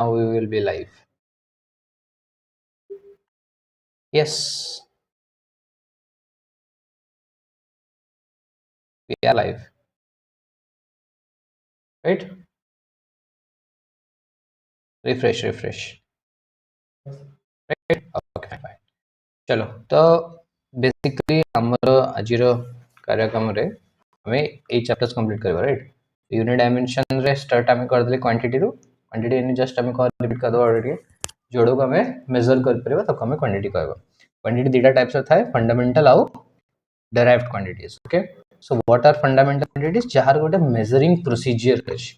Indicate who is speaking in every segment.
Speaker 1: Now we will be live. Yes, we are live, right? Refresh, refresh. Right? Okay, fine. चलो तो basically हमर आजिर कार्यक्रम रे हमें ए चैप्टर्स कंप्लीट करबा, राइट? यूनिट डायमेंशन रे स्टार्ट हमें कर देले क्वांटिटी रो क्वांटिटी इन जस्ट हमें कर रिपीट कर दो ऑलरेडी जोड़ो को हमें मेजर कर परबा तब हमें क्वांटिटी कहबा। क्वांटिटी दीटा टाइप्स थाए, फंडामेंटल आउ derived quantities. Okay, so what are fundamental quantities? जहार गोटे मेजरिंग प्रोसीजर अछि,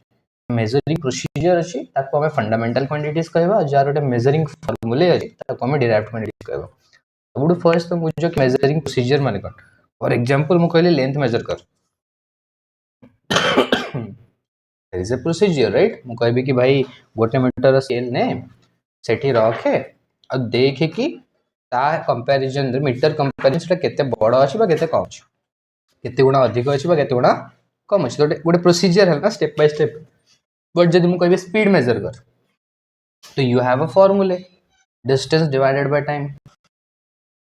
Speaker 1: मेजरिंग प्रोसीजर अछि ताको हमें फंडामेंटल क्वांटिटीज कहबा, जहार गोटे मेजरिंग फार्मूले अछि ताको हमें डिराइव्ड क्वांटिटीज कहबा। सबुठ फर्स्ट तो मुझे जो मेजरिंग प्रोसीजर माने कोन, फॉर एग्जांपल मु कहले लेंथ मेजर कर, there is a procedure, right? मु कहबी कि भाई गोटे मीटर स्केल ने सेठी रखे आ देखे कि ता कंपैरिजन रे मीटर कंपैरिजन केते बड़ अछि बा केते कम अछि, केते गुणा अधिक अछि बा केते गुणा कम अछि। तो गोटे प्रोसीजर है ना, स्टेप बाय स्टेप। बट जदि मु कहबी स्पीड मेजर कर, तो you have a formula, distance divided by time.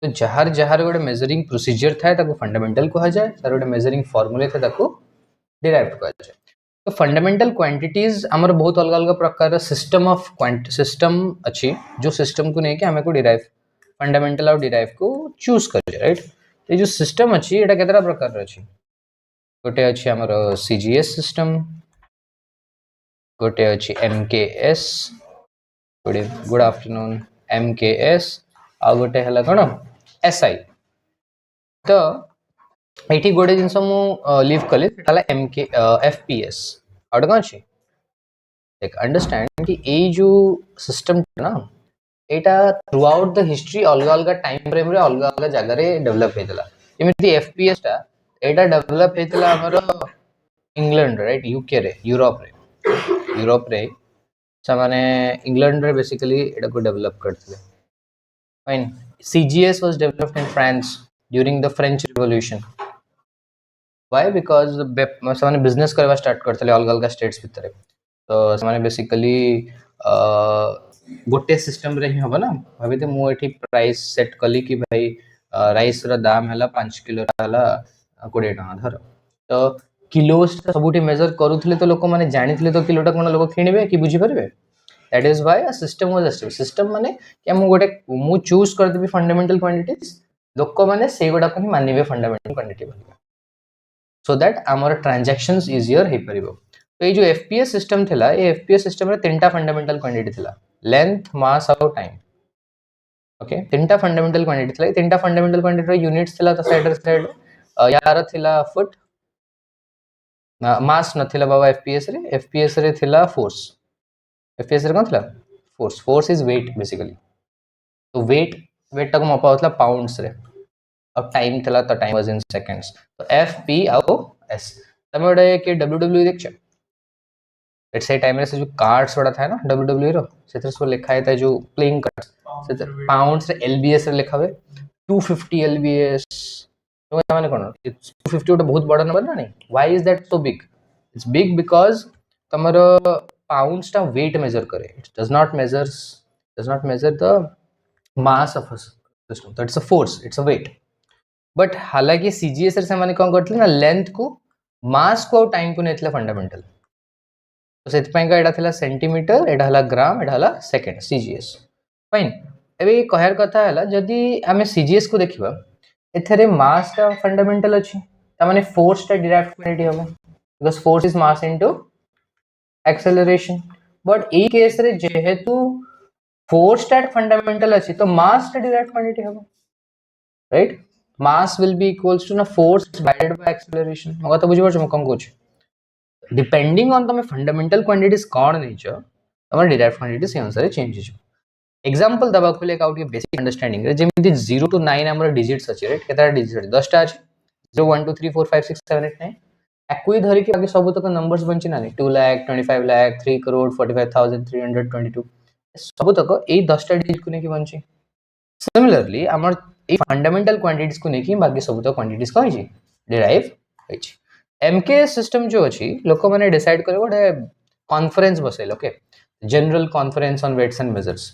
Speaker 1: तो जहार जहार गोटे मेजरिंग प्रोसीजर थाए ताको फंडामेंटल कहा जाए, जहार गोटे मेजरिंग फार्मूला थाए ताको डिराइव्ड कहा जाए। तो फंडामेंटल क्वांटिटीज हमर बहुत अलग अलग प्रकार सिस्टम ऑफ सिस्टम अछि, जो सिस्टम को नेके हमें को डिराइव फंडामेंटल और डिराइव को चूज कर, राइट? तो जो सिस्टम अछि एटा केतरा प्रकार अछि, गोटे अछि हमर सीजीएस सिस्टम, गोटे अछि एमकेएस, गुड आफ्टरनून, एमकेएस आ गोटे हला कोन एसआई। तो एठी गोटे जिंस मु लीव कले हला एमके एफपीएस आउट कोन अछि। देख अंडरस्टैंड कि ए जो सिस्टम ना एटा थ्रू आउट द हिस्ट्री अलग अलग टाइम फ्रेम रे अलग अलग जगह रे डेवलप हेतला। जेमिति एफपीएस टा एटा डेवलप हेतला हमर इंग्लैंड, राइट? यूके रे, यूरोप रे समाने इंग्लैंड रे बेसिकली एटा को डेवलप करथले। Fine. CGS was developed in France during the French revolution. Why? Because समाने बिजनेस करवा स्टार्ट करथले अलग अलग स्टेट्स भितर। तो समाने बेसिकली गोटे सिस्टम रे ही होबा ना। भाबिते मु एठी प्राइस सेट कली कि भाई राइस रा दाम हला 5 किलो हला 20 टका धर। तो किलोस सबुठी मेजर करूथले तो लोक माने जानिथले तो किलोटा कोन लोक किनिबे कि बुझी परबे। That is why a system was established. System माने कि मु गोटे मु चूज कर देबी फंडामेंटल क्वांटिटीज, लोक माने सेई गोडा को ही मानिबे फंडामेंटल क्वांटिटी बोली, सो दैट आमर ट्रांजैक्शंस इजियर हे परिबो। तो ये जो एफपीएस सिस्टम थिला, ये एफपीएस सिस्टम रे तीनटा फंडामेंटल क्वांटिटी थिला, लेंथ, मास और टाइम। ओके, तीनटा फंडामेंटल क्वांटिटी थिला। तीनटा फंडामेंटल क्वांटिटी रो यूनिट्स थिला तो साइड यार थिला फुट, मास नथिला बाबा एफपीएस रे थिला फोर्स। एफपीएस रे कोन थिला force. Force is weight basically. तो वेट तक मपा होतला पाउंड्स रे, और टाइम थिला तो टाइम वाज इन सेकंड्स। तो एफ पी और एस। तमे ओडे के डब्ल्यूडब्ल्यू देखछ, लेट्स से टाइम रे से जो कार्ड्स वाला था ना डब्ल्यूडब्ल्यू रो, सेतर सो लिखा है जो प्लेइंग कार्ड्स, से पाउंड्स रे एलबीएस रे लिखा हुए 250 एलबीएस। तो माने कोन 250 ओटा बहुत बड़ा नंबर ना नहीं। Why is that so big? It's big because तमरो पाउंड्स टा वेट मेजर करे, it does not measure the mass of a system. तो it's a force, it's a weight. But हालांकि सीजीएस रे से माने कोन करथले ना, लेंथ को, मास को और टाइम को नेथले फंडामेंटल। तो सेति पय का एटा थिला सेंटीमीटर, एटा हला ग्राम, एटा हला सेकंड, सीजीएस। फाइन। एबे कहर कथा हला जदी हमें सीजीएस को देखिबा, एथरे मास का फंडामेंटल अछि, त माने फोर्स टा डिराइव्ड क्वांटिटी होबो, because force is mass into acceleration. But ए केस रे जेहेतु फोर्स टा फंडामेंटल अछि तो मास टा डिराइव्ड क्वांटिटी होबो, right? Mass will be equals to ना फोर्स डिवाइडेड बाय एक्सेलरेशन। मगा तो बुझि परछ म कोन कहूछ। डिपेंडिंग ऑन तमे फंडामेंटल क्वांटिटीज कोन नेछ, तमे डिराइव्ड क्वांटिटी से अनुसार चेंज हो। एग्जांपल दबा खोले का आउट बेसिक अंडरस्टैंडिंग रे, जेमिति 0 to 9 हमर डिजिट्स अछि, राइट? केता डिजिट 10 टा अछि, 0 1 2 3 4 5 6 7 8 9। एक्वी धरि के आगे सब तक नंबर्स बंची ना 2 लाख 25 लाख 3 करोड़ 45,322 सब तक ए 10 टा डिजिट को ने की बंची। सिमिलरली हमर ए फंडामेंटल क्वांटिटीज को ने की बाकी सब तक क्वांटिटीज कहै छी डिराइव होइ छी। एमके सिस्टम जो अछि लोक माने डिसाइड करे गोटे कॉन्फ्रेंस बसेल। Okay, general conference on weights and measures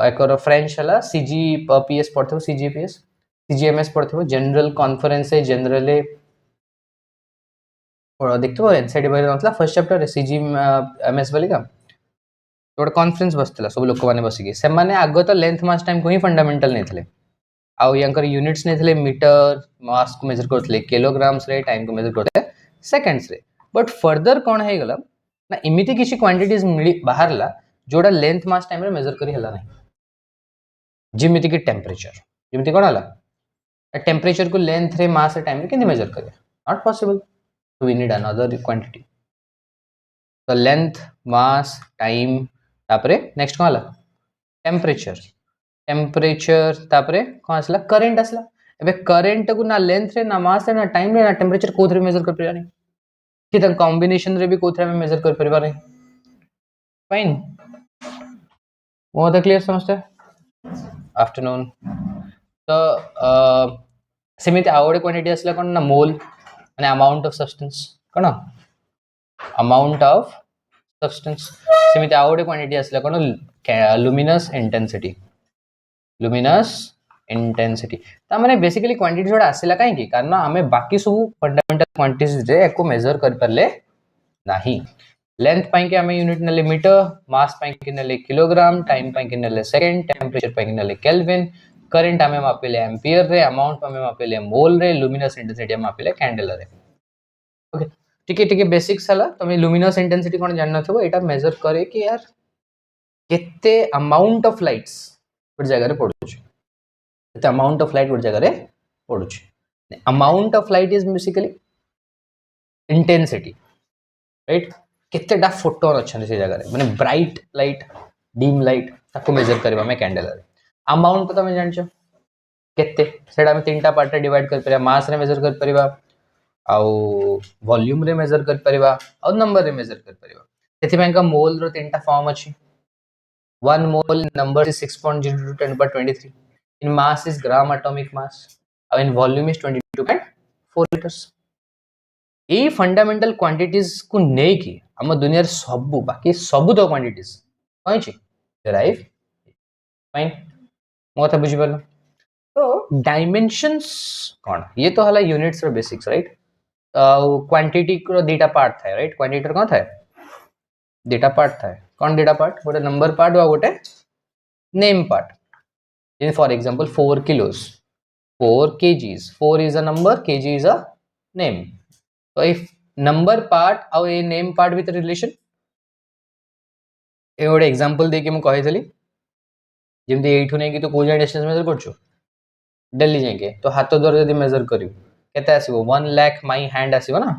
Speaker 1: एक फ्रेंच है सीजीपीएस पढ़ो सीजीपीएस सीजीएमएस पढ़ो जनरल कॉन्फरेंस है जनरल देखते हो एनसीईआरटी बही नथला फर्स्ट चैप्टर सीजीएमएस बोलिका गोटे कॉन्फ्रेंस बसला सब लोक मैंने बसिकी से आग तो लेंथ मास टाइम को ही फंडामेंटल नहीं आउ यांकर यूनिट्स नहीं मीटर मास को मेजर करते किलोग्राम्स रे टाइम को मेजर करते सेकेंड्स रे बट फर्दर कौन है गला ना इमिति किसी क्वांटिटीज बाहरला जोड़ा लेंथ मास टाइम रे मेजर करी हला नहीं जिमिति की टेम्परेचर जिमिति कौन हला टेम्परेचर को लेंथ रे मास रे टाइम रे केंति मेजर करे not possible we need another quantity so length mass time तापरे नेक्स्ट कौन हला टेम्परेचर टेम्परेचर तापरे कौन आसला करंट आसला एबे करंट को ना लेंथ रे ना मास रे ना टाइम रे ना टेम्परेचर कोथरे मेजर कर परिया नहीं कि त कॉम्बिनेशन रे भी कोथरे में मेजर कर परिबा नहीं फाइन वो तो क्लियर समझते आफ्टरनून तो सेमिति आवडे क्वांटिटी आसला कोन ना मोल माने अमाउंट ऑफ सब्सटेंस कोन अमाउंट ऑफ सब्सटेंस सेमिति आवडे क्वांटिटी आसला कोन लुमिनस इंटेंसिटी ता माने बेसिकली क्वांटिटी जोड़ा आसला काहे कि कारण हमें बाकी सब फंडामेंटल क्वांटिटीज रे एको मेजर कर परले नाही लेंथ पाई के हमें यूनिट नेले मीटर मास पाई के नेले किलोग्राम टाइम पाई के नेले सेकंड टेम्परेचर पाई के नेले केल्विन करंट हमें मापिले एम्पियर रे अमाउंट हमें मापिले मोल रे लुमिनस इंटेंसिटी हमें मापिले कैंडल रे ओके ठीक है बेसिक्स हला तुम लुमिनस इंटेंसिटी कोन जान नथबो एटा मेजर करे कि यार केते अमाउंट ऑफ लाइट्स गोटे जगह रे पडुछ केते अमाउंट ऑफ लाइट गोटे जगह रे पडुछ amount of light is basically intensity right केतेटा फोटोन अच्छा से जगह रे माने ब्राइट लाइट डिम लाइट ताको मेजर करबा में कैंडल रे अमाउंट तो तुम जानछो केते सेडा में तीनटा पार्ट रे डिवाइड कर परिबा मास रे मेजर कर परिबा आउ वॉल्यूम रे मेजर कर परिबा और नंबर रे मेजर कर परिबा सेति ପାଇଁ का मोल रो तीनटा फॉर्म अछि 1 mole in number is 6.02 10 by 23 in mass is gram atomic mass and in volume is 22.4 liters a fundamental quantities को नहीं कि हम दुनिया सब बाकी सब तो क्वांटिटीज कहीं डेराइव फाइन मो कथा बुझी पालो तो डायमेंशंस कौन ये तो हला यूनिट्स रो बेसिक्स राइट क्वांटिटी को दीटा पार्ट था राइट क्वांटिटी कौन था दीटा पार्ट था कौन दीटा पार्ट गोटे नंबर पार्ट वा गोटे name part for example 4 kilos 4 kgs 4 is a number kg is a name so if number part और ये name part with relation ए गोटे एग्जांपल दे के मु कहितली जेमति एठु नै कि तो को जाय डिस्टेंस मेजर करछु दिल्ली जाके तो हाथ द्वारा यदि मेजर करियो केते आसीबो 1 लाख माय हैंड आसीबो ना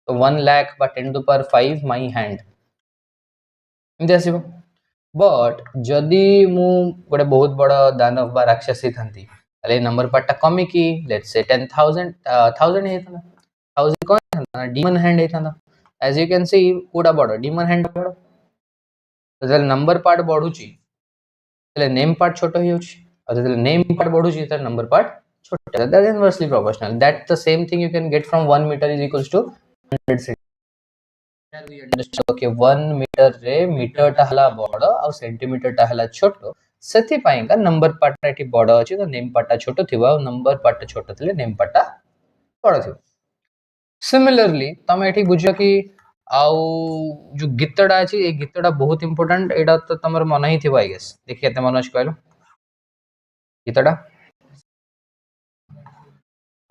Speaker 1: तो 1 लाख बा 10 to power 5 माय हैंड एमति आसीबो बट जदि मु गोटे बहुत बड़ दानव बा राक्षसी थांती अरे नंबर पार्ट कमी की लेट्स से 10,000 1000 हे था 1000 कोन था डीमन हैंड हे था एज यू कैन सी कोडा बड़ डीमन हैंड बड़ तो जल नंबर पार्ट बढ़ुची तले नेम पार्ट छोटो ही होची और जल नेम पार्ट बढ़ुची तले नंबर पार्ट छोटो that is inversely proportional that the same thing you can get from 1 meter is equals to 100 centimeter we understand okay 1 meter रे मीटर टा हला बड़ और सेंटीमीटर टा हला छोटो सेथि पाई का नंबर पार्ट एठी बड़ अछि तो नेम पार्ट छोटो थिबा और नंबर पार्ट छोटो थिले नेम पार्ट बड़ थिबा सिमिलरली तमे एठी बुझियो कि आउ जो गीतडा अछि ए गीतडा बहुत इंपोर्टेंट एडा तो तमर मन ही थिबा आई गेस देखि एते मन अछि कहलो गीतडा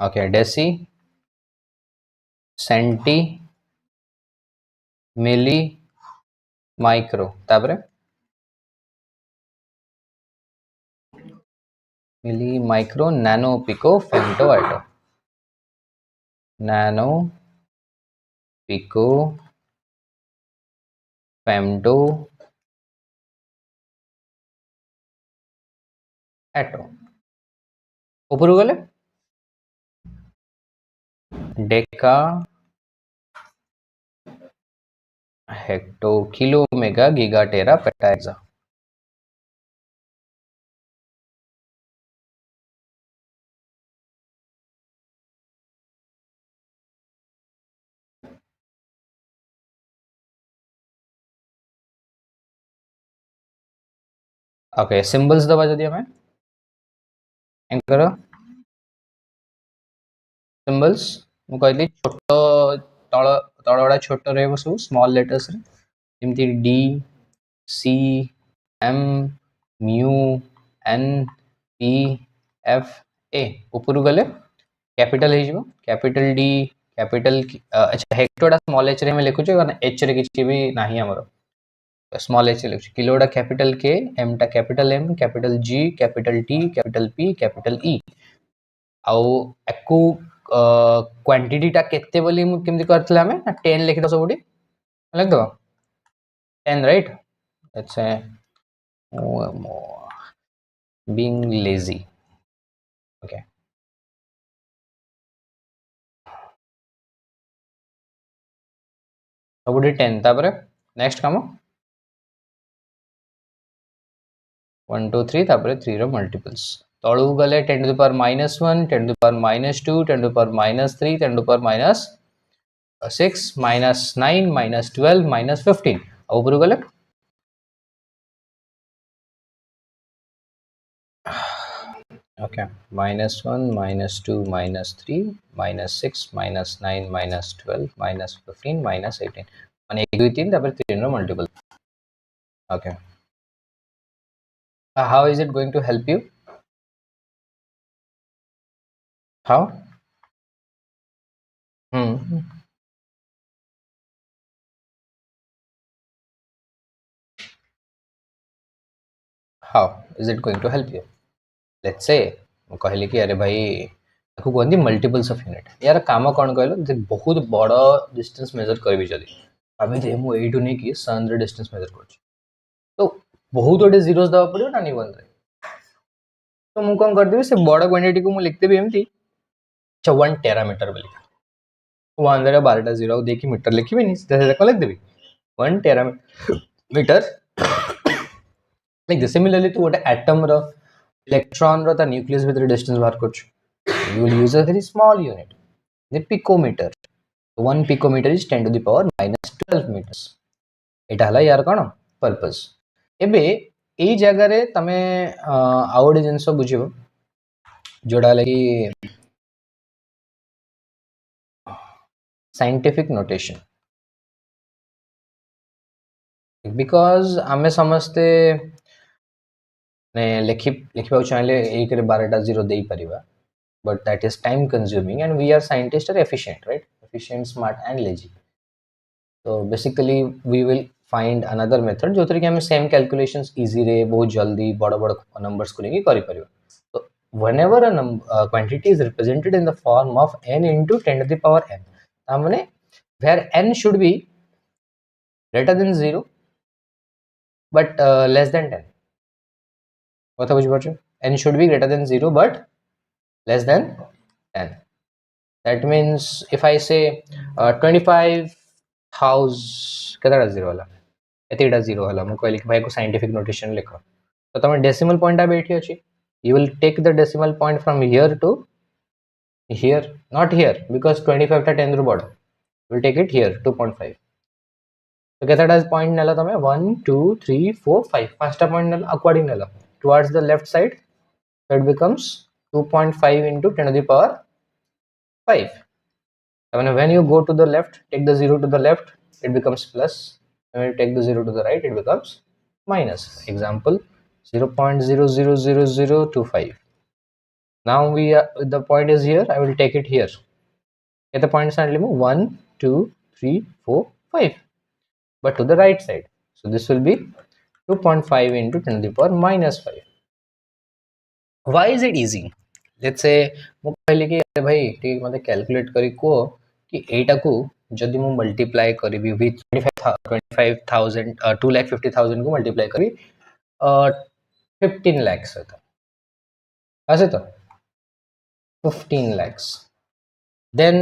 Speaker 1: okay deci centi milli micro तापरे milli micro nano pico femto atto nano pico femto atto ऊपर गले deca hecto kilo mega giga tera peta okay symbols दबा जदि हमें एंकर सिंबल्स मु कहली छोट तळ तळ वाला छोट रहबो सब स्मॉल लेटर्स रे जेमती D C M mu N P F A ऊपर गले कैपिटल हो कैपिटल डी कैपिटल अच्छा हेक्टोडा स्मॉल एच रे में लिखु छ एच रे किछि भी नाही हमर स्मॉल एच लिखु किलोडा कैपिटल के एम टा capital M capital G capital T capital P capital E आउ एकु क्वांटिटी टा केते बोली मु केमति करथला हमें 10 लिख दो सबुडी लिख दो 10 right let's say being lazy okay सबुडी 10 तापर नेक्स्ट काम 1 2 3 तापर 3 रो मल्टीपल्स तळु गले 10 to the power -1 10 to the power -2 10 to the power -3 10 to the power -6 -9 -12 -15 ऊपर गले okay -1 -2 -3 -6 -9 -12 -15 -18 माने 1 2 3 तापर 3 रो multiple okay how is it going to help you how how is it going to help you let's say ମୁଁ କହିଲି कि अरे भाई ताको कहंदी मल्टीपल्स ऑफ यूनिट यार काम कोन कहलो जे बहुत बड़ डिस्टेंस मेजर करबी जदी अबे जे मु एटू नै कि सन रे डिस्टेंस मेजर करछ तो बहुत ओडे जीरोस दवा पड़ियो ना नी वन रे तो मु कोन कर देबी से बड़ क्वांटिटी को मु लिख देबी एमती 1 टेरामीटर बोली वन रे 12टा जीरो देखि मीटर लिखिबे नी सीधा को लिख देबी 1 टेरामीटर लाइक सिमिलरली तो गोटे एटम रो इलेक्ट्रॉन रो ता न्यूक्लियस भीतर डिस्टेंस बाहर करछ you will use a very small unit the picometer 1 picometer is 10 to the power -12 meters एटा हला यार कोन पर्पस एबे एई जगह रे तमे आउड जिंस बुझिबो जोडा लगी साइंटिफिक नोटेशन बिकॉज आमे समझते ने लिखिबा चाहले 1 रे 12टा जीरो देई परिबा but that is time consuming and we are scientists are efficient right efficient smart and lazy so basically we will find another method जो तरीके हमें same calculations easy रे बहुत जल्दी बड़ा बड़ा numbers को लेके करी परिबा so whenever a quantity is represented in the form of n into 10 to the power n तामने where n should be greater than 0 but less than 10 कथा बुझ पाछो n should be greater than 0 but less than 10 that means if I say 25,000 केतरा zero वाला एतिटा zero वाला मु कहली भाई को scientific notation लिखो तो तमे डेसिमल पॉइंट आ बैठी अछि you will take the decimal point from here to here not here because 25 टा 10 रो बड you will take it here 2.5 तो केतरा पॉइंट नेला तमे 1 2 3 4 5 पांचटा पॉइंट नेला अकॉर्डिंग नेला towards the left side so it becomes 2.5 into 10 to the power 5 when you go to the left take the 0 to the left it becomes plus when you take the 0 to the right it becomes minus example 0.000025 now the point is here I will take it here get the points and 1 2 3 4 5 but to the right side so this will be 2.5 into 10 to the power minus 5 why is it easy let's say मु कहले कि भाई ठीक मते calculate करी को कि एटा को जदि मु मल्टीप्लाई करबी विथ 25000 2,50,000 को मल्टीप्लाई करी 15 लाख से तो ऐसे तो 15 lakhs then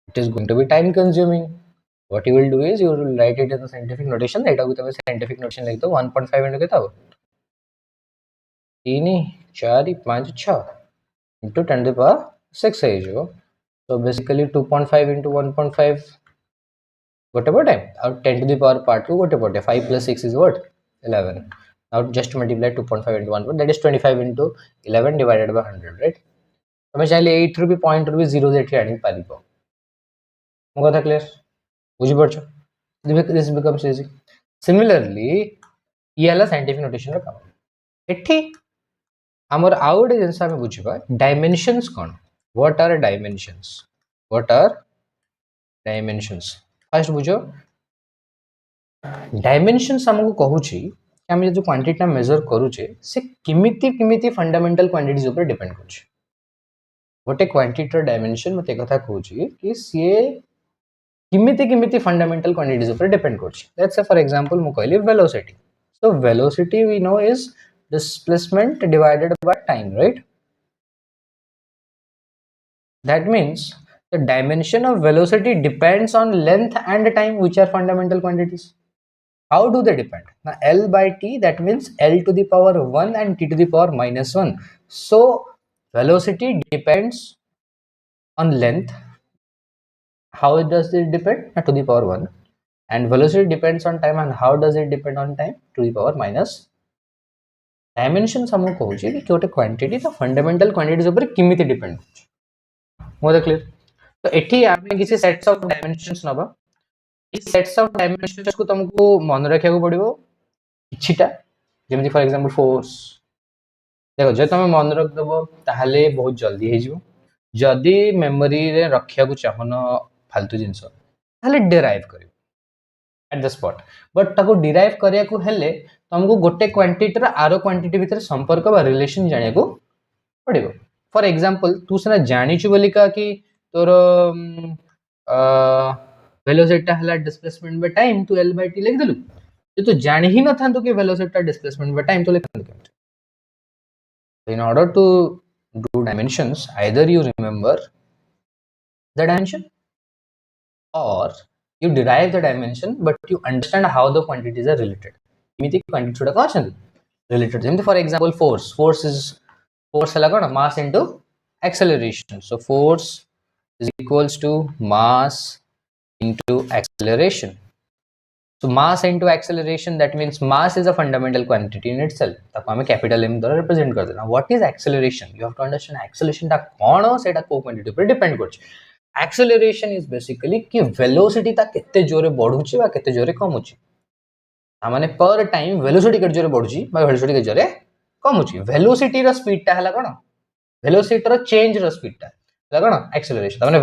Speaker 1: it is going to be time consuming what you will do is you will write it in the scientific notation एटा को तमे scientific notation लिख दो 1.5 into केता हो 3 4 5 6 into 10 to the power 6 है जो so basically 2.5 into 1.5 what about time और 10 to the power part 2 what about 5 plus 6 is what 11 now just multiply 2.5 into 1, that is 25 into 11 divided by 100, right? તમે ચાલે 8 રૂપિયા point રૂપિયા 0 જેઠી આણી પારિବ મો କଥା ક્લિયર ବୁଝି પડছো this becomes easy. Similarly ये ହେଲା scientific notation ର କାମ ଏଠି ଆମର ଆଉ ଗୋଟେ ଜିନିଷ ଆମେ ବୁଝିବା dimensions କ'ଣ what are dimensions first बुझो dimensions हमको कहूची कि हम जो क्वांटिटी मेजर करूचे से किमिति फंडामेंटल क्वांटिटीज ऊपर डिपेंड करछ गोटे क्वांटिटी डायमेंशन मते कथा कहूची कि से किमिति फंडामेंटल क्वांटिटीज ऊपर डिपेंड करछ लेट्स से फॉर एग्जांपल मु कहली velocity so velocity we know is displacement divided by time right that means the dimension of velocity depends on length and time which are fundamental quantities. How do they depend? Now L by T, that means L to the power 1 and T to the power minus 1. So velocity depends on length. How does it depend? To the power 1. And velocity depends on time. And how does it depend on time? To the power minus. Dimension हमको कहूची कि कोटे quantity तो fundamental quantities ऊपर किमिति depend करछ more clear तो एठी आपने किसी सेट्स ऑफ डायमेंशंस नबा इस सेट्स ऑफ डायमेंशंस को तुमको मन रखिया को पड़िबो किछिटा जेमति फॉर एग्जांपल फोर्स देखो जे तुम मन रख दबो ताहले बहुत जल्दी हे जिवो जदी मेमोरी रे रखिया को चाहनो फालतू जिंस ताहले डिराइव करिवो एट द स्पॉट बट ताको डिराइव करिया को हेले तुमको गोटे क्वांटिटी रा आरो क्वांटिटी भीतर संपर्क बा रिलेशन जानिया को पड़िबो फॉर एग्जांपल तू सना जानि छु बोलिका कि तोर वेलोसिटी हला डिस्प्लेसमेंट बाय टाइम तू L by T लिख देलु जे तू जानि ही न थांतो कि वेलोसिटी डिस्प्लेसमेंट बाय टाइम तो लिख थांतो in order to do dimensions either you remember the dimension or you derive the dimension but you understand how the quantities are related एमिति क्वांटिटी छोडा का छन related जेमति for example force हला कोन mass into acceleration so force is equals to mass into acceleration so mass into acceleration that means mass is a fundamental quantity in itself ताको हमें capital M द्वारा represent कर देना what is acceleration you have to understand acceleration ता कोन सेटा को quantity पर depend करछ acceleration is basically कि वेलोसिटी ता केते जोरे बढ़ुची बा केते जोरे कमुची माने पर टाइम वेलोसिटी केते जोरे बढ़ुची बा वेलोसिटी केते जोरे कमुची वेलोसिटी रो स्पीड ता हला कोन वेलोसिटी रो चेंज रो स्पीड ता हला कोन एक्सेलरेशन माने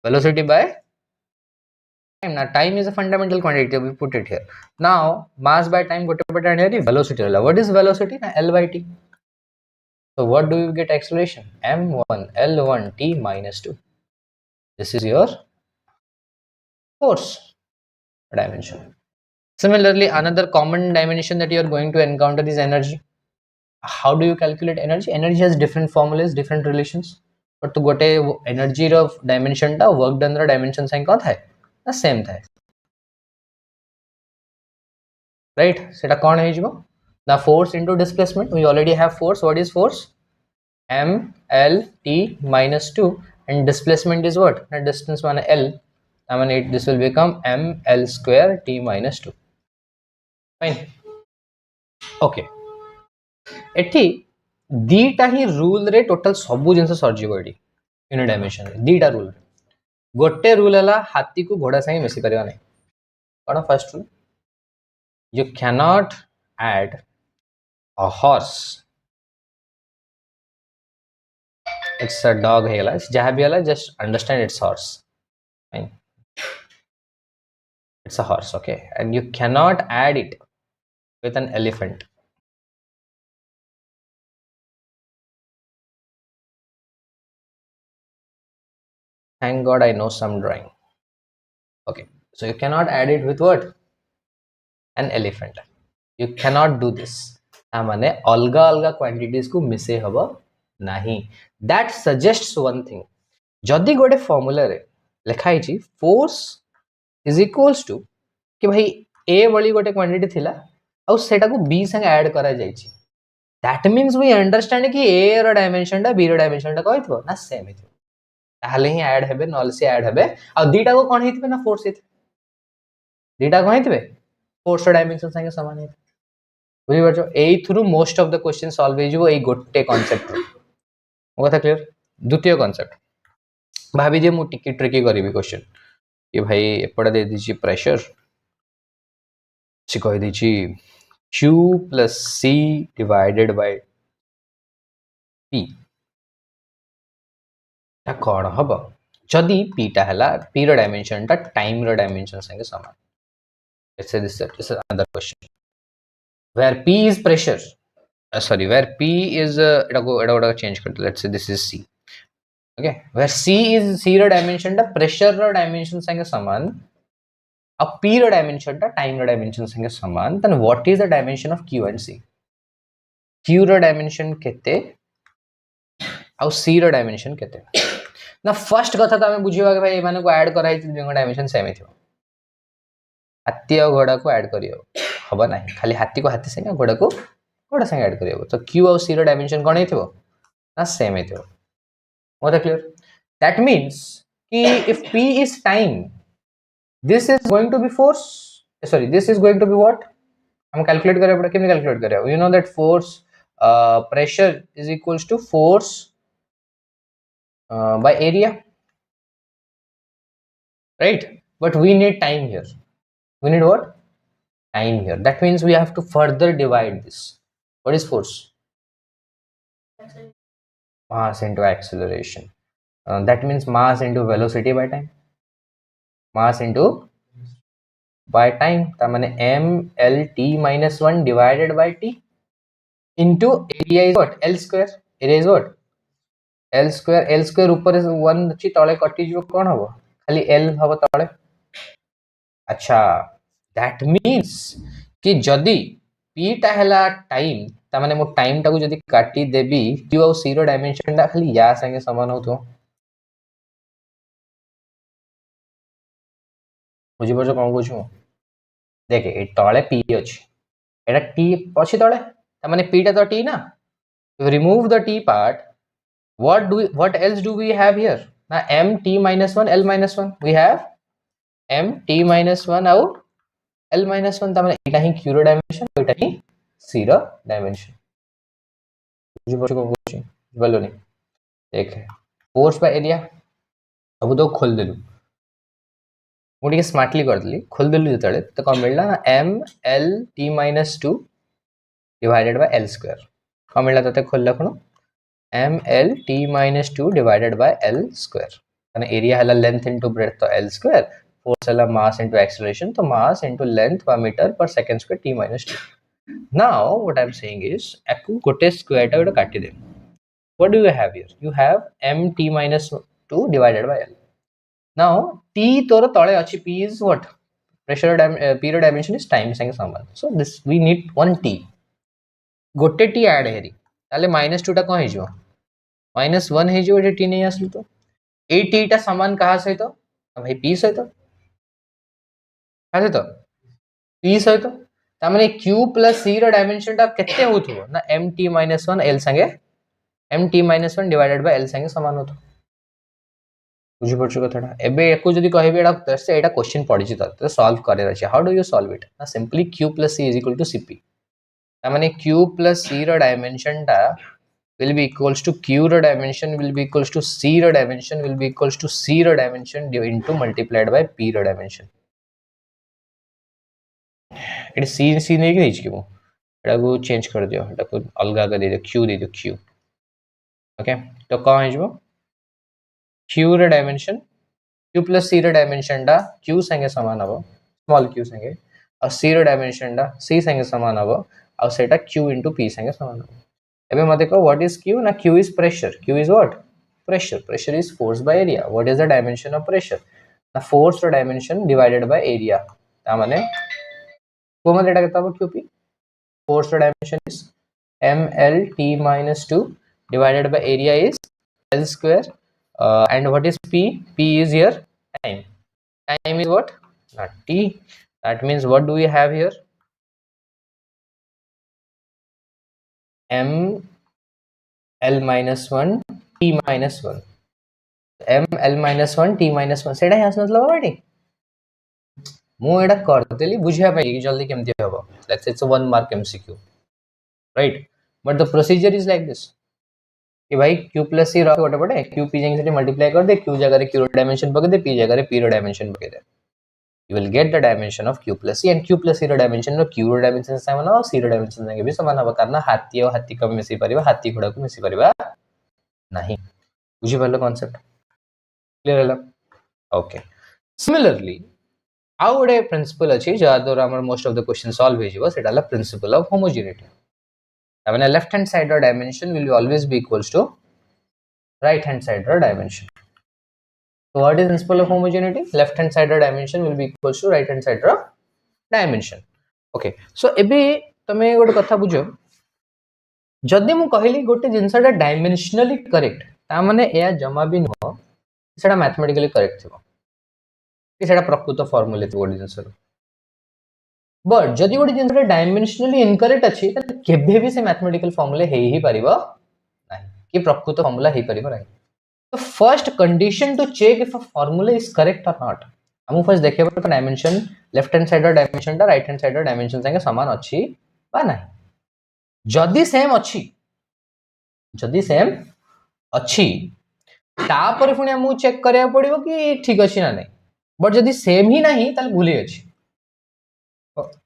Speaker 1: velocity bye time now time is a fundamental quantity we put it here now mass by time gote pata ani velocity what is velocity na L by T so what do you get acceleration m1 L1 T minus 2 this is your force dimension similarly another common dimension that you are going to encounter is energy how do you calculate energy has different formulas different relations but to gote energy of dimension ta work done ro dimension sign का था the same thing right सेटा कोन हे जिवो the force into displacement we already have force what is force m L T minus 2 and displacement is what the distance माने L I mean this will become m L square T minus 2 fine okay एठी दीटा ही rule रे total सबु जिंस sir जिवो एठी unit dimension रे दीटा rule गोटे rule हला हाथी को घोड़ा संगे मिसी करबा नै कोन first rule you cannot add a horse it's a dog हेला जहां भी हला just understand it's horse fine it's a horse okay and you cannot add it with an elephant thank god I know some drawing okay so you cannot add it with what an elephant you cannot do this माने अलगा अलगा quantities को मिसे हबो नाही that suggests one thing जदी गोटे formula रे लिखाई छी force is equals to कि भाई a वाली गोटे क्वांटिटी थिला और सेटा को b संग ऐड करा जाई छी that means we understand कि a रो डायमेंशन टा b रो डायमेंशन टा कहइथबो ना सेम हिथबो ताहले ही ऐड हेबे नॉल से ऐड हेबे और दीटा को कोन हिथबे ना फोर्स हिथ दीटा को हिथबे फोर्स रो डायमेंशन संगे समान हिथ बुझी परछो एई through most of the question solve हे जिवो एई गोटे कांसेप्ट मो कथा क्लियर द्वितीय कांसेप्ट भाभी जे मु टिके ट्रिकी करिवि क्वेश्चन कि भाई एपटे दे दीची प्रेशर सी कहि दीची Q plus C divided by P ता कौन हम जदि P टा हला P रो डायमेंशन टा टाइम रो डायमेंशन संगे समान let's say this is another question where P is pressure sorry where P is एटा चेंज कर let's say this is C okay where C रो डायमेंशन टा प्रेशर रो डायमेंशन संगे समान अब P रो डायमेंशन टा टाइम रो डायमेंशन संगे समान then what is the dimension of Q and C Q रो डायमेंशन केते आउ C रो डायमेंशन केते ना फर्स्ट कथा तो आम बुझा कि भाई एमान को ऐड कराई डायमेंशन सेम थी हाथी और घोड़ा को ऐड करब ना खाली हाथी को हाथी संगे घोड़ा को घोड़ा संगे ऐड कर तो Q और C रो डायमेंशन कौन हो ना सेम हो मतलब क्लियर दैट मीन्स कि if P is time this is going to be force sorry this is going to be what हम कैलकुलेट करें पड़ा केमि कैलकुलेट करें you know that force pressure is equals to force by area right but we need time here we need what time here that means we have to further divide this what is force mass into acceleration that means mass into velocity by time mass into by time that means m l t minus 1 divided by t into area is what l square area is what l square ऊपर 1 अछि तळे कटि जो कोन हबो खाली l हबो तळे अच्छा दैट मीन्स कि जदि p टा हला टाइम ता माने मो टाइम टा को जदि काटी देबी q और c रो डायमेंशन टा खाली या संगे समान होतो बुझि परछो कोन कहू देखे ए तळे p अछि एटा t अछि तळे ता माने p टा तो t ना remove the t part what else do we have here now m t minus 1 l minus 1 we have m t minus 1 out l minus 1 तमाने Etah he q रो dimension एटा ही c रो dimension बुझि परछो को कहू बोलो नहीं देख force by area अब तो खोल देलु मु टिके स्मार्टली कर देली खोल देलु जतळे तो कोन मिलला m l t minus 2 divided by l square कोन मिलला तते खोलला खनो m l t minus 2 divided by l square माने एरिया हला लेंथ इनटू ब्रेड्थ तो l square फोर्स हला मास इनटू एक्सेलरेशन तो मास इनटू लेंथ पर metre per second square t minus 2 now what I am saying is एकु गोटे square टा गोटे काटी दे what do you have here you have m t minus 2 divided by l now t तोर तळे अछि p is what pressure p रो dimension is time संगे समान so this we need one t गोटे t ऐड हेरी ताले -2 टा कोन हे जो -1 हे जो टी नहीं आसलु तो ए टी टा समान कहा सहित भाई पी सहित का सहित पी सहित ता माने q प्लस c रो डायमेंशन टा केते होथो ना mt - 1 l संगे mt - 1 डिवाइडेड बाय l संगे समान होथो बुझि परछु कथाटा एबे एको जदी कहबे एटा से एटा क्वेश्चन पढि छि त सॉल्व करे अछि how do you solve it ना simply q plus c = cp ता माने q प्लस c रो डायमेंशन टा will be equals to q रो dimension will be equals to c रो dimension will be equals to c रो dimension into multiplied by p रो dimension एटा c नहीं कि कि मु एटा को चेंज कर दियो एटा को अलगा का दे दियो q दे दियो q ओके तो का हे जबो q रो dimension q plus c रो dimension टा q संगे समान हबो स्मॉल q संगे और c रो dimension टा c संगे समान हबो और सेटा q into p संगे समान हबो एबे मते को व्हाट इज q ना q is pressure q is what pressure is force by area what is the dimension of pressure ना force रो dimension divided by area ता माने को मते एटा केता qp force रो dimension is ml t minus 2 divided by area is l square and what is p is here time is what not t that means what do we have here m l minus 1 t minus 1 m l minus 1 t minus 1 सेडा आस मतलब बाटी मु एडा कर देली बुझिया पे कि जल्दी केमती हबो let's it's 1 mark MCQ right but the procedure is like this कि भाई q प्लस सी रखे गोटे पटे q p जाके सेठी मल्टीप्लाई कर दे q जगह रे q रो डायमेंशन पके दे p जगह रे p रो डायमेंशन पके दे you will get the dimension of q plus c and q plus c रो डायमेंशन रो q रो डायमेंशन समान और c रो डायमेंशन संगे भी समान होबा कारण हाथी और हाथी कम मिसी परिबा हाथी घोड़ा को मिसी परिबा नहीं बुझी पालो कांसेप्ट क्लियर हला ओके सिमिलरली आउ गोटे प्रिंसिपल अछि जा द्वारा हमर most of the question solve हे जिवो सेटा ला प्रिंसिपल ऑफ होमोजेनिटी तामाने लेफ्ट हैंड साइड रो dimension will always be equals to right hand side dimension. So what is principle of homogeneity? Left hand side dimension will be equals to right hand side dimension. Okay. So एबे तमे गोटे कथा बुझो जदि मु कहली गोटे जिंसटा डायमेंशनली करेक्ट ता माने एया जमा भी न सेटा मैथमेटिकली करेक्ट थिबो कि सेटा प्रकृत फार्मूला थिबो गोटे जिंसर बट जदि गोटे जिंसटा डायमेंशनली इनकरेक्ट अछि त केबे भी से मैथमेटिकल फार्मूला हे ही परिबो नाही कि प्रकृत फार्मूला हे परिबो नाही तो first condition to check if a formula is correct और नॉट हम फर्स्ट देखेबो तो dimension left hand side dimension ता राइट हैंड साइड डायमेंशन संगे समान अछि बा नाही जदि सेम अच्छी तापर पुणी हमको चेक करिया पड़िबो कि ठीक अछि ना नहीं बट जदि सेम ही नहीं ताले भूली अछि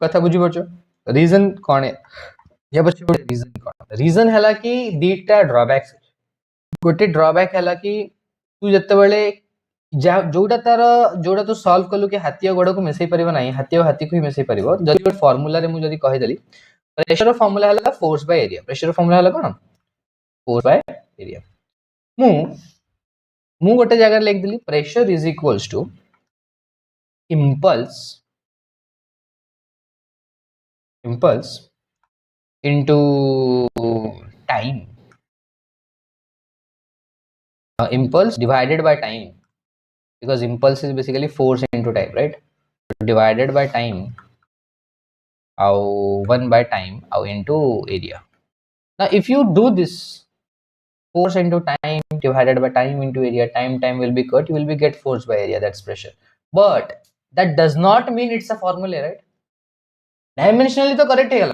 Speaker 1: कथा बुझी परछो रीजन कोन है या बच्चे रीजन हला कि दीटा ड्रॉबैक्स गोटे ड्रॉबैक हला कि तू जत्ते बेले जोड़ा तू सॉल्व कलु कि हाथी और गोड़ को मिसई परिबो नाही हाथी और हाथी को ही मिसई परिबो जदि फार्मूला रे मु जदि कहि देली प्रेशर फार्मूला हला force by area pressure formula हला कोन फोर्स बाय एरिया मु गोटे जगह लिख देली pressure is equals to impulse into time impulse divided by time because impulse is basically force into time right divided by time or 1 by time or into area now if you do this force into time divided by time into area time will be cut you will be get force by area that's pressure but that does not mean it's a formula right dimensionally तो correct है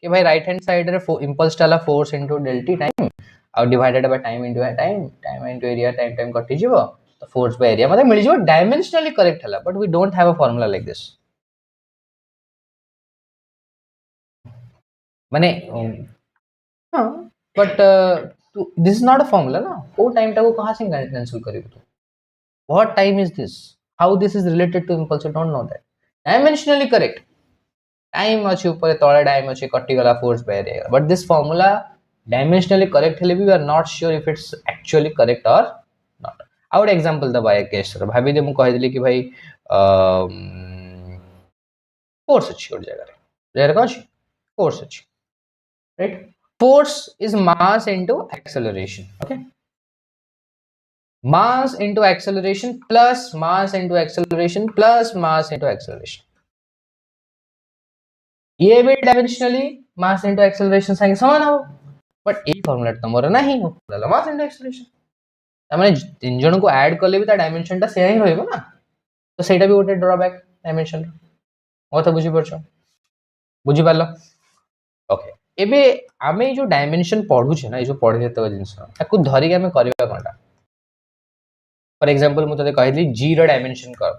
Speaker 1: कि भाई right hand side रे impulse टाला force into delta time और divided by time into area time कटि जिवो तो फोर्स बाय एरिया मतलब मिल जिवो डायमेंशनली करेक्ट हला but we don't have a formula like this माने हां but this is not a formula ना वो टाइम टा को कहां से कैंसिल करिबो तू what time is this how this is related to impulse you don't know that dimensionally correct time अच्छे ऊपर तले टाइम अच्छे कटि गला force by area but this formula dimensionally correct हेले भी we are not sure if it's actually correct और not I would example the by case भाभी दे मु कहि देली कि भाई फोर्स अच्छी और जगह कौन छि फोर्स अच्छी right force is mass into acceleration okay mass into acceleration plus mass into acceleration plus mass into acceleration ये भी डायमेंशनली मास इनटू एक्सेलरेशन संगे समान हो बट ए फार्मूला तमरो नहीं हो बोला मास इनटू एक्सेलरेशन तमाने तीन जन को ऐड करले भी ता डायमेंशन ता सेम ही रहइबो ना तो सेटा भी गोटे ड्रॉबैक डायमेंशन ओथा बुझी परछो बुझी पालो ओके एबे आमे जो डायमेंशन पढु छै ना ए जो पढे जेते जिंस ताकू धरि के हमें करबा कोनटा फॉर एग्जांपल मु तते कहली जी रो डायमेंशन कर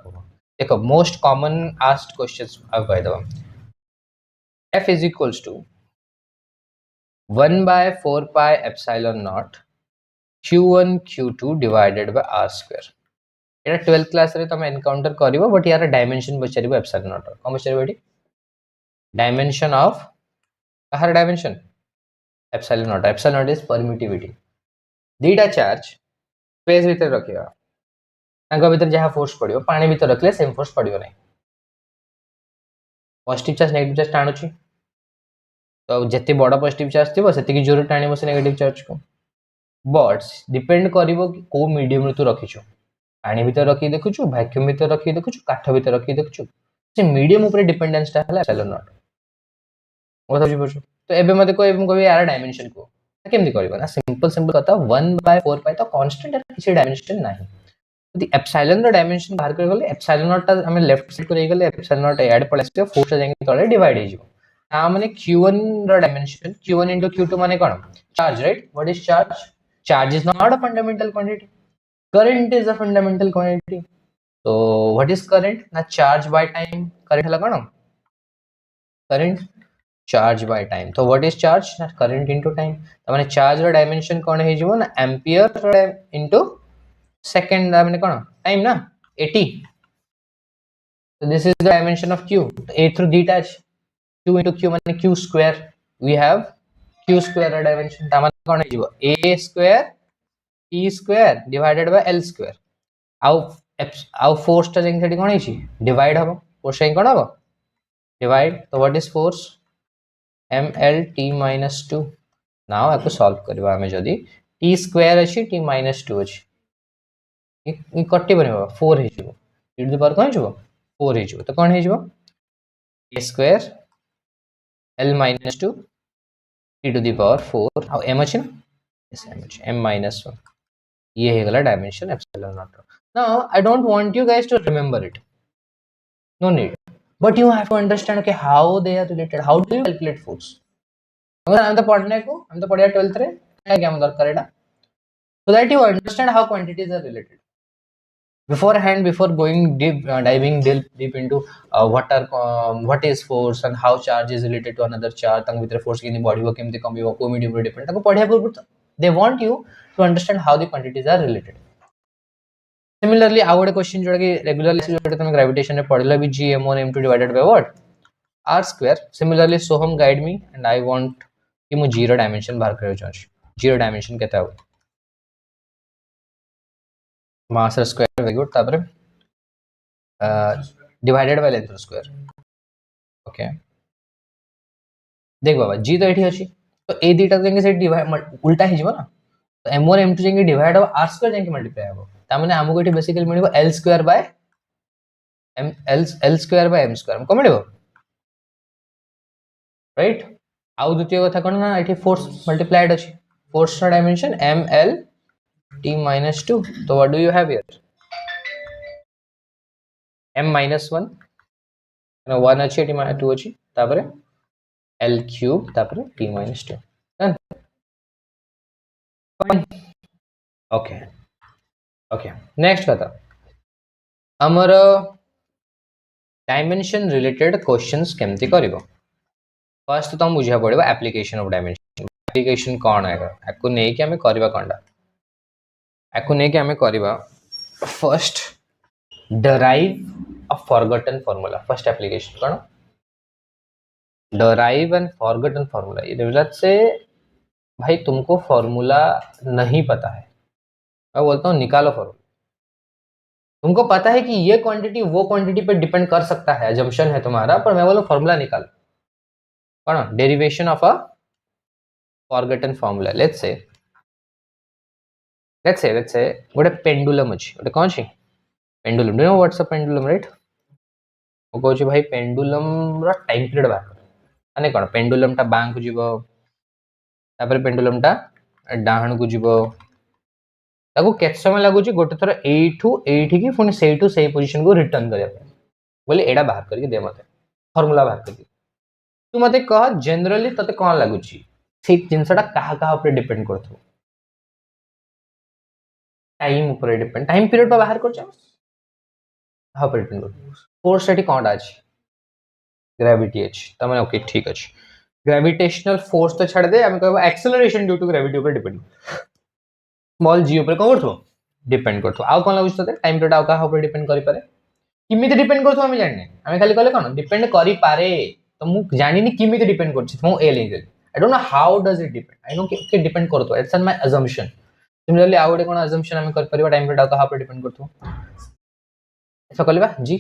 Speaker 1: देखो मोस्ट कॉमन आस्क्ड क्वेश्चंस आ कह दबा f is equals to 1 by 4 pi epsilon naught q1 q2 divided by r square Etah 12th class रे तुम एनकाउंटर करिवो बट यार डायमेंशन बचरिबो एप्सिलॉन नॉट कोन बचरिबो एटी डायमेंशन ऑफ कहार dimension epsilon naught is permittivity दीटा चार्ज स्पेस भीतर रखिया तांका भीतर जहा फोर्स पड़ियो पानी भीतर रखले सेम फोर्स पड़ियो नहीं पॉजिटिव चार्ज नेगेटिव चार्ज टाणुची तो जत्ते बड़ा पॉजिटिव चार्ज थिबो सेति की जोर टाणिबो से नेगेटिव चार्ज को बट डिपेंड करिवो कि को मीडियम रे तू रखिछु पानी भीतर रखी देखुछु वैक्यूम भीतर रखी देखुछु काठ भीतर रखी देखुछु से मीडियम ऊपर डिपेंडेंस ता हला एप्सिलॉन नॉट ओ समझि परछु तो एबे मते को एबे कहबे यार डायमेंशन को केमति करबो ना सिंपल कथा 1/4 पाई तो कांस्टेंट है किसी डायमेंशन नाही यदि एप्सिलॉन रो डायमेंशन बाहर कर गले एप्सिलॉन नॉट ता हमें लेफ्ट साइड को रही गले एप्सिलॉन नॉट ऐड पड़े से फोर्स जाके तळे डिवाइड हे जिवो ना माने q1 ର dimension q1 into q2 माने कौन charge, right? What is charge? Charge is not a fundamental quantity. Current is a fundamental quantity. So what is current? ना charge by time. Current हला कौन? Current charge by time. So what is charge? ना current into time. तो माने charge ର dimension कौन है जो ना ampere into second माने कौन time ना 80. So this is the dimension of q. A through detach. Q into q माने q square. We have q square ର dimension. ता माने कौन है जो a square t square divided by l square. आउ फोर्स टा जेंग सेठी कोन हिची डिवाइड हबो फोर्स सें कोन हबो डिवाइड तो what is force ml t minus 2 now आको सॉल्व करबा हमें जदी t स्क्वायर अछि t minus 2 अछि इ कट्टी बनेबो 4 हिजो e टू द पावर कोन हिजो 4 हिजो तो कोन हिजो a square l minus 2 t to the power 4 how m अछि ना m अछि m minus 1 ये है गला dimension epsilon not. Now I don't want you guys to remember it, no need, but you have to understand okay how they are related, how do you calculate force. हम तो पढ़ने को हम तो पढ़िया 12th रे क्या हम दरकार एटा so that you understand how quantities are related beforehand before going deep diving deep into what is force and how charge is related to another charge तंग भीतर force केनी बढ़िबो केमती कमिबो को मीडियम रे डिपेंड ताको पढ़िया पूर्व they want you to understand how the quantities are related. Similarly आउ गोटे क्वेश्चन जोटा कि रेगुलरली जोटा तुम ग्रेविटेशन रे पढ़िलो भी gm1 m2 divided by what r square. Similarly Soham guide me and I want कि मु जीरो डायमेंशन बाहर करयो चाहूँ. जीरो डायमेंशन केता हो मास स्क्वायर वेरी गुड तापर divided by length square. Okay देख बाबा जी तो एठी अछि तो ए दीटा जेंगे से डिवाइड उल्टा हि जिवो ना तो m1 m2 जेंगे डिवाइड हो r स्क्वायर जेंगे मल्टीप्लाई हो ता माने हमको एठी बेसिकली मिलिबो l square by m l square by m square हमको मिलिबो राइट. आउ द्वितीय कथा कोन ना एठी फोर्स मल्टीप्लाइड अछि फोर्स रा डायमेंशन ml t minus 2 तो what do you have here m minus 1 ना 1 अछि t minus 2 अछि तापर l cube तापर t minus 2 okay okay next कथा हमर डायमेंशन रिलेटेड क्वेश्चंस केमती करिवो. फर्स्ट तो हम बुझा पड़ो एप्लीकेशन ऑफ डायमेंशन. एप्लीकेशन कौन है याको नहीं कि हमें करबा कोनडा याको नहीं कि हमें करबा first derive a forgotten formula. First application कौन derive and forgotten formula. ये मतलब से भाई तुमको फॉर्मूला नहीं पता है मैं बोलता हूँ निकालो फॉर्मूला. तुमको पता है कि ये क्वांटिटी वो क्वांटिटी पे डिपेंड कर सकता है अजम्पशन है तुम्हारा पर मैं बोलूँ फॉर्मूला निकालो कौन derivation of a forgotten formula. let's say गोटे पेंडुलम अछि गोटे कोन छी pendulum. Do you know what's a pendulum right. ओ कहू छी भाई पेंडुलम रा टाइम पीरियड बाहर माने कोन पेंडुलम टा बां को जीवो तापर पेंडुलम टा डाहण को जीवो ताको केत समय लागु छी गोटे थोर एठू एठी की पुनी सेठू सेही पोजीशन को रिटर्न करिया बोले एडा बाहर करके दे मते फार्मूला बाहर करके तू मते कह जनरली तते कोन लागु छी ठीक जिंसटा कहा कहा ऊपर डिपेंड करथो टाइम ऊपर डिपेंड टाइम पीरियड पर बाहर कर छ हां पर डिपेंड कर फोर्स सेठी कोनडा अछि ग्रेविटी अछि त माने ओके ठीक अछि ग्रेविटेशनल फोर्स तो छाड़ दे हम कहबो एक्सेलरेशन ड्यू टू ग्रेविटी ऊपर डिपेंड स्मॉल जी ऊपर कोन करथो डिपेंड करथो आउ कोन लागु तते टाइम पीरियड आउ कहा ऊपर डिपेंड करि पारे किमिति डिपेंड करथो हम जानने हम खाली कहले कोन डिपेंड करि पारे तो मु जानिनी किमिति डिपेंड करछि मु ए ले I don't know how does it depend. I know कि depend करतो. It's on my assumption. Similarly, आउ कोन assumption हम कर परिबा टाइम पीरियड का पर डिपेंड करतो. ऐसा करलेबा जी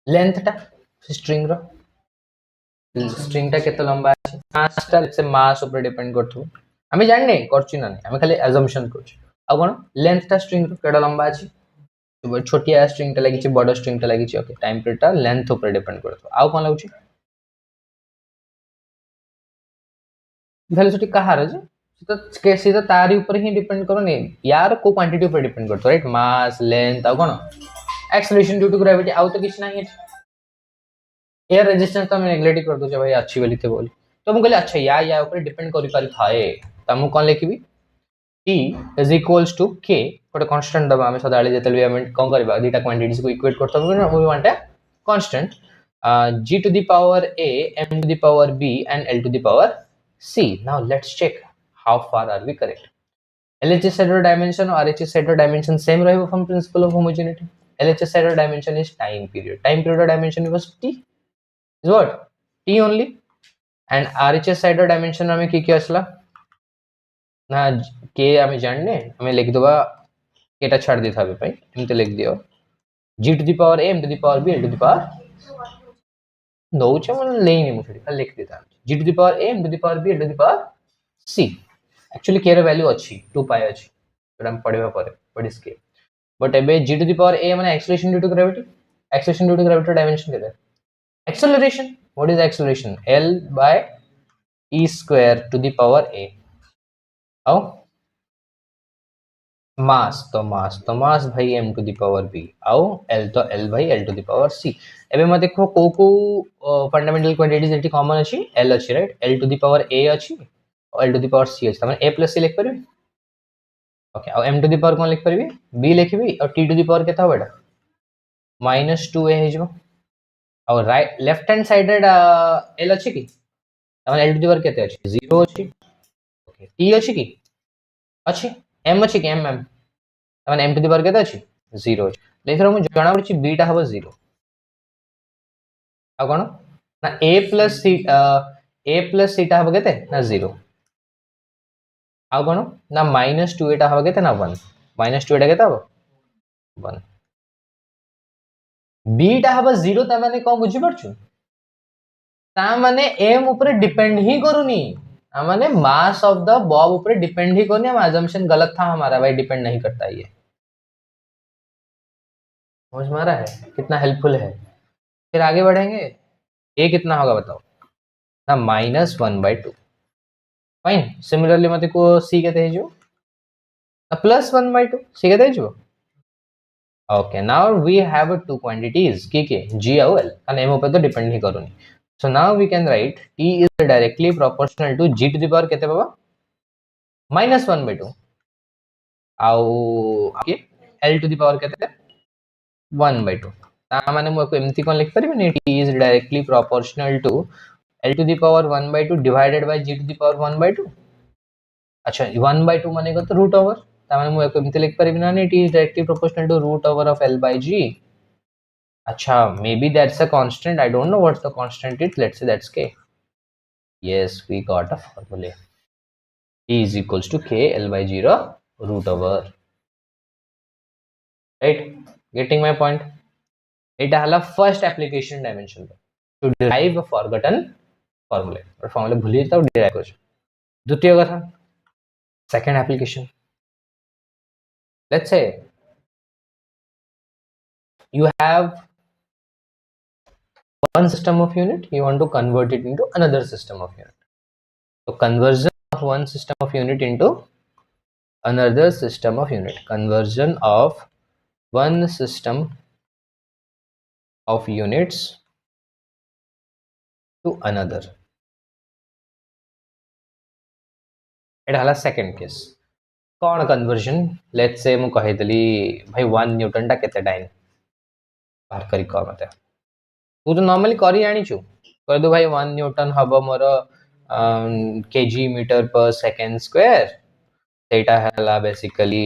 Speaker 1: लेंथ टा स्ट्रिंग रो स्ट्रिंग टा केते लंबा अछि मास टा से मास ऊपर डिपेंड करतो. हमें जानने करछि ना हमें खाली assumption करछि. आ कोन लेंथ टा स्ट्रिंग रो केडा लंबा अछि छोटिया स्ट्रिंग टा लागि बड़ स्ट्रिंग टा लागि ओके टाइम पीरियड टा लेंथ ऊपर डिपेंड करतो. आउ कोन लागु वेलोसिटी कहार जे तो सीधा तारी ऊपर ही डिपेंड करो नहीं यार को क्वांटिटी ऊपर डिपेंड करतो राइट मास लेंथ आ कोन एक्सेलरेशन ड्यू टू ग्रेविटी आउ तो किछ नहीं एयर रेजिस्टेंस तो मैं नेग्लेक्ट कर दूचे भाई अच्छी बोली थे बोली तो मुझे अच्छा या ऊपर डिपेंड करि पारि थाए त मु कोन लिखिबी T is equals to K गोटे कांस्टेंट दबा हमें सदाले जेतल भी हमें कोन करबा दुटा क्वांटिटीज को इक्वेट करत हो ना we want a constant G to the power A M to the power B and L to the power C. Now let's check how far are we correct. LHS set or dimension or RHS set or dimension same रहेगा from principle of homogeneity. LHS set or dimension is time period. Time period or dimension was T. Is what? T only. And RHS set or dimension हमें क्या असला ना के हमें जानने हमें लिख दो केटा छाड़ दी था भाई एमते लिख दियो G to the power A M to the power B L to the power नौचे मन लेनी मुझे लिख देता G to the power A M to the power B L to the power C. Actually k ର value ଅଛି 2 pi ଅଛି जोटा हम पढ़िबा पारे what is k but एबे G to the power A माने acceleration due to gravity dimension केते acceleration what is acceleration L by E square to the power A आओ मास भाई m to the power b आओ l तो l भाई l to the power c एबे म देखो को फंडामेंटल क्वांटिटीज एटी कॉमन अछि l अछि right l to the power a अछि और l to the power c अछि तमे a plus c लिख परबे ओके और m to the power कोन लिख परबे b लिखबी और t to the power केता होबेडा -2a हेजो और right left hand sided l अछि की तमे l to the power केते अछि 0 अछि ओके t अछि की अछि m अछि की m तमे m to the power केते अछि 0 अछि लेखरा मु जणा पड़छि b टा हबो 0 आ कोन ना a plus c टा हबो केते ना 0 आ कोन ना -2 टा हबो केते ना 1 -2 टा केते हबो 1 b टा हबो 0 त माने कोन बुझि परछु ता माने m ऊपर डिपेंड ही करूनी आ माने मास ऑफ द बॉब ऊपर डिपेंड ही करनी हम अजम्पशन गलत था हमारा भाई डिपेंड नहीं करता ये समझ में आ रहा है कितना हेल्पफुल है फिर आगे बढ़ेंगे a कितना होगा बताओ ना -1/2 फाइन सिमिलरली मते को c कहते हैं जो ना +1/2 c कहते हैं जो okay now we have two quantities के g और l का नेम ऊपर तो डिपेंड नहीं करूनी so now we can write t is directly proportional to g to the power कहते बाबा -1/2 आउ आगे l टू द पावर कहते 1/2 ता माने मो को एमती कोन लिख परबे ने t is directly proportional to l to the power 1/2 divided by g to the power 1/2 अच्छा 1/2 माने को तो रूट ओवर ता माने मो को एमती लिख परबे ना t is directly proportional to root over of l by g अच्छा may be that's a constant I don't know what's the constant it let's say that's k yes we got a formula t is equals to k l by 0 root over right getting my point it हला first application dimension to derive a forgotten formula और formula भूल जाता derive कर द्वितीय कथा second application let's say you have one system of unit you want to convert it into another system of unit so conversion of one system of unit into another system of unit conversion of one system of units to another it हला second case कौन conversion let's say मु कहिदली भाई 1 Newton टा केते time बाहर करी को मते तू तो नॉर्मली करी आनी छु कर दो भाई 1 न्यूटन हबो मोर KG meter per second square सेटा हला basically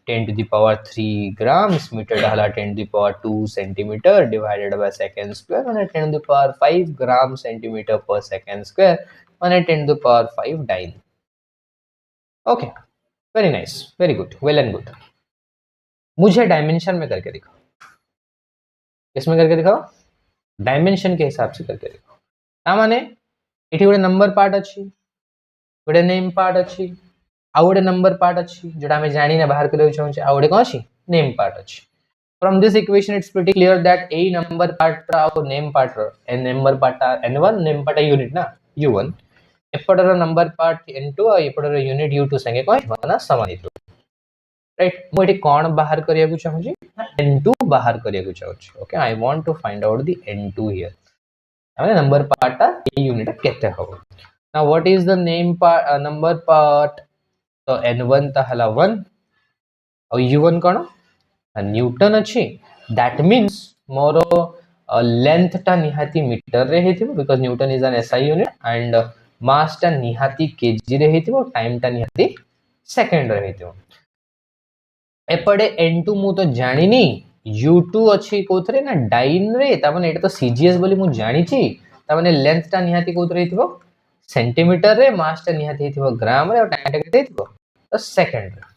Speaker 1: 10 to the power 3 grams meter हला 10 to the power 2 centimeter divided by second square माने 10 to the power 5 gram centimeter per second square माने 10 to the power 5 dyne okay very nice very good well and good मुझे dimension में करके दिखाओ किसमें करके दिखाओ डायमेंशन के हिसाब से करके दिखाओ ता माने एठी गोटे नंबर पार्ट अछि गोटे नेम पार्ट अछि आ गोटे नंबर पार्ट अछि जोटा हमें जानी ना बाहर करे छै आ गोटे कोन अछि नेम पार्ट अछि from this equation it's pretty clear that a number part और name part n number part n1 name part unit ना u1 एपटर नंबर पार्ट n2 और एपटर यूनिट u2 संगे कोन बना समान राइट मु एठी कोन बाहर करिया को चाहू छी n2 बाहर करिया को चाहू छी okay I want to find out the n2 here हमें नंबर पार्ट ता ए यूनिट केते होबो now what is the name part number part तो n1 ता हला 1 और u1 कोन न्यूटन अछि दैट मींस मोर लेंथ टा निहाती मीटर रे हेथिबो because newton is an SI unit and mass टा निहाती केजी रे हेथिबो टाइम टा निहाती सेकंड रे हेथिबो एपडे n2 मु तो जानिनी u2 अछि कोथरे ना डाइन रे ता माने एटा तो cgs बोली मु जानि छी ता माने लेंथ टा निहाती कोथरे हेथिबो सेंटीमीटर रे मास टा निहाती हेथिबो ग्राम रे और टाइम टा केते हेथिबो तो सेकंड रे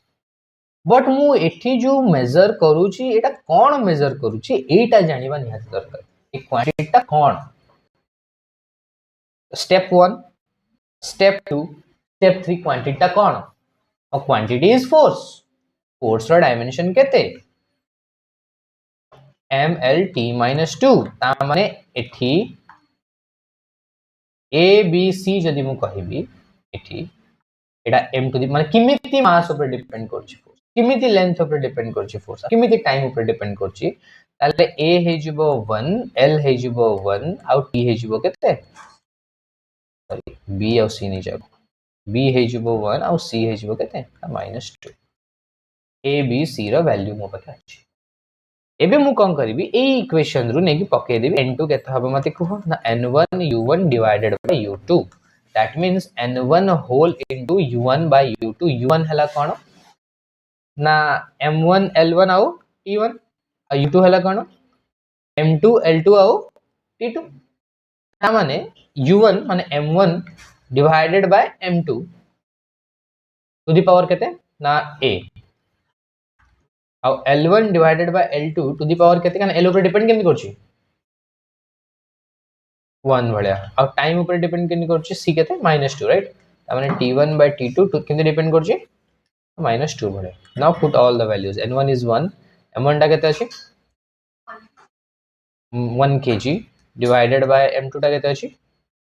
Speaker 1: बट मु एठी जो मेजर करूची एटा कोन मेजर करूची एटा जानिबा निहाती दरकार ए क्वांटिटी टा कोन स्टेप 1 स्टेप 2 स्टेप 3 क्वांटिटी टा कोन और क्वांटिटी इज फोर्स रो डायमेंशन केते mlt-2 ता माने एठी a b c जदि मु कहिबी एठी एटा m टू द माने किमिति मास ऊपर डिपेंड करछि फोर्स किमिति लेंथ ऊपर डिपेंड करछि फोर्स किमिति टाइम ऊपर डिपेंड करछि ताले a हे जिवो 1 l हे जिवो 1 आउ t हे जिवो केते सॉरी b और c नै जाबो b हे जिवो 1 आउ c हे जिवो केते -2 a b c रो वैल्यू मो पता अछि एबे मु कोन करबी ए इक्वेशन रु नेकी पके देबी n2 केते हबो मते कहो ना n1 u1 divided by u2 that means n1 whole into u1 by u2 u1 हला कोन ना m1 l1 आउ t1 आ u2 हला कोन m2 l2 आउ t2 ता माने u1 माने m1 divided by m2 to the power केते ना a और L1 divided by L2 to the power केते कान L ऊपर डिपेंड केमि करछि 1 भलिया और टाइम ऊपर डिपेंड केमि करछि c केते -2 राइट ता माने t1 bye t2 to केमि depend करछि -2 भलिया now put all the values n1 is 1 m1 टा केते अछि 1 kg डिवाइडेड बाय m2 टा केते अछि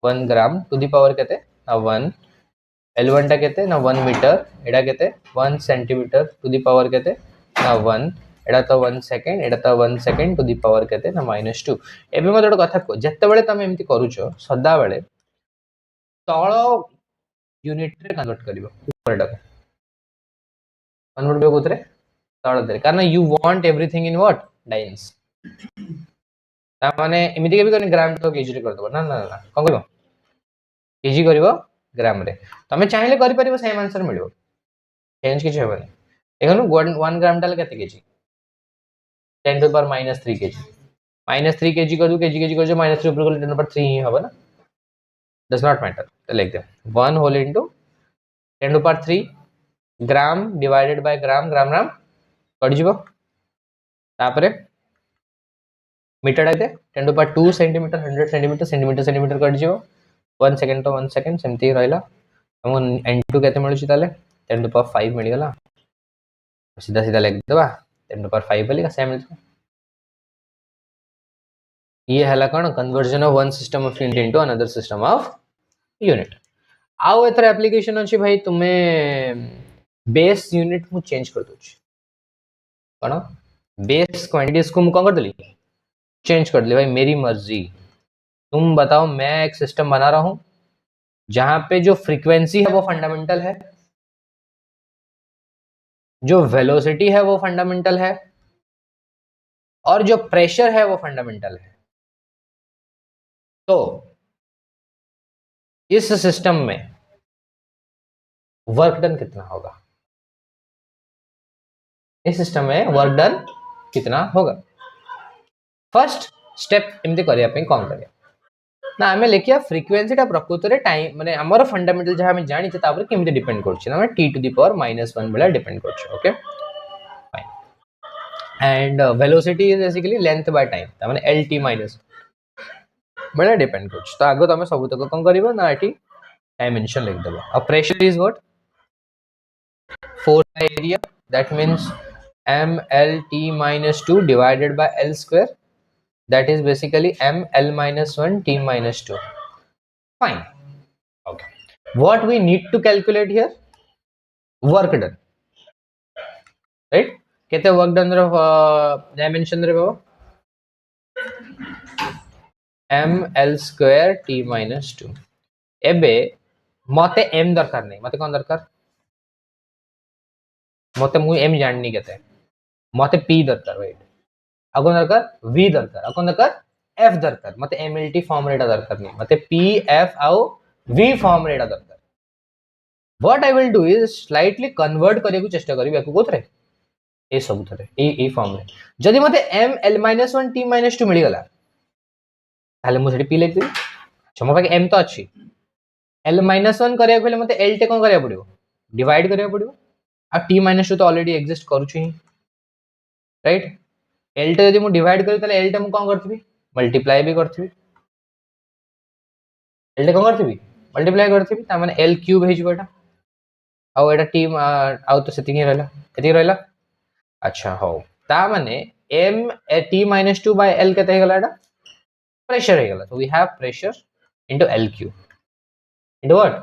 Speaker 1: 1 ग्राम टू द पावर केते 1 L1 टा केते ना 1 मीटर एडा केते 1 सेंटीमीटर टू द पावर केते ना 1 एडा तो 1 सेकंड एडा तो 1 सेकंड टू द पावर केते ना -2 एबे म जोड कथा को जत्ते बेले तमे एम्ति करूछो सदा बेले तळ यूनिट रे कन्वर्ट करिवो ऊपर डा कन्वर्ट बेगो उतरे तळ दे कारण you want everything in what dance ता माने एमिति के भी कने ग्राम तो केजी रे कर दबो ना ना ना कोन करबो केजी करबो ग्राम रे तमे चाहिले करि परिबो सेम आंसर मिलिबो चेंज किछ हेबनी देखनु 1 ग्राम डाल केते KG 10 to the power -3 kg -3 kg कर दो kg kg कर जो -3 ऊपर कर 10 to the power 3 ही होगा ना does not matter तो लिख दे 1 whole into 10 to the power 3 gram divided by gram gram gram cut जिवो तापरे मीटर आते 10 to the power 2 centimetre 100 centimetre centimetre centimetre cut जिवो 1 सेकंड तो 1 सेकंड सेमती रहला हम n2 केते मिलुची ताले 10 to the power 5 मिल गेला सीधा सीधा लिख देबा 10 to the power 5 बोली का सेम ये हला कोन conversion of one system of unit into another system of unit आउ एथर एप्लीकेशन अछि भाई तुमे बेस यूनिट मु चेंज कर दोछ कोन बेस क्वांटिटीज को मु कोन कर देली चेंज कर दे भाई मेरी मर्जी तुम बताओ मैं एक सिस्टम बना रहा हूं जहां पे जो फ्रीक्वेंसी है वो फंडामेंटल है जो वेलोसिटी है वो फंडामेंटल है और जो प्रेशर है वो फंडामेंटल है तो इस सिस्टम में वर्क डन कितना होगा इस सिस्टम में वर्क डन कितना होगा फर्स्ट स्टेप एमती करिया पे कौन करिया ना हमें लेकिया फ्रीक्वेंसी टा प्रकृत रे टाइम माने हमर फंडामेंटल जहा हम जानि छै तापर केमती डिपेंड करछि ना t टू द पावर -1 बेला डिपेंड करछि okay fine and velocity is basically length by time ता माने lt माइनस बेला डिपेंड करछि तो आगो तमे सब तक कोन करिवो ना एटी डायमेंशन लिख देबो अब pressure is what force by area that means mlt-2 divided by l square that is basically ml-1 t-2 fine okay what we need to calculate here work done right केते work done रो dimension रे बाबा ml² t - 2 एबे मते m दरकार नहीं मते कोन दरकार मते मु m जाननी केते मते p दरकार राइट अगोन दरकार v दरकार अगोन दरकार f दरकार मते mlt फॉर्म रेटा दरकार नहीं मते p f आउ v फॉर्म रेटा दरकार what I will do is slightly convert करे को चेष्टा करिवे को कोथरे ए सब थरे ए फॉर्म रे जदी मते m l - 1 t - 2 मिली गला ताले मु सेठी p लिख देबी छमो पाके m तो अछि l - 1 करिया पहले मते l टे कोन करिया पड़ियो डिवाइड करिया पड़ियो आ t - 2 तो ऑलरेडी एग्जिस्ट करू छी राइट l टे यदि मु डिवाइड करी ताले l टे मु कोन करथिबी मल्टीप्लाई भी करथिबी l टे कोन करथिबी मल्टीप्लाई करथिबी ता माने l क्यूब हे जिवो एटा आउ एटा t आउ तो सेतिंग रहला केति रहला अच्छा हो ता माने m t - 2 by l केते हे गला एटा प्रेशर हे गला तो we have pressure into l cube into what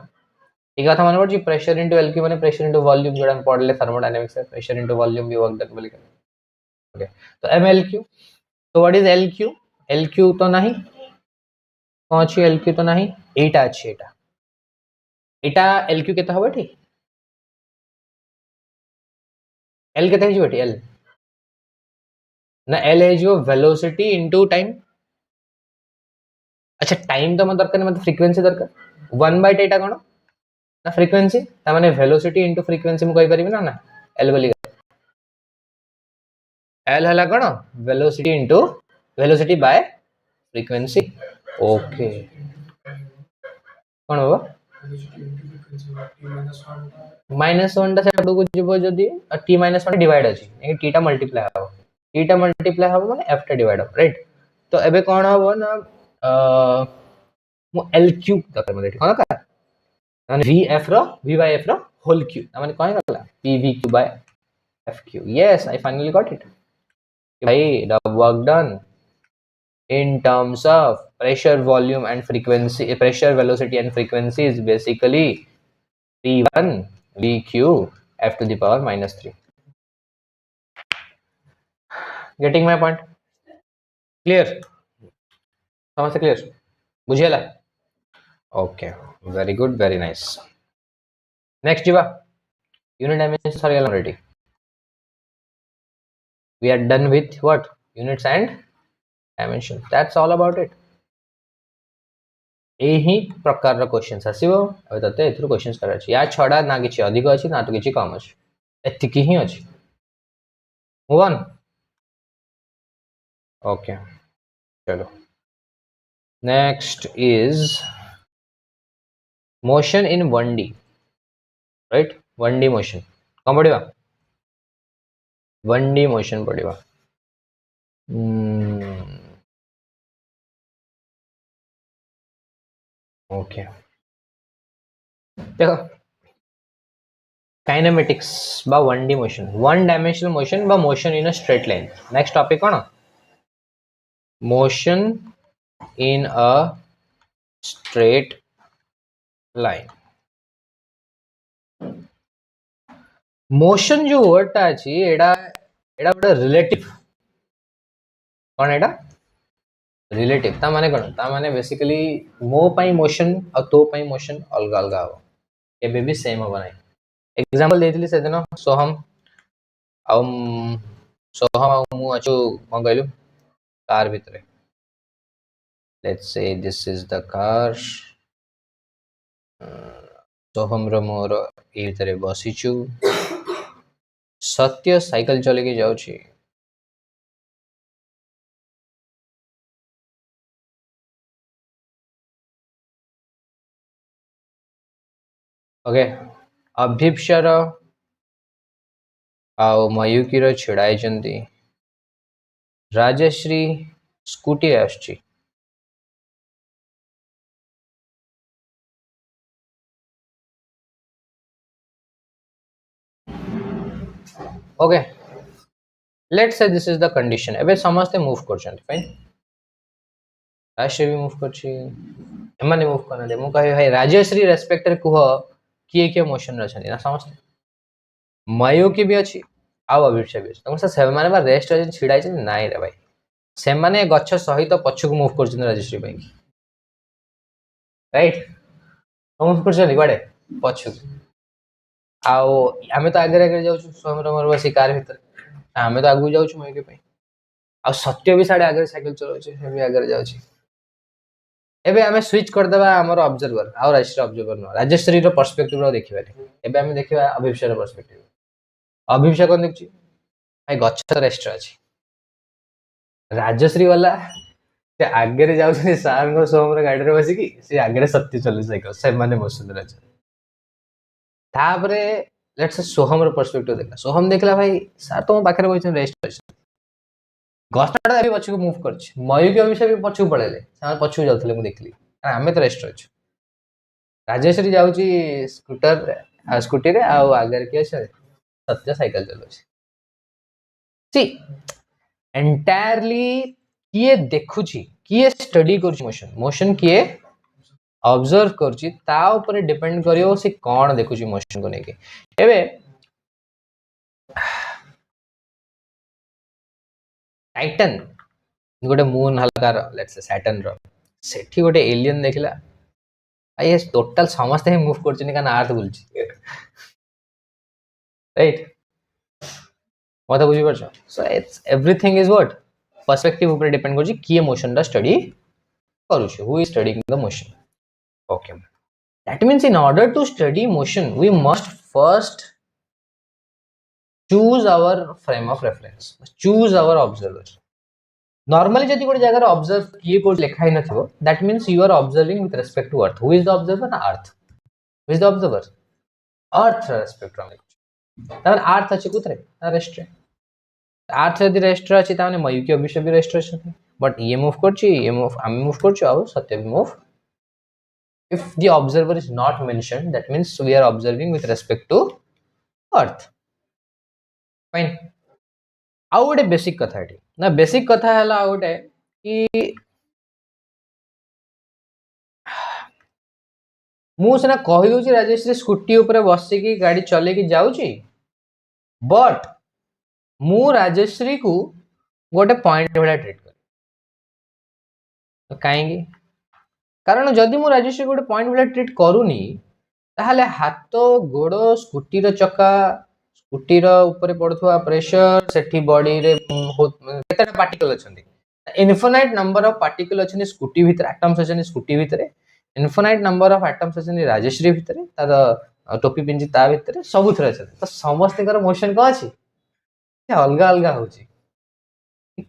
Speaker 1: एक कथा मन पड़छि प्रेशर इनटू l क्यूब माने प्रेशर इनटू वॉल्यूम जोडा हम पढ़ले थर्मोडायनामिक्स में प्रेशर इनटू वॉल्यूम भी वर्क डन बोली ओके तो ml क्यूब तो what is l cube l cube तो नहीं कोन अछि l क्यूब तो नहीं एटा अछि एटा एटा l क्यूब केते होबे ठीक l केते हे जिवो l ना l हे जिवो वेलोसिटी इनटू टाइम अच्छा टाइम तो मत दरकार नहीं मतलब फ्रीक्वेंसी दरकार 1/t एटा कोन ना फ्रीक्वेंसी ता माने वेलोसिटी इनटू फ्रीक्वेंसी मु कहि परिबे ना l बोली l हला कोन velocity into velocity by frequency okay कोन हो -1 टा सेडू को जिवो जदी t - 1 डिवाइड अछि ए t टा मल्टीप्लाई हो t टा मल्टीप्लाई हो माने f टा डिवाइड हो राइट तो एबे कोन हो ना मु l क्यूब दरकार माने कोन का माने vf रो v by f रो होल क्यूब माने कोन गला pv cube by f cube yes I finally got it भाई the work done in terms of pressure volume and frequency pressure velocity and frequency is basically p1 vq f to the power -3 getting my point clear समझ clear बुझेला okay very good very nice next jiva unit dimensions are already we are done with what units and dimensions that's all about it एही प्रकार रो questions आसीबो अब तते एथरो questions करा अछि या छडा ना किछि अधिक अछि ना तो किछि कम अछि एतिकी ही अछि मूव ऑन ओके चलो next is motion in 1D right 1D motion कौन पढ़िबा 1D मोशन पढ़िबा ओके देखो काइनेमेटिक्स बा 1D motion one dimensional motion बा motion in a straight line next topic कोन motion in a straight line motion जो वर्डटा अछि एडा एडा बडा रिलेटिव कोन एडा रिलेटिव ता माने कोन ता माने बेसिकली मो पई मोशन और तो पई मोशन अलग अलग हो केबे भी सेम हो नाही एग्जांपल देथिली से दिन सोहम आ सोहम आ मु अछु कोन कहलु कार भितरे let's say this is the car सोहम रो मोर ए भितरे बसिचु सत्य साइकिल चले के जाउ छी ओके अभिप्सर आओ मयूकी रो छिड़ाई जंदी राजश्री स्कूटी आछी okay let's say this is the condition एबे समस्त मूव करछन फाइन राजश्री भी मूव करछि एमाने मूव करना दे मु कहे भाई राजश्री रेस्पेक्ट रे कुह किए के मोशन रछनी ना समस्त मयूकी भी अछि आउ अभिक्षा भी तुम से माने रेस्ट छिड़ा नाई रे भाई से माने गछ सहित पछक मूव कर रजिस्ट्री पे राइट मूव कर कुआडे पछक आमे तो आगे आगे जाऊँ स्वयं मोर बस कार भर आमे तो आगू जाऊँ मैं पे आ सत्य भी साढ़े आगे साइकिल चलाऊे आगे जाऊँ एबे आमे स्विच करदेबा हमर ऑब्जर्वर आ राजश्री ऑब्जर्वर न राजश्री रो पर्सपेक्टिव रो देखिबानी एबे आमे देखिबा अभिषेक रो पर्सपेक्टिव अभिषेक कोन देखछि भाई गच्छ रेस्ट अछि राजश्री वाला से आगे रे जाउछे सार को सोम रे गाड़ी रे बसी की से आगे रे सत्य चले साइकिल से माने बसुंदर अछि तापरे let's say Soham row perspective देखा सोहम देखला भाई सार तो पाखरे बइछ रेस्ट अछि गछटा भी पछू मूव करछि मयू के अभिषेक भी पछू पळेले से पछू जाउथले मु देखली आमे तो रेस्ट अछि राजेश्वरी जाउची स्कूटर स्कूटी रे आ आगे के सत्य साइकिल चलाउछि सी एंटायरली किए देखुची किए स्टडी करूची मोशन मोशन किए ऑब्जर्व करूची ता ऊपर डिपेंड करियो से कोन देखुची मोशन को नेके एबे टाइटन गोटे मून हल्का लेट्स से सैटर्न रो सेठी गोटे एलियन देखला आई टोटल समस्त ही मूव करछनी कान अर्थ बुलची राइट मत बुझी परछ so it's everything is what perspective ऊपर डिपेंड करछि किए मोशन दा स्टडी करूछ who is studying the motion okay that means in order to study motion we must first choose our frame of reference choose our observer normally जदि गोटे जगह observe किए को लिखा ही नथिबो that means you are observing with respect to earth who is the observer ना earth who is the observer earth respect रो तब अर्थ अछि कुतरे रेस्ट अर्थ यदि रेस्ट अछि ताने मयू के अभिषेक भी रेस्ट अछि बट ये मूव करछि ये मूव हम मूव करछु आ सत्य भी move if the observer is not mentioned that means we are observing with respect to earth fine आउ गोटे बेसिक कथा एठी ना बेसिक कथा हला आउ गोटे कि मु सेना कहि दोची राजेश्री स्कूटी ऊपर बसी की गाड़ी चले की जाउची बट मु राजेश्री को गोटे पॉइंट भला ट्रीट कर तो काहेगी कारण जदि मु राजेश्री गोटे पॉइंट भला ट्रीट करूनी ताहले हाथ गोड़ स्कूटी रो चक्का स्कूटी रो ऊपर पड़थुआ प्रेशर सेठी बॉडी रे केते पार्टिकल अछंती इनफिनाइट नंबर ऑफ पार्टिकल अछंती स्कूटी भीतर एटम्स अछंती स्कूटी भीतर इनफिनाइट नंबर ऑफ एटम्स अछंती राजेश्री भीतर तार टोपी पिंजी ता भीतर सब थरे अछंती तो समस्त कर मोशन को अछि अलगा अलगा होची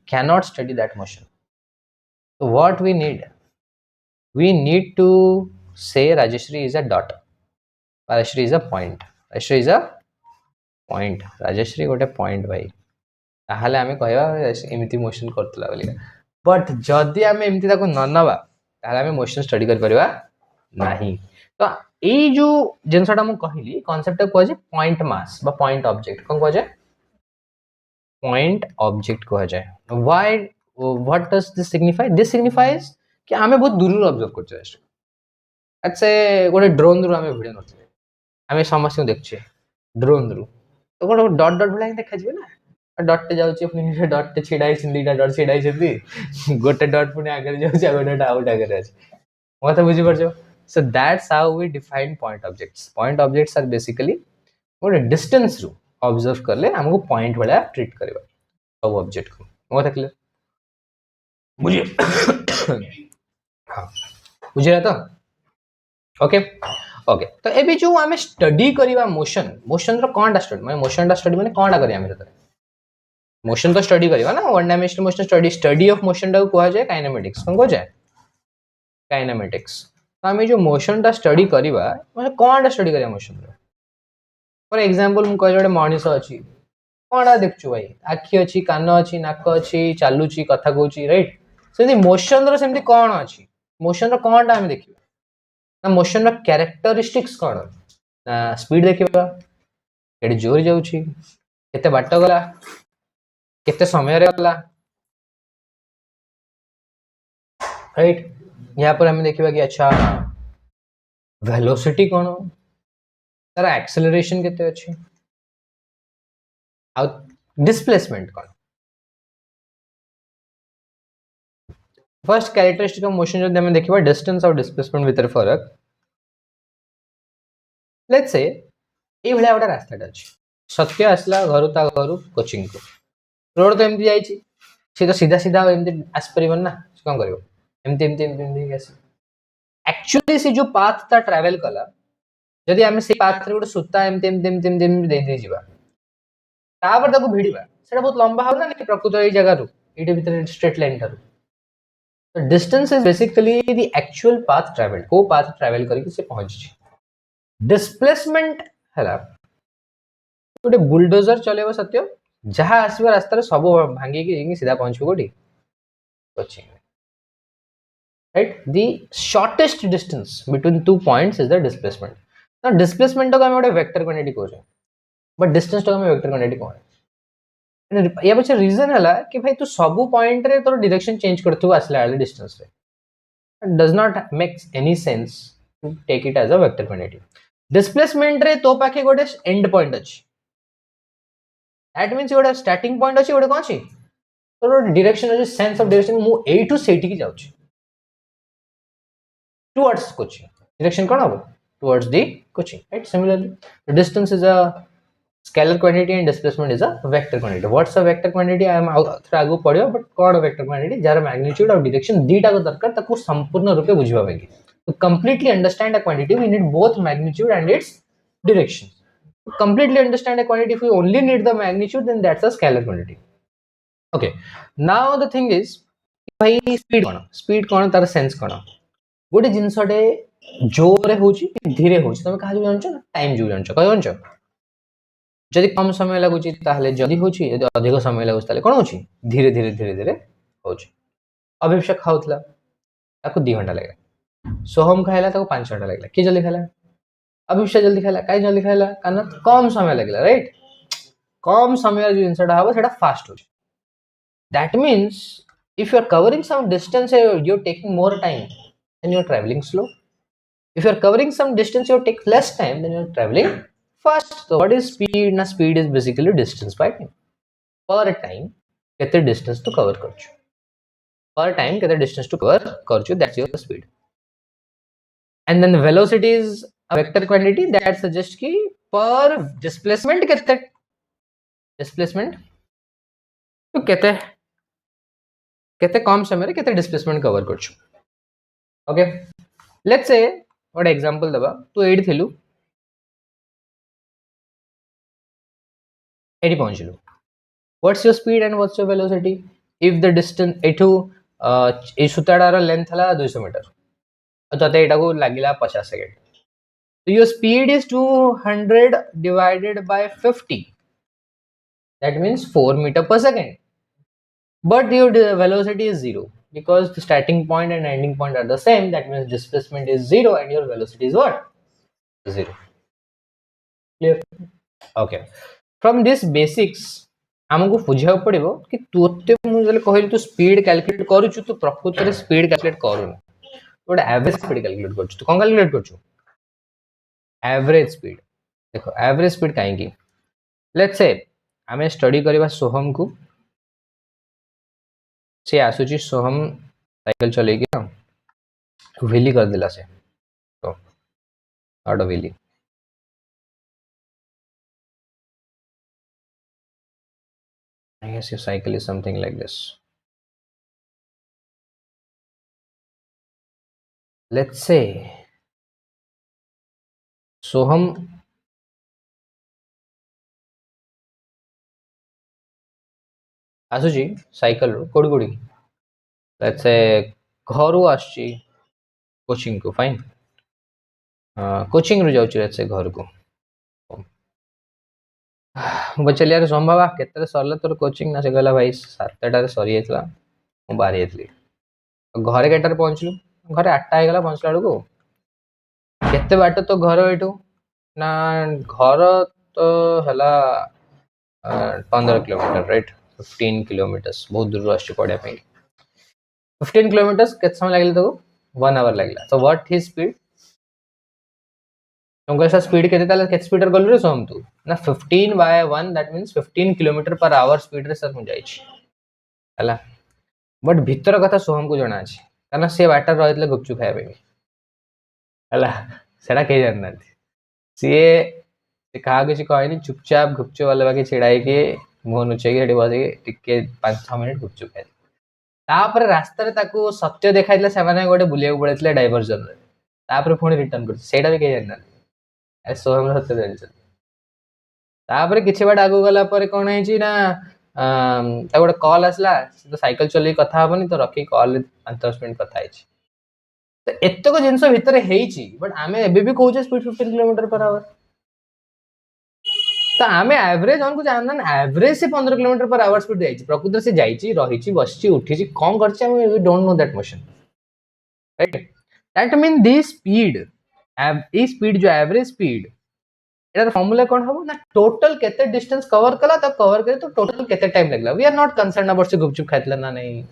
Speaker 1: can not study that motion so what we need to say Rajeshri is a dot Rajeshri is a point Rajeshri is a point Rajeshri गोटे point भाई ताहले आमे कहबा एमिति मोशन करतला बोली बट जदि आमे एमिति ताको न नबा ताहले आमे मोशन स्टडी कर परबा नाही तो एई जो जिनसटा मु कहिली कांसेप्ट को जे पॉइंट मास बा पॉइंट ऑब्जेक्ट कोन को जे पॉइंट ऑब्जेक्ट को जाय why what does this signify this signifies कि आमे बहुत दूर ऑब्जर्व करछे अच्छे गोटे ड्रोन रु आमे वीडियो नथले आमे समस्त देखछे ड्रोन रु तो गोटे डॉट डॉट भला देखा जिवे ना डॉट टे जाउची पुनी डॉट टे छिडाई सिंदीटा डॉट छिडाई छथि गोटे डॉट पुनी आगे जाउची गोटे आउट आगे अछि मत बुझी परछो so that's how we define point objects are basically गोटे डिस्टेंस रु ऑब्जर्व करले हमको पॉइंट वाला ट्रीट करबा सब ऑब्जेक्ट को मत क्लियर बुझिए हां बुझिया तो ओके ओके तो एबी जो हमें स्टडी करिवा मोशन रो कोनटा स्टडी माने मोशन दा स्टडी माने कोनटा करिया हम तरे मोशन तो स्टडी करिवा ना one dimensional motion study of motion दा को जाय काइनेमेटिक्स कोन को जाय काइनेमेटिक्स तो हमें जो मोशन दा स्टडी करिवा माने कोनटा स्टडी करिया मोशन रो फॉर एग्जांपल मु कहले मनीष अछि कोनटा देखछु भाई आखी अछि कान अछि नाक अछि चालुची कथा कहूची राइट सेदी मोशन रो सेमती कोन अछि मोशन रो कोनटा हम देखिबा ना मोशन रो कैरेक्टरिस्टिक्स कोन ना स्पीड देखिबा केडी जोर जाउची केते बाट गला केते समय रे गला राइट यहां पर हम देखिबा कि अच्छा वेलोसिटी कोन तारा एक्सेलरेशन केते अछि ଆଉ डिस्प्लेसमेंट कौन फर्स्ट कैरेक्टरिस्टिक ऑफ मोशन जो हमें देखिबा डिस्टेंस और डिस्प्लेसमेंट भीतर फरक लेट्स से ए भलिया गोटे रास्ताटा अछि सत्य आसला घर ता घर कोचिंग को रोड तो एमती जाइछि से तो सीधा सीधा एमती आस परिबन ना कोन करिवो एमती एमती एमती आसी एक्चुअली से जो पाथ ता ट्रैवल कला जदि आमे से पाथ रे गोटे सूता एमती एमती एमती एमती दे दे जिबा तापर ताको भिड़िबा सेटा बहुत लंबा हो ना प्रकृत ए जगह रु एटे भीतर स्ट्रेट लाइन थारु तो distance is basically the actual path travelled को पाथ ट्रैवल करके से पहुंच छी डिस्प्लेसमेंट हला गोटे बुलडोजर चलेबो सत्य जहां आसीबा रास्ता रे सब भांगी के सीधा पहुंचबो गोटी coaching right the shortest distance between two points is the displacement now displacement को हम गोटे वेक्टर क्वांटिटी कहै बट डिस्टेंस को हम वेक्टर क्वांटिटी कहै या पछे रीजन हला कि भाई तू सब पॉइंट रे तोर डायरेक्शन चेंज करथु आसला वाले डिस्टेंस रे it does not makes any sense to take it as a vector quantity displacement रे तो पाखे गोटे एंड पॉइंट अछि that means गोटे स्टार्टिंग पॉइंट अछि गोटे कोन अछि तोर डायरेक्शन अछि सेंस ऑफ डायरेक्शन मु ए टू सेठी की जाउछि towards coaching direction कौन होगा towards the coaching right similarly the distance is a scalar quantity and displacement is a vector quantity what's a vector quantity I am थोड़ा आगु पढ़ियो but कौन vector quantity jar magnitude और direction दीटा को दरकार ताको संपूर्ण रूपे बुझिबा बेगी to completely understand a quantity we need both magnitude and its direction to completely understand a quantity if we only need the magnitude then that's a scalar quantity okay now the thing is भाई speed कौन तार sense कौन गोटे जिनसटे जोरे होची धीरे होची तमे कहा जानछो टाइम जो जानछो कह जानछो जदि कम समय लागुची ताहले जदि होची यदि अधिक समय लागुची ताहले कोन होची धीरे धीरे धीरे धीरे होची अभिषेक खाउतला ताको 2 घंटा लागला सोहम खाइला ताको 5 घंटा लागला के जल्दी खाइला अभिषेक जल्दी खाइला काई जल्दी खाइला कारण कम समय लागला राइट कम समय जो जिनसटा हबो सेटा फास्ट होची that means if you are covering some distance you are taking more time then you're traveling slow if you're covering some distance you take less time then you're traveling fast so what is speed na speed is basically distance by time per time kete distance to cover karchu per time kete distance to cover karchu that's your speed and then the velocity is a vector quantity that suggests ki per displacement kete displacement to kete kete kam samay re kete displacement cover karchu okay let's say what example daba tu 8 thilu 80 पहुंचलु what's your speed and what's your velocity if the distance एठू ए सुताडार length हला 200 metre तते एटा को लागिला 50 second so your speed is 200 divided by 50 that means 4 meter per second but your velocity is 0 because the starting point and ending point are the same that means displacement is 0 and your velocity is what 0 clear okay from this basics हमको बुझाव पड़िबो कि तोते मु जले कहली तू speed calculate करूछु तू प्रकृत रे स्पीड कैलकुलेट करू गोटे एवरेज स्पीड कैलकुलेट करछु तू कोन कैलकुलेट करछु एवरेज स्पीड देखो एवरेज स्पीड काहे की लेट्स से हमें स्टडी करबा सोहम को से आसुची सोहम साइकिल चलेगी ना व्हीली कर दिला से तो out of wheelie I guess your cycle is something like this let's say सोहम आसुची साइकिल रो कोडी कोडी लेट्स से घर आसुची कोचिंग को फाइन कोचिंग रु जाउची लेट्स से घर को बचल यार संभव केतरे सरले तोर कोचिंग ना से गला भाई 7टा रे सरी जायतला मु बारी जायतली घरे केटर पहुंचलु घरे 8टा हे गला पहुंचला को केते बाट तो घर एठू ना घर तो हला 15 किलोमीटर राइट 15 किलोमीटर्स बहुत दूर आछि पड़े पे 15 किलोमीटर्स केते समय लागले तो 1 आवर लागला so what his speed तुमको ऐसा स्पीड केते ताले केते स्पीड रे गलु रे सोम तू ना 15/1 that means 15 kilometre per hour speed रे सर मु जाई छी हला बट भीतर कथा सोहम को जणा अछि कारण से वाटर रहितले गुपचुप खाइबे हला सेडा के जानना सीए से कहा किसी कहनी चुपचाप गुपचुप वाले बाकी छिड़ाई के मुह नुचेकी हेठी बसे टिके 5-6 मिनिट गुपचुप खाइ तापर रास्ता रे ताको सत्य देखाइतले सेमाने गोटे बुलिया पळेतले डाइवर्जन रे तापर पुणी रिटर्न कर सेडा भी के जानना ए सोहम सत्य जानि तापर किछि बाट आगु गला पर कोन है छी ना ता गोटे कॉल आसला तो साइकिल चले कथा हबनी तो रखी कॉल 5-10 मिनिट कथा है तो एतक जिनस भितर हेची बट आमे एबे भी कहूचे स्पीड 15 किलोमीटर पर आवर तो आमे एवरेज हमको जानना ना एवरेज से 15 किलोमीटर पर आवर स्पीड जाइछि प्रकृति से जाइछि रहिछि बसछि उठिछि कोन करछि हम we don't know that motion right that mean this speed ई स्पीड जो एवरेज स्पीड एटार फॉर्मूला कोन हबो ना टोटल केते डिस्टेंस कवर कला तो कवर करे तो टोटल केते टाइम लागला we are not concern about से गुपचुप खाइतला ना नहीं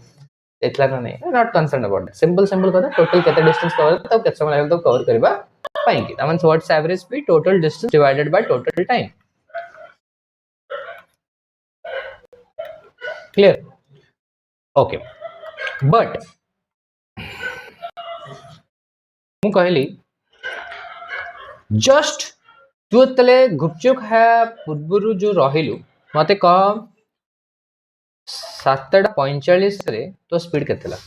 Speaker 1: एतला ना नहीं not concern about that simple कथा टोटल केते डिस्टेंस कवर तो केते समय लागला तो कवर करबा पाएंगे that means what's average speed total distance divided by total time clear okay but मु कहली जस्ट तू तले गुपचुप खाया पूर्वरु जो रहिलु मते कह 7:45 रे तो स्पीड केतेला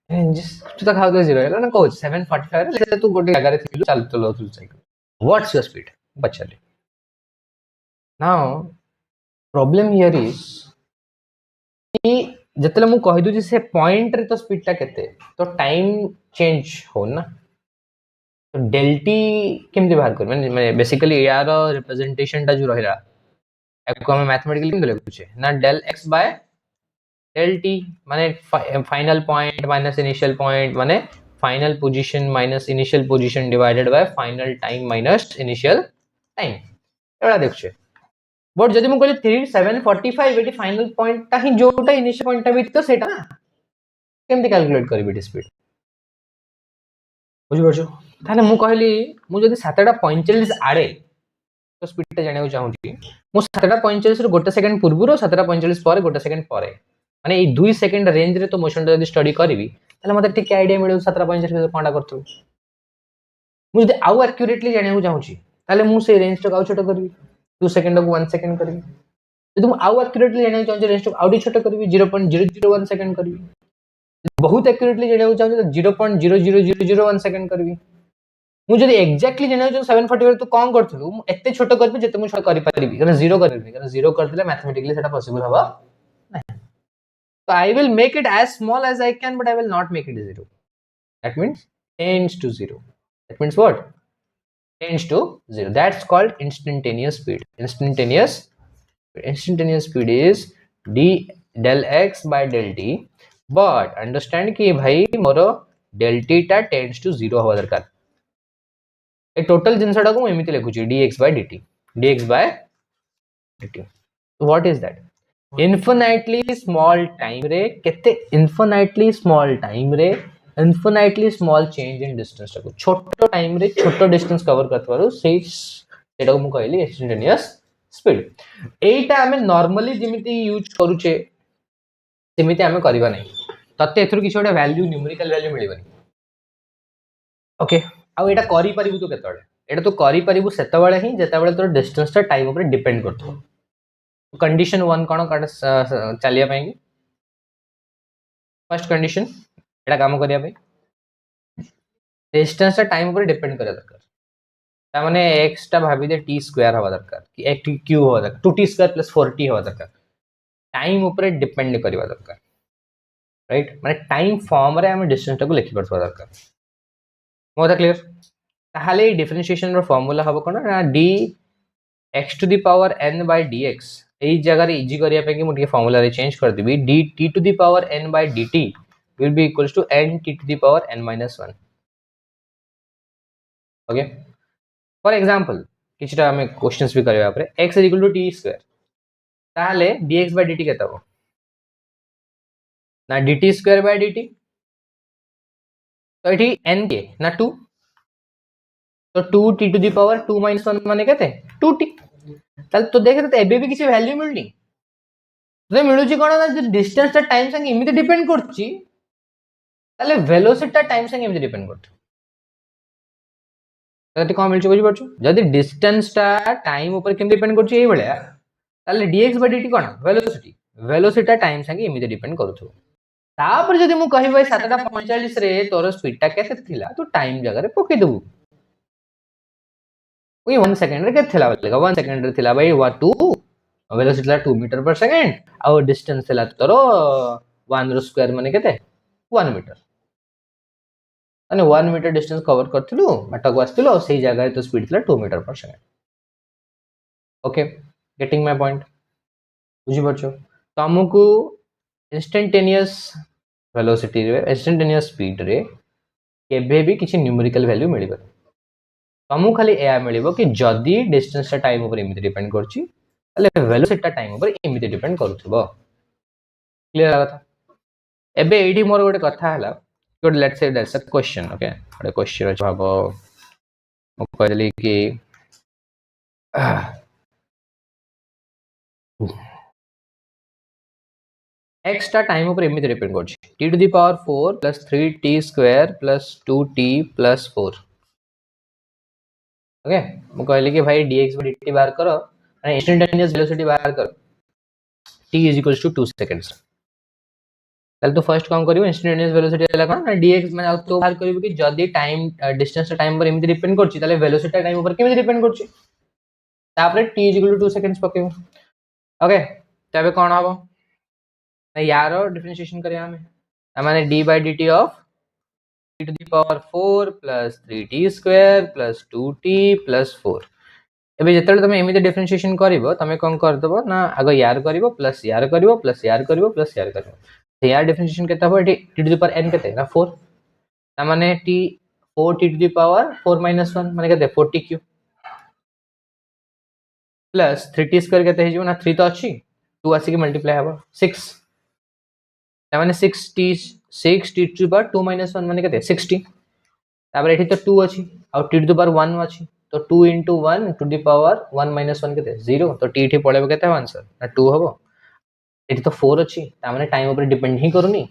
Speaker 1: तू तो खाऊ जीरो है ना कहू 7:45 रे तू गोटे जगह रे थिलु चल चलो तू साइकिल व्हाट्स योर स्पीड बचले नाउ प्रॉब्लम हियर इज कि जतले मु कहि दु से पॉइंट रे तो स्पीड ता केते तो टाइम चेंज हो ना तो डेल टी केमती बाहर कर माने बेसिकली यार रिप्रेजेंटेशन ता जो रहिला एको हम मैथमेटिकली केमती लिखुचे ना del x by del T माने final point minus initial point माने final position minus initial position divided by final time minus initial time एड़ा देखछे बट जदि मु कहली 3745 एटी फाइनल पॉइंट ता ही जोटा इनिशियल पॉइंट ता भी तो सेटा केमती कैलकुलेट करबी स्पीड बुझि परछो ताने मु कहली मु जदि 7:45 आड़े तो स्पीड ता जानियो चाहूची मु 7:45 रो गोटे सेकंड पूर्व रो 7:45 पर गोटे सेकंड पर माने ए 2 सेकंड रेंज रे तो मोशन जदि स्टडी करबी ताले मते ठीक आईडिया मिलु 7:45 कोनडा करथु मु जदि आउ एक्यूरेटली जानियो चाहूची ताले मु से रेंज तो आउ छोटो करबी 2 सेकंड को 1 सेकंड करबी जदि मु आउ एक्यूरेटली जानियो चाहूची रेंज तो आउ छोटो करबी 0.001 सेकंड करबी बहुत एक्यूरेटली जानियो चाहूची तो 0.00001 सेकंड करबी मु जदि एग्जैक्टली जानियो जो 740 तो कोन करथलु मु एते छोटो करबी जते मु करि परिबी कारण 0 करबी कारण 0 करथिले मैथमेटिकली सेटा पॉसिबल हबा नहीं so I will make it as small as I can but I will not make it 0 that means tends to 0 that means what tends to 0 that's called instantaneous speed instantaneous speed is d del x by del t but understand कि भाई मोर del t टा tends to 0 हवा दरकार ए total जिनसटा को एमिति लिखुची dx by dt so what is that infinitely small time रे केते infinitely small time रे infinitely small change in distance को छोटो टाइम रे छोटो डिस्टेंस कवर करतवारो सेटा को मु कहली instantaneous स्पीड एटा हमें नॉर्मली जिमिति यूज करूचे सिमिति हमें करबा नै तते एथुर किछ ओडा वैल्यू न्यूमेरिकल वैल्यू मिलिबनी ओके आ एटा करि परिबु तो केतळे एटा तो करि परिबु सेतबेले ही जेतबेले तोर डिस्टेंस ता टाइम ऊपर डिपेंड करथो कंडीशन 1 कोन काट चलिया पाएंगे फर्स्ट कंडीशन एटा काम करिया पे डिस्टेंस ता टाइम ऊपर डिपेंड करे दरकार ता माने x ता भाबी दे t स्क्वायर हवा दरकार कि x q हवा दरकार 2t स्क्वायर + 4t हवा दरकार टाइम ऊपर डिपेंड करबा दरकार राइट माने टाइम फॉर्म रे हम डिस्टेंस ता को लिखि परथवा दरकार मोदा क्लियर ताहाले डिफरेंशिएशन रो फार्मूला हबो कोन ना d x to the power n by dx एई जगह रे इजी करिया पे कि मु के फार्मूला रे चेंज कर देबी dt to the power n by dt will be equals to nt to the power n minus 1 okay for example किछटा हमें क्वेश्चंस भी करबा परे x is equal to t square ताहाले dx by dt केता हो ना dt square by dt तो एठी n के ना 2 तो 2t टू द पावर 2 - 1 माने केते 2t ताल तो देखे तो एबे भी किसी वैल्यू मिलनी तो मिलुची कोन ना डिस्टेंस ता टाइम संगे इमिति डिपेंड करची ताले वेलोसिटी ता टाइम संगे इमिति डिपेंड करछ तते कोन मिलची बुझी परछु जदी डिस्टेंस ता टाइम ऊपर केम डिपेंड करची एई बळया ताले dx dt कोन वेलोसिटी वेलोसिटी ता टाइम संगे इमिति डिपेंड करूथु तापर जदी मु कहि भाई 7:45 रे तोर स्पीड ता केते थिला तो टाइम जगह रे पके दबु कोई 1 सेकंड रे के थिला बोलेगा 1 सेकंड रे थिला भाई 2 वेलोसिटी ला 2 मीटर पर सेकंड और डिस्टेंस थिला तोर 1 रो स्क्वायर माने केते 1 मीटर माने 1 मीटर डिस्टेंस कवर करथिलु बाटक आस्थिलु सेही जगह रे तो स्पीड थिला 2 metre per second okay getting my point बुझी परछो तो हमकु इंस्टेंटेनियस वेलोसिटी रे इंस्टेंटेनियस स्पीड रे केबे भी किछि न्यूमेरिकल वैल्यू मिलिबो तुमको खाली एया मिलिबो कि जदी डिस्टेंस ता टाइम ऊपर इमिति डिपेंड करछि ताले वेलोसिटी ता टाइम ऊपर इमिति डिपेंड करूथबो क्लियर कथा एबे एडी मोर गोटे कथा हला good let's say that's a question okay गोटे क्वेश्चन अछि भाबो मो कहली कि x ता टाइम ऊपर इमिति डिपेंड करछि t to the power 4 + 3t square + 2t + 4 okay मु कहली कि भाई dx dt बाहर करो माने इंस्टेंटेनियस वेलोसिटी बाहर करो t = 2 सेकंड्स ताले तो फर्स्ट काम करिवो इंस्टेंटेनियस वेलोसिटी हला कोन dx माने तो बाहर करिवो कि जदी टाइम डिस्टेंस टाइम पर इमिति डिपेंड करछि ताले वेलोसिटी टाइम ऊपर केमिति डिपेंड करछि तापरे t = 2 सेकंड्स पकेबो ओके तबे कोन हबो यारो डिफरेंशिएशन करिया हमें माने d/dt of t to the power 4 + 3t square + 2t + 4 एबे जेतले तमे एमिति डिफरेंशिएशन करिवो तमे कोन कर दबो ना आगो यार करिवो प्लस यार करिवो प्लस यार करिवो प्लस यार करिवो तो यार डिफरेंशिएशन केता हो एटी t to the power n केते ना 4 ता माने t 4t to the power 4 - 1 माने केते 40q प्लस 3t स्क्वायर केते हिजो ना 3 तो अछि 2 आसी के मल्टीप्लाई हबो 6 ता माने 6t टू द पावर 2 - 1 माने केते 60 तापर एठी तो 2 अछि और t टू द पावर 1 अछि तो 2 * 1 टू द पावर 1 - 1 केते 0 तो t एठी पळेबो केते आंसर ना 2 हबो एठी तो 4 अछि ता माने टाइम ऊपर डिपेंड ही करूनी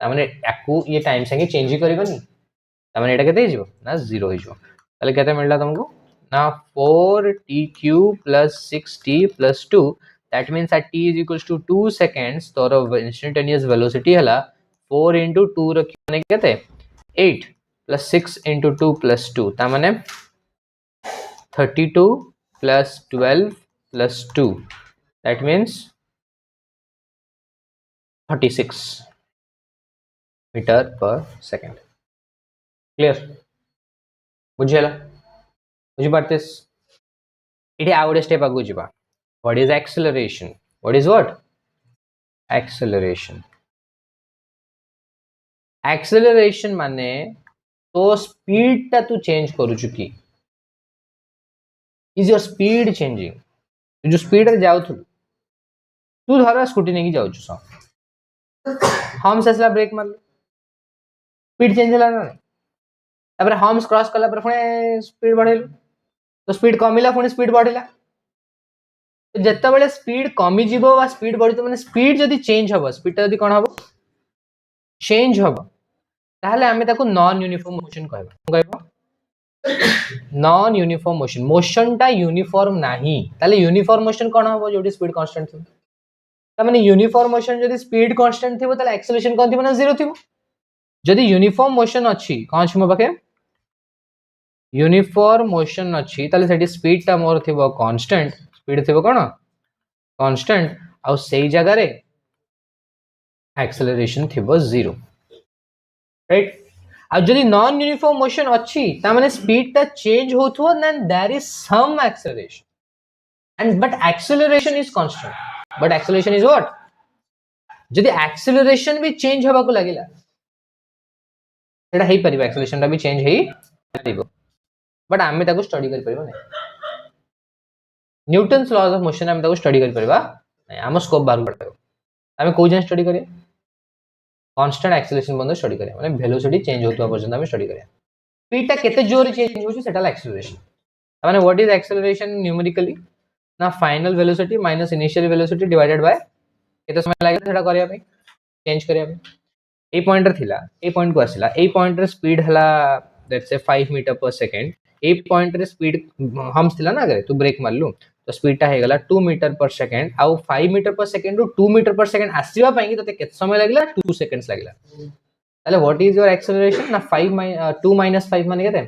Speaker 1: ता माने याकू ये टाइम संगे चेंज ही करबनी ता माने एटा केते हिजो ना 0 हिजो ताले केते मिलला तुमको ना 4tq + 6t + 2 that means at t = 2 seconds तो इंस्टेंटेनियस वेलोसिटी हला 4 * 2 रखि माने केते 8 + 6 * 2 + 2 ता माने 32 + 12 + 2 that means 36 metre per second clear बुझियला बुझि पारतेस इठी आ गोटे स्टेप आगु जिबा what is acceleration what is what acceleration acceleration माने तो स्पीड ता तू चेंज करू चुकी इज योर स्पीड चेंजिंग जो स्पीड रे जाउ तू धर स्कूटी नेकी जाउ छु हम सेसला ब्रेक मार स्पीड चेंज हला ना तापर हम्स क्रॉस कला पर पुणे स्पीड बढ़ेलु तो स्पीड कमिला पुणे स्पीड बढ़िला तो जत्ता बेले स्पीड कमी जीवो वा स्पीड बढ़ी तो माने स्पीड जदी चेंज हबो स्पीड जदी कोन हबो चेंज हबो ताहले हमें ताको नॉन यूनिफॉर्म मोशन कहबो नॉन यूनिफॉर्म मोशन मोशन टा यूनिफॉर्म नाही ताले यूनिफॉर्म मोशन कोन हबो जोडी स्पीड कांस्टेंट थि ता माने यूनिफॉर्म मोशन जदी स्पीड कांस्टेंट थिबो ताले एक्सेलरेशन कोन थिबो ना 0 थिबो जदी यूनिफॉर्म मोशन अछि कोन छ मो पाके यूनिफॉर्म मोशन अछि ताले सेठी स्पीड ता मोर थिबो कांस्टेंट स्पीड थिबो कोन कांस्टेंट आ सेही जगह रे एक्सेलरेशन थिबो 0 राइट आ जदी नॉन यूनिफॉर्म मोशन अछि ता माने स्पीड ता चेंज होथो then there is some acceleration and but acceleration is constant but acceleration is what जदी एक्सेलरेशन भी चेंज होबा को लागिला एटा हेई परिबा एक्सेलरेशन ता भी चेंज हेई परिबो बट आमे ताको स्टडी कर परिबो नै न्यूटन्स लॉज ऑफ मोशन आमे ताको स्टडी कर परिबा नै हम स्कोप बाहर पड़तो आमे को जे स्टडी करिया कांस्टेंट एक्सेलरेशन बंद स्टडी करिया माने वेलोसिटी चेंज होतबा पर्यंत आमे स्टडी करिया स्पीड टा केते जोर चेंज होची सेटा एक्सेलरेशन माने व्हाट इज एक्सेलरेशन न्यूमेरिकली ना final velocity minus initial velocity divided bye केते समय लागला सेटा करिया पे चेंज करिया पे ए पॉइंट रे थिला ए पॉइंट को आसिला ए पॉइंट रे स्पीड हला let's say 5 metre per second A point रे स्पीड हम थिला ना अगर तू ब्रेक मारलु तो स्पीड टा हे गला 2 मीटर पर सेकंड आउ 5 मीटर पर सेकंड रु 2 मीटर पर सेकंड आसीबा पई तते केते समय लागला 2 सेकंड्स लागला ताले व्हाट इज योर एक्सेलरेशन ना 2 माइनस 5 माने केते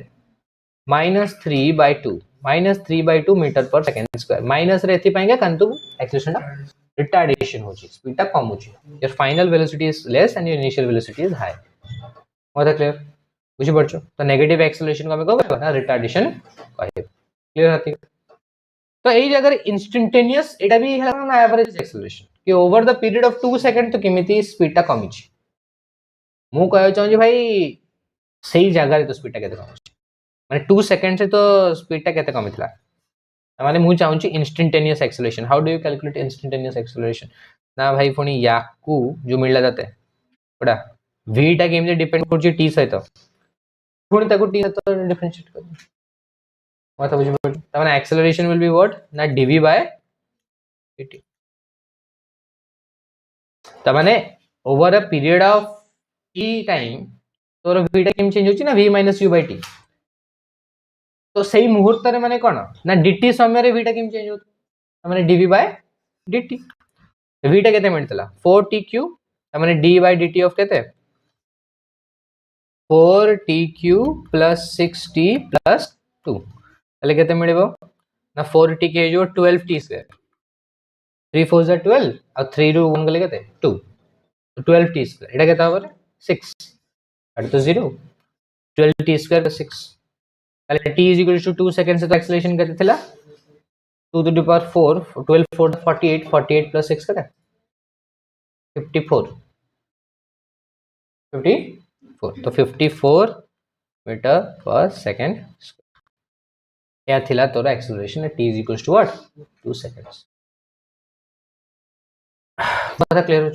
Speaker 1: -3/2 metre per second square minus रे एथि पाएंगे कंतु एक्सेलरेशन टा रिटार्डेशन होची स्पीड टा कम होची your final velocity is less and your initial velocity is high what clear बुझी पड़छो तो नेगेटिव एक्सेलरेशन को हमें कहबो ना रिटार्डेशन कहे क्लियर हती तो एई जगह इंस्टेंटेनियस एटा भी है ना एवरेज एक्सेलरेशन कि over the period of 2 second तो केमिति स्पीड टा कमी छी मु कहय चाहू जे भाई सही जगह रे तो स्पीड टा केते कम माने 2 सेकंड से तो स्पीड टा केते कमी थिला माने मु चाहू छी instantaneous acceleration how do you calculate instantaneous acceleration ना भाई पुणी याकू जो मिलला जाते बड़ा v टा केमजे डिपेंड करछि t सहित पुणी ताको t सहित डिफरेंशिएट कर मतलब बुझि पड़ त माने एक्सेलरेशन विल बी व्हाट ना dv बाय dt त माने over a period of t time तोर v टा केम चेंज होछि ना v - u / t तो सही मुहूर्त रे माने कोन ना dt समय रे v टा केम चेंज होतो माने dv बाय dt v टा केते मिलतला 4tq त माने d बाय dt ऑफ केते 4tq plus 6t plus 2 ताले केते मिलिबो ना 4t के जो 12t स्क्वायर 3 4 जा 12 और 3 रू 1 गले केते 2 तो 12t स्क्वायर एटा केता होबे 6 एटा तो 0 12t स्क्वायर 6 ताले t = 2 सेकंड से तो एक्सेलरेशन केते थिला 2 to the power 4 12 4 48 48 plus 6 केते 54 54 तो 54 मीटर पर सेकंड या थिला तोरा एक्सेलरेशन t = what 2 seconds बात क्लियर हो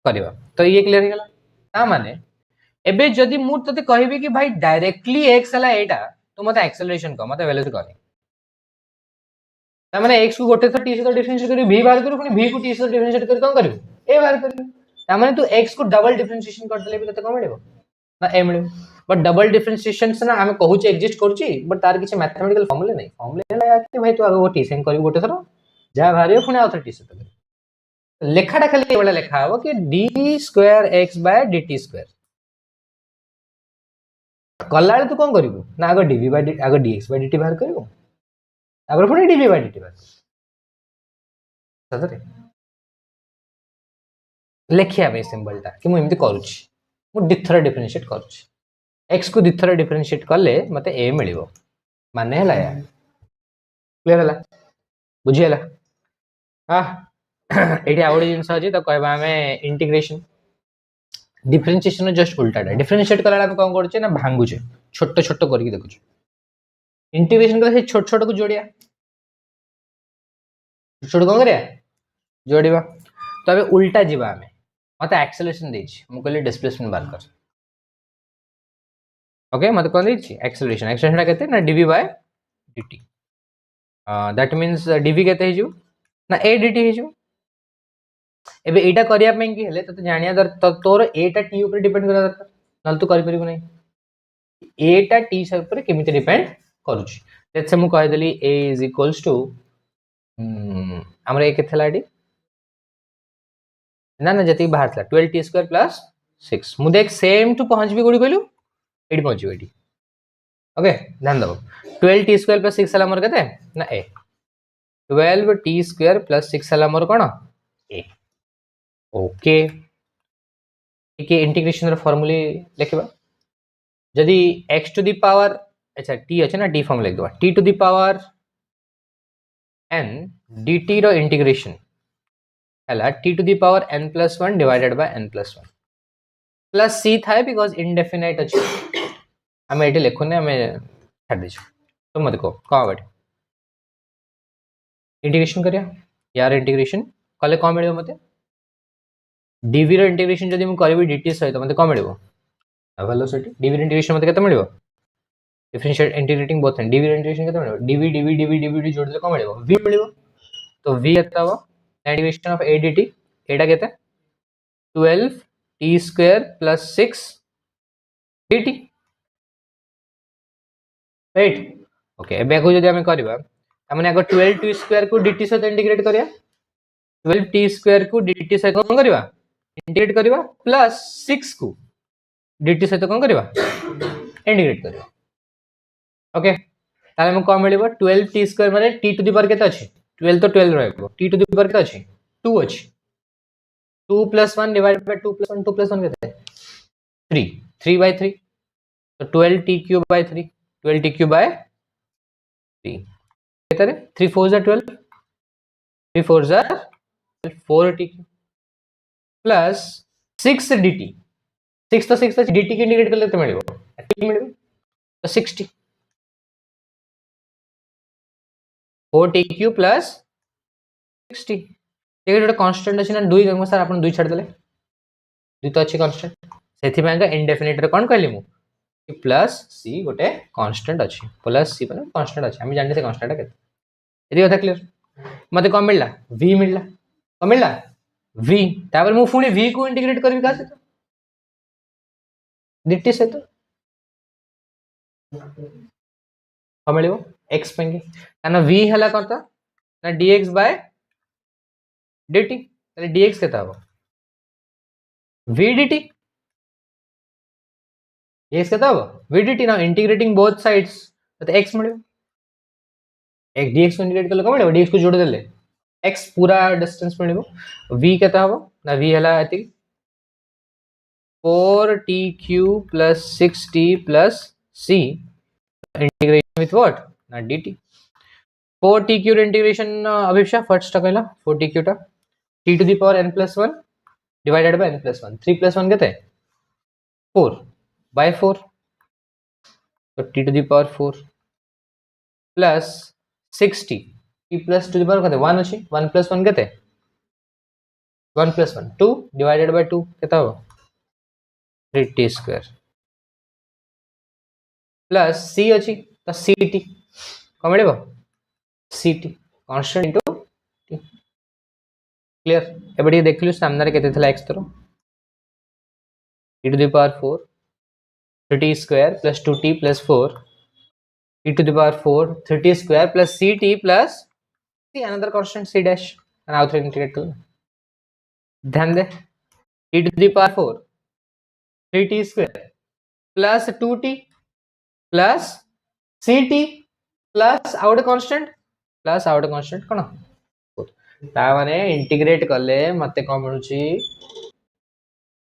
Speaker 1: करिवा तो ये क्लियर हो गला ना माने एबे जदी मु तते कहबी कि भाई डायरेक्टली x हला एटा तो मते एक्सेलरेशन को मते वेलोसिटी करी ता माने x को गोटे थर t से डिफरेंशिएट करी v बाहर करू पुनी v को t से डिफरेंशिएट करी कोन करू a बाहर करू ता माने तू x को डबल डिफरेंशिएशन कर देले भी तते कोन मिलबो ना a मिलबो बट डबल डिफरेंशिएशन से ना हम कहू छै एग्जिस्ट करू छी बट तार किछ मैथमेटिकल फार्मूला नहीं फार्मूला है कि भाई तू आगो t से करी गोटे थर जा भारियो पुनी आउथर t से करी लेखाटा खाली एवला लेखा हो कि d2x/dt2 कलाले तू कोन करिवो ना आगो dv/dt आगो dx/dt बाहर करिवो तापर पुनी dv/dt बाहर सदरे लेखिया बे सिंबल ता कि मु एमति करूची मु दिथर डिफरेंशिएट करूची x को दिथर डिफरेंशिएट करले मते a मिलिवो माने हला या क्लियर हला बुझी हला हां एठी आवडी जिंस अछि त कहबा हमें इंटीग्रेशन डिफरेंशिएशन जस्ट उल्टाटा डिफरेंशिएट कला हम कोन करछे ना भांगुचे छोट छोट करके देखुचे इंटीग्रेशन कला से छोट छोट को जोड़िया छोट कोन करिया जोड़िबा तो अबे उल्टा जीवा हमें मते एक्सेलरेशन देछि हम कहले डिस्प्लेसमेंट बार कर ओके मते कोन देछि एक्सेलरेशन टा केते ना dv by dt that means dv केते हे जो ना a dt हे जो एबे एटा करिया पे कि हेले तते जानिया दर तोर एटा t ऊपर डिपेंड करा दरकार नल तू करि परिबो नै एटा t से ऊपर केमिति डिपेंड करूची लेट्स से मु कहि देली a = हमरे एक थला डी ना ना जति बाहर थला 12t² + 6 मु देख सेम टू पहुंच भी गुडी कहलु एडी पहुंच एडी ओके ध्यान दबो 12t² + 6 हला मोर कते ना a 12t² + 6 हला मोर कोन a ओके ठीक है इंटीग्रेशन र फार्मूला लिखबा जदी x टू द पावर अच्छा t अछि ना t फॉर्म लिख दबा t to the power n dt रो इंटीग्रेशन हला t to the power n + 1 divided by n + 1 plus c थाए बिकॉज़ इनडेफिनाइट अछि हम एटे लिखुने हम छाड़ दिछु तो मत को बट इंटीग्रेशन करिया यार इंटीग्रेशन कले को मिलियो मते dv रो इंटीग्रेशन जदी हम करबी dt सहित मते को मिलिबो वेलोसिटी dv इंटीग्रेशन मते केते मिलिबो differentiate integrating both and dv integration केते मिलिबो dv जोड़ देले को मिलिबो v मिलिबो तो v केते हो डेरिवेशन ऑफ a dt एटा केते 12 t square plus 6 dt right okay एबे को जदि हम करबा हमने आगो 12 t स्क्वायर को dt सहित इंटीग्रेट करिया 12 t स्क्वायर को dt सहित कोन करबा इंटीग्रेट करबा प्लस 6 को dt सहित कोन करबा इंटीग्रेट करबा ओके ताले हम कोन मिलिबो 12 t स्क्वायर माने t टू द पावर केते अछि 12 तो 12 रहबो t टू द पावर केते अछि 2 अछि 2 plus 1 divided by 2 plus 1 2 plus 1 केते 3 3 by 3 तो 12 t cube by 3 12 t cube by 3 केते रे 3 4 are 12 3 4 are 4 t cube plus 6 dt 6 तो 6 dt के इंटीग्रेट करले तो मिलिबो t मिलिबो तो 60 4 t cube plus 60 ये गोटे कांस्टेंट अछि ना 2 गंग सर आपण 2 छाड़ देले 2 तो अछि कांस्टेंट सेथि में इंडेफिनिट रे कोन कहली मु कि प्लस c गोटे कांस्टेंट अछि प्लस c माने कांस्टेंट अछि हम जानने से कांस्टेंट केते एदी कथा क्लियर मते कोन मिलला v मिलला कोन मिलला v तापर मु फुनी v को इंटीग्रेट करबी का से dt से तो कोन मिलिबो x पेंगे काना v हला करता ना dx by dt ताले dx केता हो v dt dx केता हो v dt now integrating both sides तो x मिलिबो एक dx को इंटीग्रेट करले को मिलिबो dx को जोड़ देले x पूरा डिस्टेंस मिलिबो v केता हो ना v हला एति 4t cube plus 6t plus c integration with what ना dt 4t cube integration Abhisha first कहला 4t cube टा t to the power n plus 1 divided by n plus 1 3 plus 1 केते 4 by 4 तो t to the power 4 plus 60 t plus to the power केते 1 अछि 1 plus 1 केते 1 plus 1 2 divided by 2 केता हो 3t square plus c अछि तो ct को मिलिबो ct constant into t clear एबडी देखलु सामने रे केते थला x तरो e to the power 4 3t square plus 2t plus 4 e to the power 4 3t square plus ct plus c another constant c dash and now through integrate कर ध्यान दे e to the power 4 3t square plus 2t plus ct plus out constant कोन ता माने integrate करले मते को मिलुची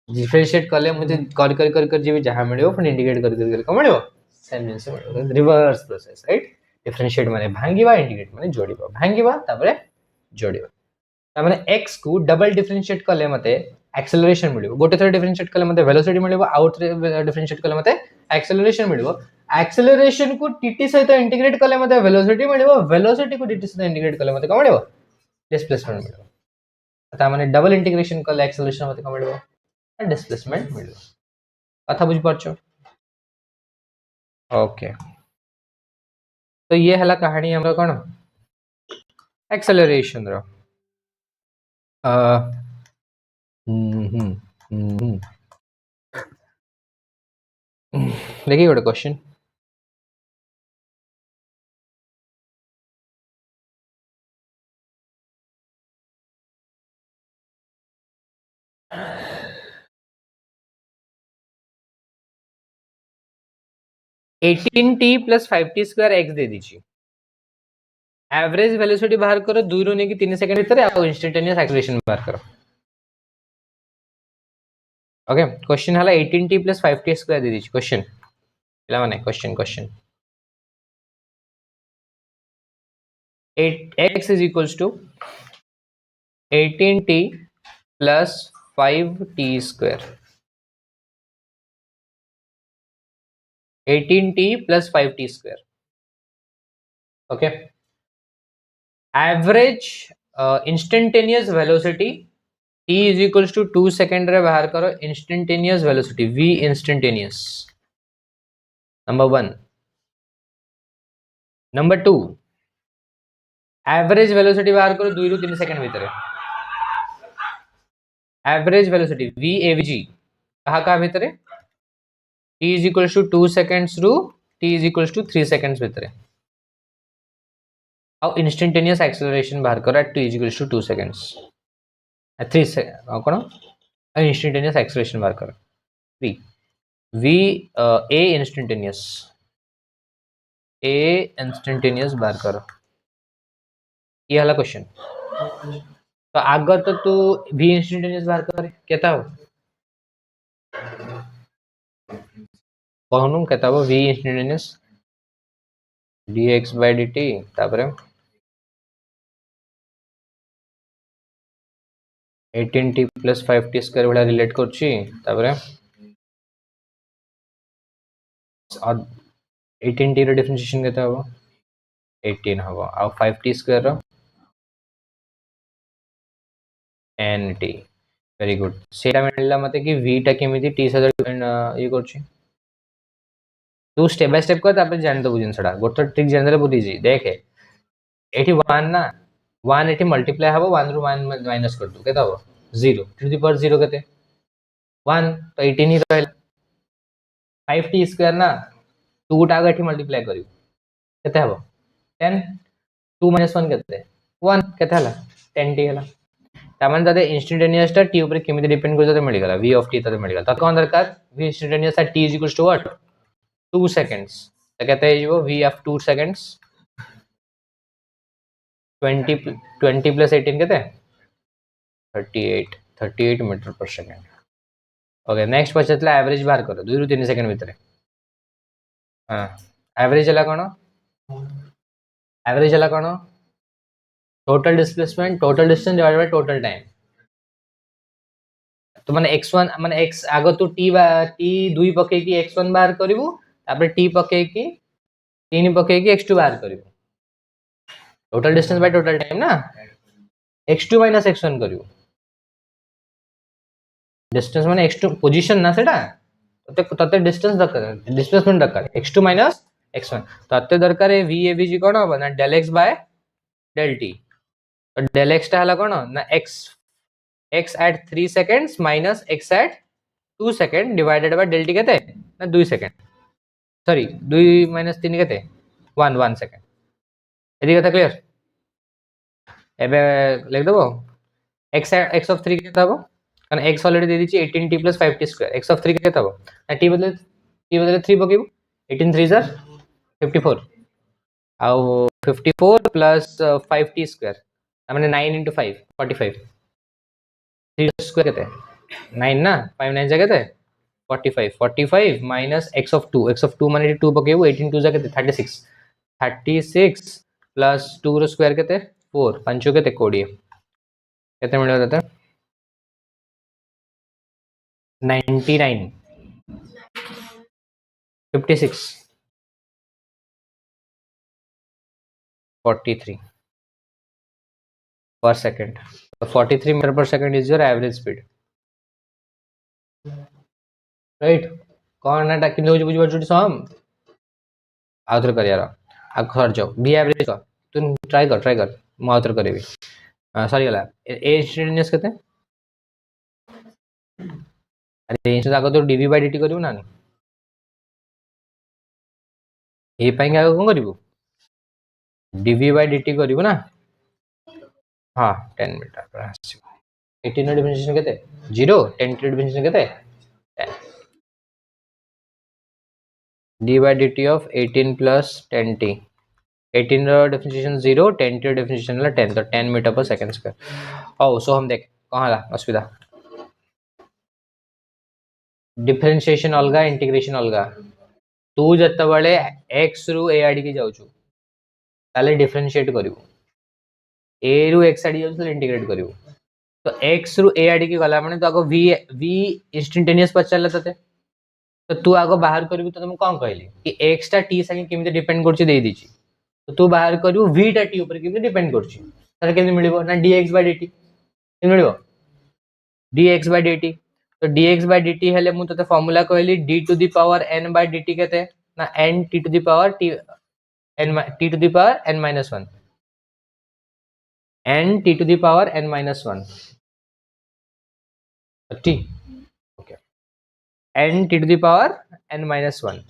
Speaker 1: differentiate करले मुझे कर जे जहां मिलियो फिर इंटीग्रेट कर को मिलियो सेम जिंस मिलियो रिवर्स प्रोसेस राइट डिफरेंशिएट माने भांगीबा इंटीग्रेट माने जोड़ीबा भांगीबा तापरे जोड़ीबा ता माने x को डबल डिफरेंशिएट करले मते एक्सेलरेशन मिलियो गोटे थोर डिफरेंशिएट करले मते वेलोसिटी मिलियो आउट डिफरेंशिएट करले मते एक्सेलरेशन मिलियो एक्सेलरेशन को tt सहित इंटीग्रेट करले मते वेलोसिटी मिलियो वेलोसिटी को dt सहित इंटीग्रेट करले मते को मिलियो डिस्प्लेसमेंट मिलियो ता माने डबल इंटीग्रेशन करले एक्सेलरेशन मते को मिलियो डिस्प्लेसमेंट मिलियो कथा बुझ परछो ओके तो ये हला कहानी हमरा कोन एक्सेलरेशन रो देखिए गोटे question eighteen t plus 5t square x दे दीजिए एवरेज वेलोसिटी बाहर करो 2 रो नेकी 3 सेकंड भीतर आ इंस्टेंटेनियस एक्सेलरेशन बाहर करो ओके क्वेश्चन हला 18t प्लस 5t स्क्वायर दे दीजिए क्वेश्चन पिला माने question 8x is equals to 18t plus 5t square 18t plus 5t square okay average instantaneous velocity t is equals to 2 second रे बाहर करो instantaneous velocity v instantaneous number 1 number 2 average velocity बाहर करो 2 रु 3 second भीतर average velocity v avg कहा भीतर t is equals to 2 seconds रु t is equals to 3 seconds भीतर और इंस्टेंटेनियस एक्सेलरेशन बाहर करो at t is equals to 2 seconds 3 से कौन इंस्टेंटेनियस एक्सेलरेशन बाहर करो 3 v a इंस्टेंटेनियस बाहर करो ये वाला क्वेश्चन तो आगे तो तू v इंस्टेंटेनियस बाहर कर कहता हो कहूँ कहता हो v instantaneous dx by dt तापर 18t plus 5t स्क्वायर वाला रिलेट करछि तापर 18t रो डिफरेंशिएशन केता हो 18 हबो आ 5t square rho nt very good सेटा मिलला मते कि v टा केमिति t से ये करछि तू स्टेप बाय स्टेप कर तापर जान दबु जिनसडा गोटे ट्रिक जनरे बुद्धि जी देखे एठी 1 ना 1 एठी मल्टीप्लाई हबो 1 रु 1 माइनस कर दू केता हो 0 टू द पावर 0 केते 1 तो 18 ही रहल 5t स्क्वायर ना 2 टा एठी मल्टीप्लाई करियो केते हबो 10 2 - 1 केते 1 केते हला 10t हला तामान दादे इंस्टेंटेनियस टा t ऊपर केमिति डिपेंड कर जते मिल गला v ऑफ t तते मिल गला त कोन दरकार v इंस्टेंटेनियस टा t equals to what 2 seconds तो कहते हैं वो v ऑफ 2 सेकंड्स 20 प्लस 18 कहते हैं 38 metre per second okay next पछतला average बाहर करो 2 रु 3 सेकंड भीतर हां एवरेज हला कोन total displacement total distance divided by total time तो माने x1 माने x आगो तू t 2 पके की x1 बाहर करिवु तापर t पके की 3 पके की x2 बाहर करिवु total distance by total time ना x2 माइनस x1 करिवु डिस्टेंस माने x2 पोजीशन ना सेटा तते डिस्टेंस दरकार डिस्प्लेसमेंट दरकार x2 माइनस x1 तते दरकार है v avg कोन हो ना del x बाय del t तो del x टा हला कोन ना x at 3 seconds minus x at 2 second divided by del t कहते ना 2 सेकंड सॉरी 2 माइनस 3 कहते 1 सेकंड यदि कथा क्लियर एबे लिख देबो x of 3 केता हो कारण x ऑलरेडी दे दीची 18t plus 5t square x of 3 केता हो ना t बदले 3 पकेबो 18 3 सर 54 आउ 54 plus 5t स्क्वायर माने 9 into 5 45 3 स्क्वायर कहते हैं 9 ना 5 9 जगह कहते 45 माइनस x of 2 माने 2 पकेबो 18 2 जगह कहते 36 प्लस 2 रो स्क्वायर कहते 4 पंचो कहते 20 कहते मिल जाता 99 56 43 per second so 43 meter per second is your average speed right कौन ना टाकिन हो बुझ बुझ सम आउटर कर यार आ खर जाओ बी एवरेज का तू ट्राई कर मैं आउटर करेबी सॉरी गला ए इंस्टेंटेनियस कहते हैं अरे इंस्टेंट आगो तो dv by dt करियो ना ए पाइन आगो कोन करिवो dv by dt करिवो ना हां 10 मीटर पर आसीबो 18 रो डिफरेंशिएशन केते 0 10 रो डिफरेंशिएशन केते 10 d by dt of 18 plus 10t 18 row differentiation 0 10 row differentiation ला 10 तो 10 मीटर पर सेकंड स्क्वायर ओ सो हम देख कहां ला असुविधा डिफरेंशिएशन अलगा इंटीग्रेशन अलगा तू जत्ता बळे x रु a आडी की जाउछु ताले डिफरेंशिएट करिवो a रु x आडी जाउछु इंटीग्रेट करिवो तो x रु a आडी की गला माने तो आगो v इंस्टेंटेनियस पचला तते तो तू आगो बाहर करिवो तो तुम कोन कहली कि x टा t संगे केमिते डिपेंड करछि देई दिछि तो तू बाहर करिवो v टा t ऊपर केमिते डिपेंड करछि ताले केमिते मिलिबो ना dx dt केमिते मिलिबो dx by dt तो dx by dt हेले मु तते फार्मूला कहली d to the power n by dt केते ना n t to the power t to the power n minus 1 n t to the power n minus 1 t okay n t to the power n minus 1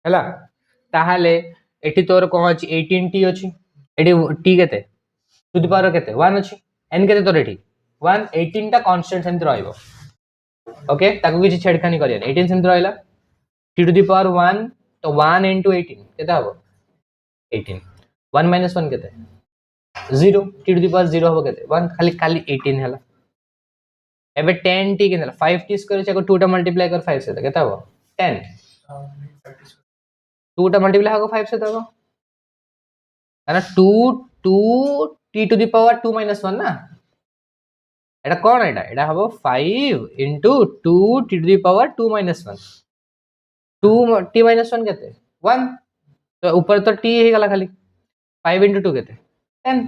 Speaker 1: हला ताहाले एठी तोर कोन अछि 18t अछि एठी t केते to the power केते 1 अछि n केते तोर एठी 1 18 टा कांस्टेंट सेम रहइबो ओके ताको किछि छेड़खानी करिया 18 सेम रहइला t टू द पावर 1 तो 1 into 18 केते हबो 18 1 minus 1 केते 0 t टू द पावर 0 हबो केते 1 खाली खाली 18 हला एबे 10t केते 5t स्क्वायर छको 2 टा मल्टीप्लाई कर 5 से केते हबो 10 2 टा मल्टीप्लाई हको 5 से तबो है ना 2 2 t to the power 2 minus 1 ना এটা কোন এটা হবো 5 into 2 t to the power 2 minus 1 2 t minus 1 केते 1 तो ऊपर तो t ही गला खाली 5 into 2 केते 10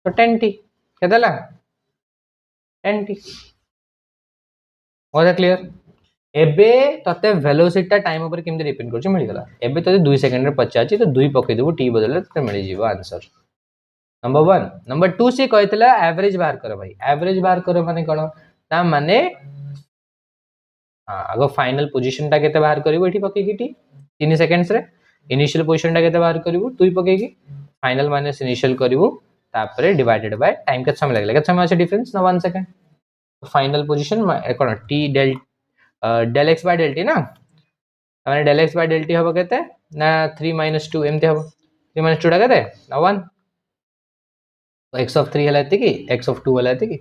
Speaker 1: तो 10t केते ला 10t होता क्लियर एबे तते वेलोसिटी टाइम ऊपर केमते डिपेंड करछ मिल गला एबे तते 2 सेकंड रे 50 तो 2 पके देबो t बदले तते मिल जीवो आंसर नंबर 1 नंबर 2 से कहतला एवरेज बाहर करो भाई एवरेज बाहर करो माने कोन ता माने हां अगो फाइनल पोजीशन ता केते बाहर करिवो एठी पके की टी 3 सेकंड्स रे इनिशियल पोजीशन ता केते बाहर करिवो 2 पके की फाइनल माइनस इनिशियल करिवो तापरे डिवाइडेड बाय टाइम के समय लागले के समय আছে डिफरेंस ना 1 सेकंड फाइनल पोजीशन कोन T del del x by del T ना माने del x by del T हबो केते ना 3 - 2 एमते हबो 3 - 2 टा केते ना 1 तो x of 3 हला कि x of 2 हला कि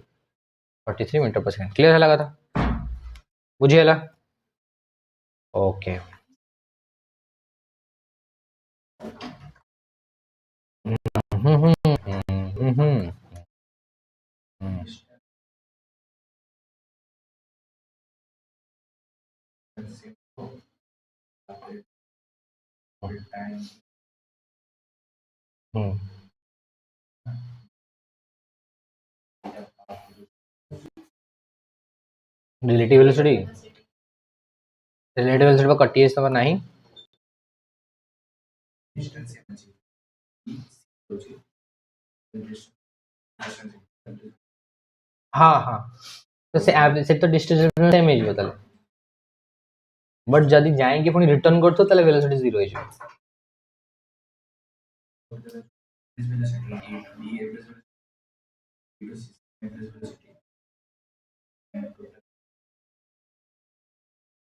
Speaker 1: 43 मीटर पर सेकंड क्लियर हला कथा बुझियला ओके रिलेटिव वेलोसिटी पर कटी है नहीं हाँ हाँ तो से एवरेज से तो डिस्टेंस सेम ही होता है बट जदी जाएंगे पुनी रिटर्न करतो तले वेलोसिटी 0 हो जाए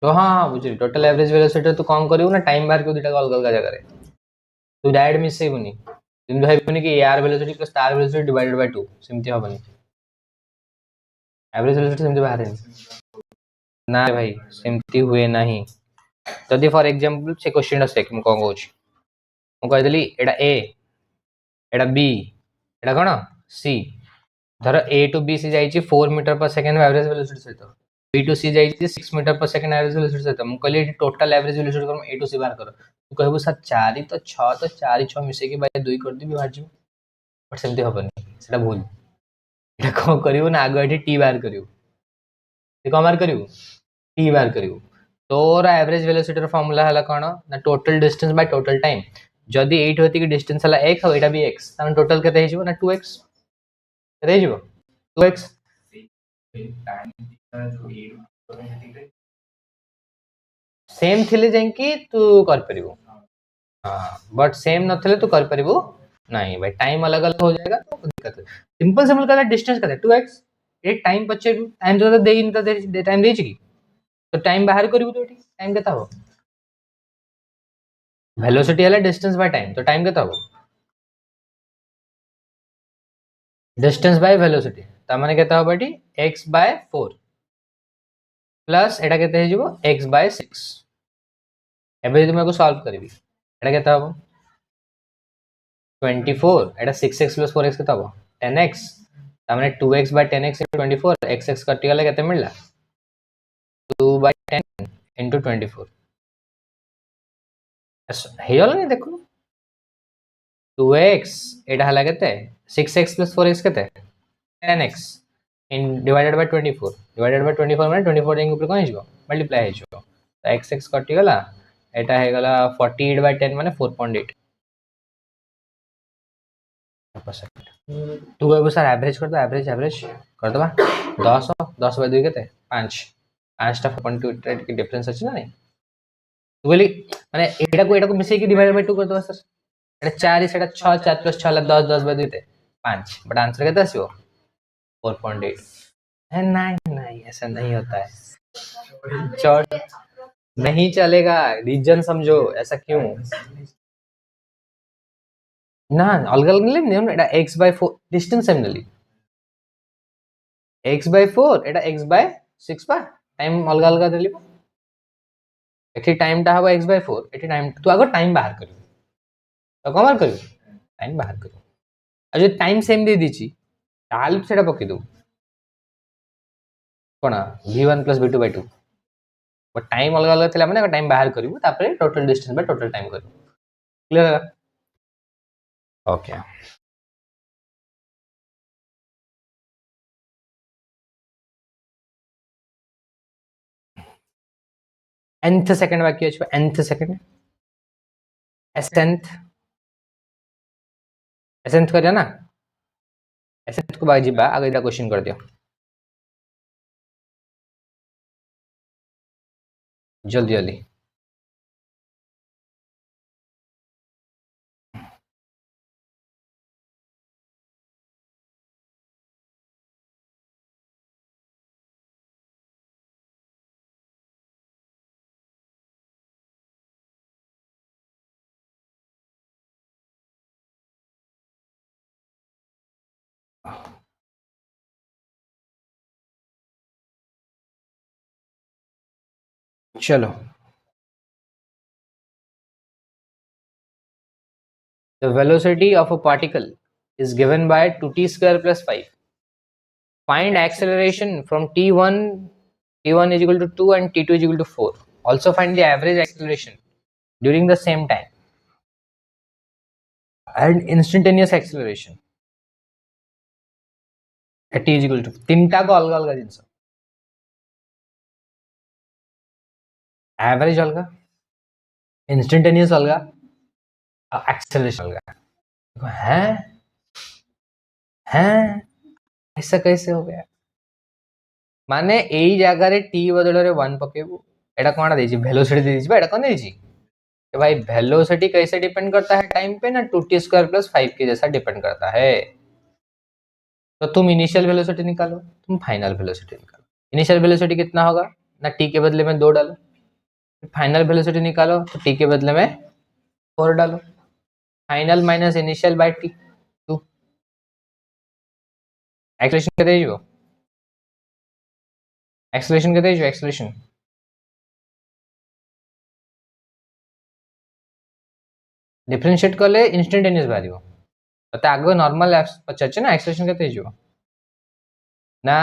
Speaker 1: तो हाँ बुझी टोटल एवरेज वेलोसिटी तो कम करियो ना टाइम बाहर को दुटा अलग अलग जगह रे तू डायरेक्ट मिसेबुनी तुम भाइबुनी कि एआर वेलोसिटी प्लस तार वेलोसिटी डिवाइडेड बाय 2 सिमती हबनी एवरेज वेलोसिटी सिमती बाहर ना भाई सिमती हुए नहीं जदि फॉर एग्जांपल से क्वेश्चन सेक मु कोन कहूची मु कह देली एडा ए एडा बी एडा कोन सी धर ए to B C जाईची 4 metre per second average velocity सहित B to C जाईची 6 metre per second average velocity सहित मु कहली टोटल एवरेज वेलोसिटी कर ए टू सी बाहर कर तू कहबो सर 4 तो 6 तो 4 6 मिसे के बाय 2 कर दिबी बाहर जी बट सेमती हबनी सेटा भूल एटा को करिवो ना आगो एठी टी बाहर करिवो टी को बाहर करिवो टी बाहर करिवो तोर एवरेज वेलोसिटी रो फार्मूला हला कोन ना total distance by total time जदी 8 होती कि डिस्टेंस हला x हो एटा भी x तन टोटल केते हिजबो ना 2x केते हिजबो 2x सेम थिले जांकी तू कर परिबो हां बट सेम नथले तू कर परिबो नहीं भाई टाइम अलग अलग हो जाएगा तो दिक्कत है सिंपल सिंपल का डिस्टेंस का 2x एक टाइम पछे टाइम तो दे इन तो दे टाइम देछि की तो टाइम बाहर करिवो तो एठी टाइम केता हो वेलोसिटी हला डिस्टेंस बाय टाइम तो टाइम केता हो डिस्टेंस बाय वेलोसिटी ता माने केता हो बाटी x बाय 4 प्लस एटा केते हिजबो x बाय 6 एबे तुम को सॉल्व करबी एटा केता हो 24 एटा 6x प्लस 4x केता हो 10x ता माने 2x बाय 10x 24 x कटि गले केते मिलला 2 बाय 10 into 24 हे होला नै देखो 2x एटा हला केते 6x plus 4x केते 10x in divided by 24 divided by 24 माने 24 जाई ऊपर कोन हिजो मल्टीप्लाई हिजो तो x x कटि गला एटा हे गला 48 बाय 10 माने 4.8 परसेंट तू कहबो सर एवरेज कर दो एवरेज कर दबा 10 10 बाय 2 केते 5 5 टा 4.8 की डिफरेंस अछि ना नहीं तू बोली माने एटा को मिसे की डिवाइड बाय 2 कर दबा सर एटा 4 सेटा 6 4 प्लस 6 ला 10 10 बाय 2 ते 5 बट आंसर केते आसीबो 4.8 है नहीं नहीं ऐसा नहीं होता है चौड़ नहीं चलेगा रीजन समझो ऐसा क्यों ना अलग अलग नहीं एटा x by 4 डिस्टेंस सेमिनली x by 4 Etah x by 6 पा टाइम अलग अलग देली एठी टाइम टा हबो x by 4 एठी टाइम तू आगो टाइम बाहर करियो तो कमार करियो टाइम बाहर करियो आ जो टाइम सेम दे दीची ताल सेटा पके दो कोना v1 plus v2 by 2 but time अलग अलग थिला माने टाइम बाहर करियो तापर total distance by total time करियो क्लियर है ओके nth सेकंड वाक्य अछि nth सेकंड एसेंथ एसेंथ करिया ना एसेंथ को बाजी बा आगे क्वेश्चन कर दियो जल्दी जल्दी चलो the velocity of a particle is given by 2t square plus 5 find acceleration from t1 is equal to 2 and t2 is equal to 4 also find the average acceleration during the same time and instantaneous acceleration at t is equal to तीनटा को अलग अलग जिनस average अलग instantaneous अलग acceleration अलग हैं ऐसा कैसे हो गया माने एई जगह रे t बदल रे 1 पकेबू एटा कोना देछि वेलोसिटी देछि बा एटा कोन देछि कि भाई वेलोसिटी कैसे डिपेंड करता है टाइम पे ना 2t स्क्वायर प्लस 5 के जैसा डिपेंड करता है तो तुम इनिशियल वेलोसिटी निकालो तुम फाइनल वेलोसिटी निकालो इनिशियल वेलोसिटी कितना होगा ना t के बदले में 2 डालो फाइनल वेलोसिटी निकालो तो t के बदले में 4 डालो final minus initial by t 2 acceleration के देजो एक्सेलरेशन डिफरेंशिएट कले इंस्टेंटेनियस बारियो तो आगे नॉर्मल पचार ना एक्सेलरेशन केते हिजो ना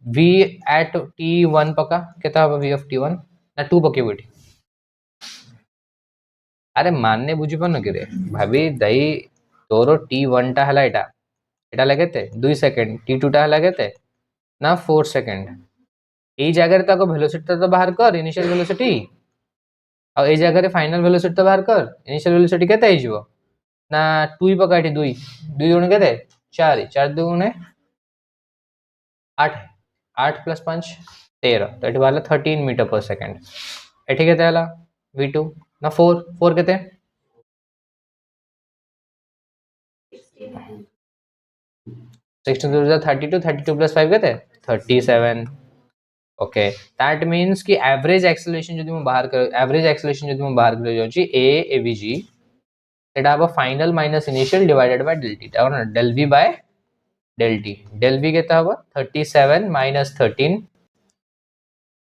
Speaker 1: v at t1 पका केता हो v of t1 ना 2 पके बेटी अरे मानने बुझी पन के भाभी दई तोरो t1 टा हला एटा लगेते 2 सेकंड t2 टा हला केते ना 4 सेकंड एई जगह रे ताको वेलोसिटी तो बाहर कर इनिशियल वेलोसिटी और एई जगह रे फाइनल वेलोसिटी तो बाहर कर इनिशियल वेलोसिटी केते हिजो ना 2 ही पका 2 2 गुणे केते 4 4 दुने 8 8 प्लस 5 13 तो एटी वाला 13 मीटर पर सेकंड एठी केते हला v2 ना 4 4 केते 16 32 32 plus 5 केते 37 ओके दैट मींस कि एवरेज एक्सेलरेशन जदि हम बाहर कर एवरेज एक्सेलरेशन जदि हम बाहर कर जाउची a avg एटा अब final minus initial divided by del t ता del v by del t del v केता हबो 37 minus 13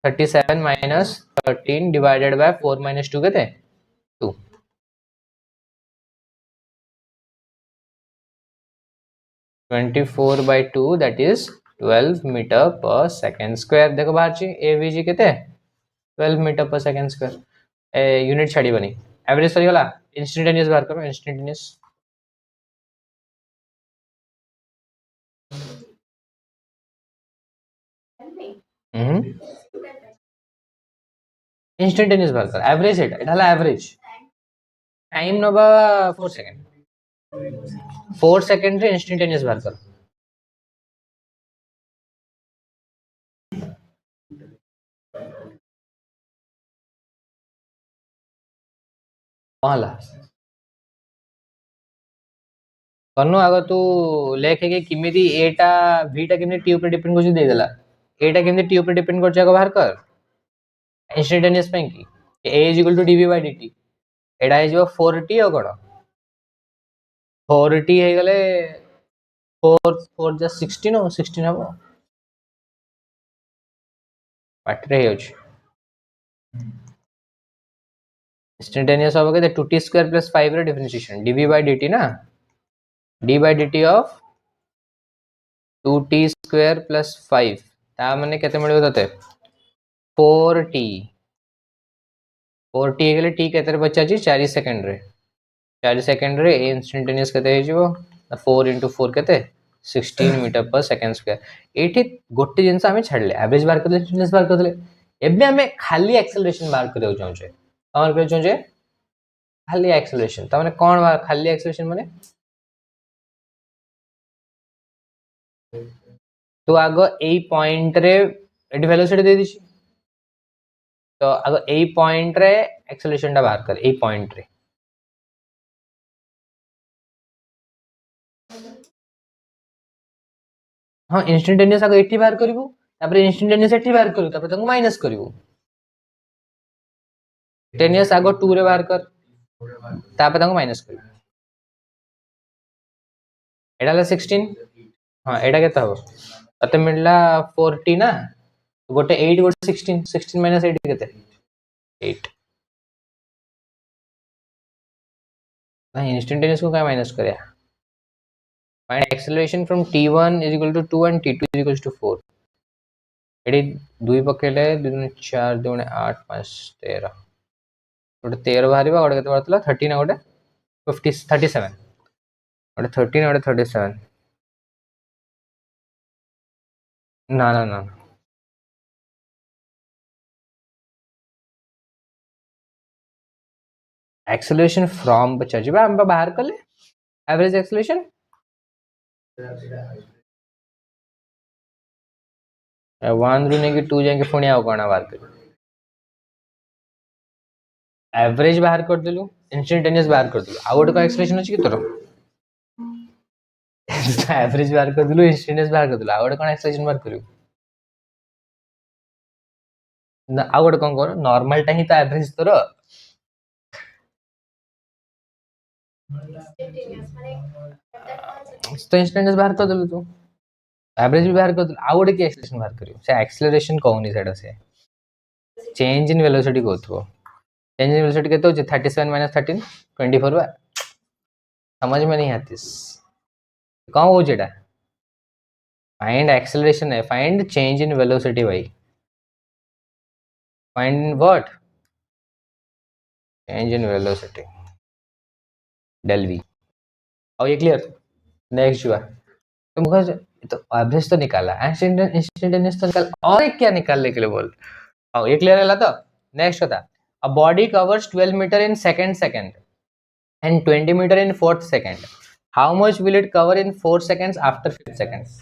Speaker 1: 37 minus 13 divided by 4 minus 2 केते 2 24 by 2 that is 12 meter per second square देखो बाहर ची avg केते 12 meter per second square unit छाड़ी बनी एवरेज सही वाला इंस्टेंटेनियस बाहर करो इंस्टेंटेनियस इंस्टेंटेनियस बाहर कर एवरेज एटा हला एवरेज टाइम नबा 4 सेकंड 4 सेकंड रे इंस्टेंटेनियस बाहर कर कहला कनु आग तू लेखे के किमिति एटा भीटा किमिति टी ऊपर डिपेंड करछ दे देला एटा किमिति टी ऊपर डिपेंड करछ आग बाहर कर इंस्टेंटेनियस पे की a is equal to dv by dt एटा हे जो 4t और कोन 4t हे गले 4 4 just 16 हो 16 हबो पाटरे हे होछ इंस्टेंटेनियस हबो के 2t स्क्वायर प्लस 5 रे डिफरेंशिएशन dv by dt ना d by dt of 2t square plus 5 ता माने केते मिलबो तते 4t 4t हे गले t केते बच्चा छी 4 सेकंड रे 4 सेकंड रे इंस्टेंटेनियस केते हे जीवो 4 into 4 केते 16 मीटर पर सेकंड स्क्वायर एठी गोटे जिंस हमें छाडले एवरेज बार करले इंस्टेंटेनियस बार करले एबे हमें खाली एक्सेलरेशन बार करियो चाहछे और करियो चाहछे खाली एक्सेलरेशन त माने कोन बार खाली एक्सेलरेशन माने तो आगो एई पॉइंट रे एडी वेलोसिटी दे दिछि तो आगो एई पॉइंट रे एक्सेलरेशन टा बार कर एई पॉइंट रे हाँ इंस्टेंटेनियस आगो एठी बार करिवु तापर इंस्टेंटेनियस एठी बार करिवु तापर तंग माइनस करिवु इंस्टेंटेनियस आगो 2 रे बार कर तापर तंग माइनस करिवु एडा ला 16 हाँ एडा केता हो तते मिलला 40 ना गोटे 8 गोटे 16 16 माइनस 8 केते 8 नहीं इंस्टेंटेनियस को क्या माइनस करे find acceleration from t1 is equal to 2 and t2 is equal to 4 AD दुई पकेले 2 4 2 8 5 13 गोटे 13 बाहरिबा गोटे केते बारतला 13 गोटे 50 37 गोटे 13 गोटे 37 ना ना ना एक्सेलरेशन फ्रॉम बच्चा जीबा हम बाहर करले एवरेज एक्सेलरेशन 1 रु नेकी 2 जाके पुणी आउ कोना बाहर कर एवरेज बाहर कर देलु इंस्टेंटेनियस बाहर कर देलु आ गोटे का एक्सेलरेशन अछि कि तोर एवरेज बाहर कर देलु इंस्टेंटेनियस बाहर कर देलु आ गोटे कोन एक्सेलरेशन बाहर करियो ना आ गोटे कोन कर नॉर्मल टा ही तो एवरेज तोर तो इंस्टेंटेनियस बाहर कर देलु तू एवरेज भी बाहर कर देलु आ गोटे की एक्सेलरेशन बाहर करियो से एक्सेलरेशन कहूनी सेटा से चेंज इन वेलोसिटी कहथो चेंज इन वेलोसिटी केते होची 37 माइनस 13 24 बा समझ में नहीं आतीस कौन हो जेटा फाइंड एक्सेलरेशन है फाइंड चेंज इन वेलोसिटी भाई find what change in velocity del v और ये क्लियर नेक्स्ट हुआ तो मुझे तो एवरेज तो निकाला इंस्टेंटेनियस तो निकाल और एक क्या निकालने के लिए बोल और ये क्लियर है तो नेक्स्ट होता a body covers 12 meter in second and 20 meter in fourth second how much will it cover in 4 seconds after 5 seconds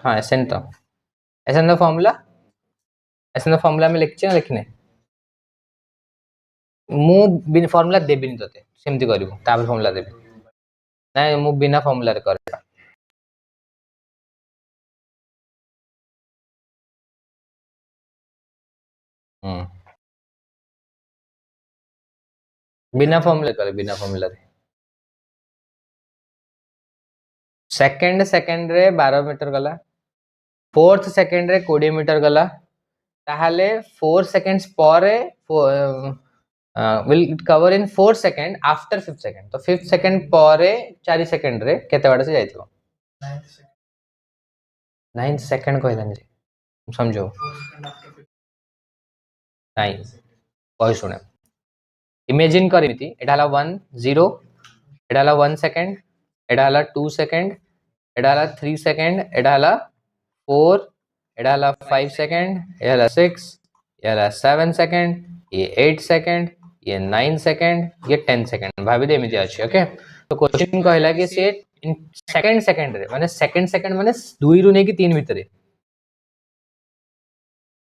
Speaker 1: हाँ ऐसे तो फॉर्मूला में लिखचे लिखने मु बिन फॉर्मूला देबिनी तते सेमति करिवो तापर फॉर्मूला देबी नाही मु बिना फॉर्मूला रे करे बिना फॉर्मूला रे सेकंड रे 12 मीटर गला फोर्थ सेकंड रे 20 मीटर गला ताहाले 4 सेकंड्स परे will it cover in 4 second after 5th second तो 5th second परे 4 सेकंड रे केते बाटे से जाइतो 9th second कहलानी जे समझो नहीं कहि सुने इमेजिन करिमिति एटा हला 1 0 एटा हला 1 सेकंड एटा हला 2 सेकंड, एटा हला 3 सेकंड, एटा हला 4, एटा हला 5 सेकंड, ये हला 6, ये हला 7 सेकंड, ये 8 सेकंड, ये 9 सेकंड, ये 10 सेकंड भाभी दे एमिति अछि। ओके, तो क्वेश्चन कहला कि से इन सेकंड सेकंड रे माने सेकंड माने 2 रु नै कि 3 भितरे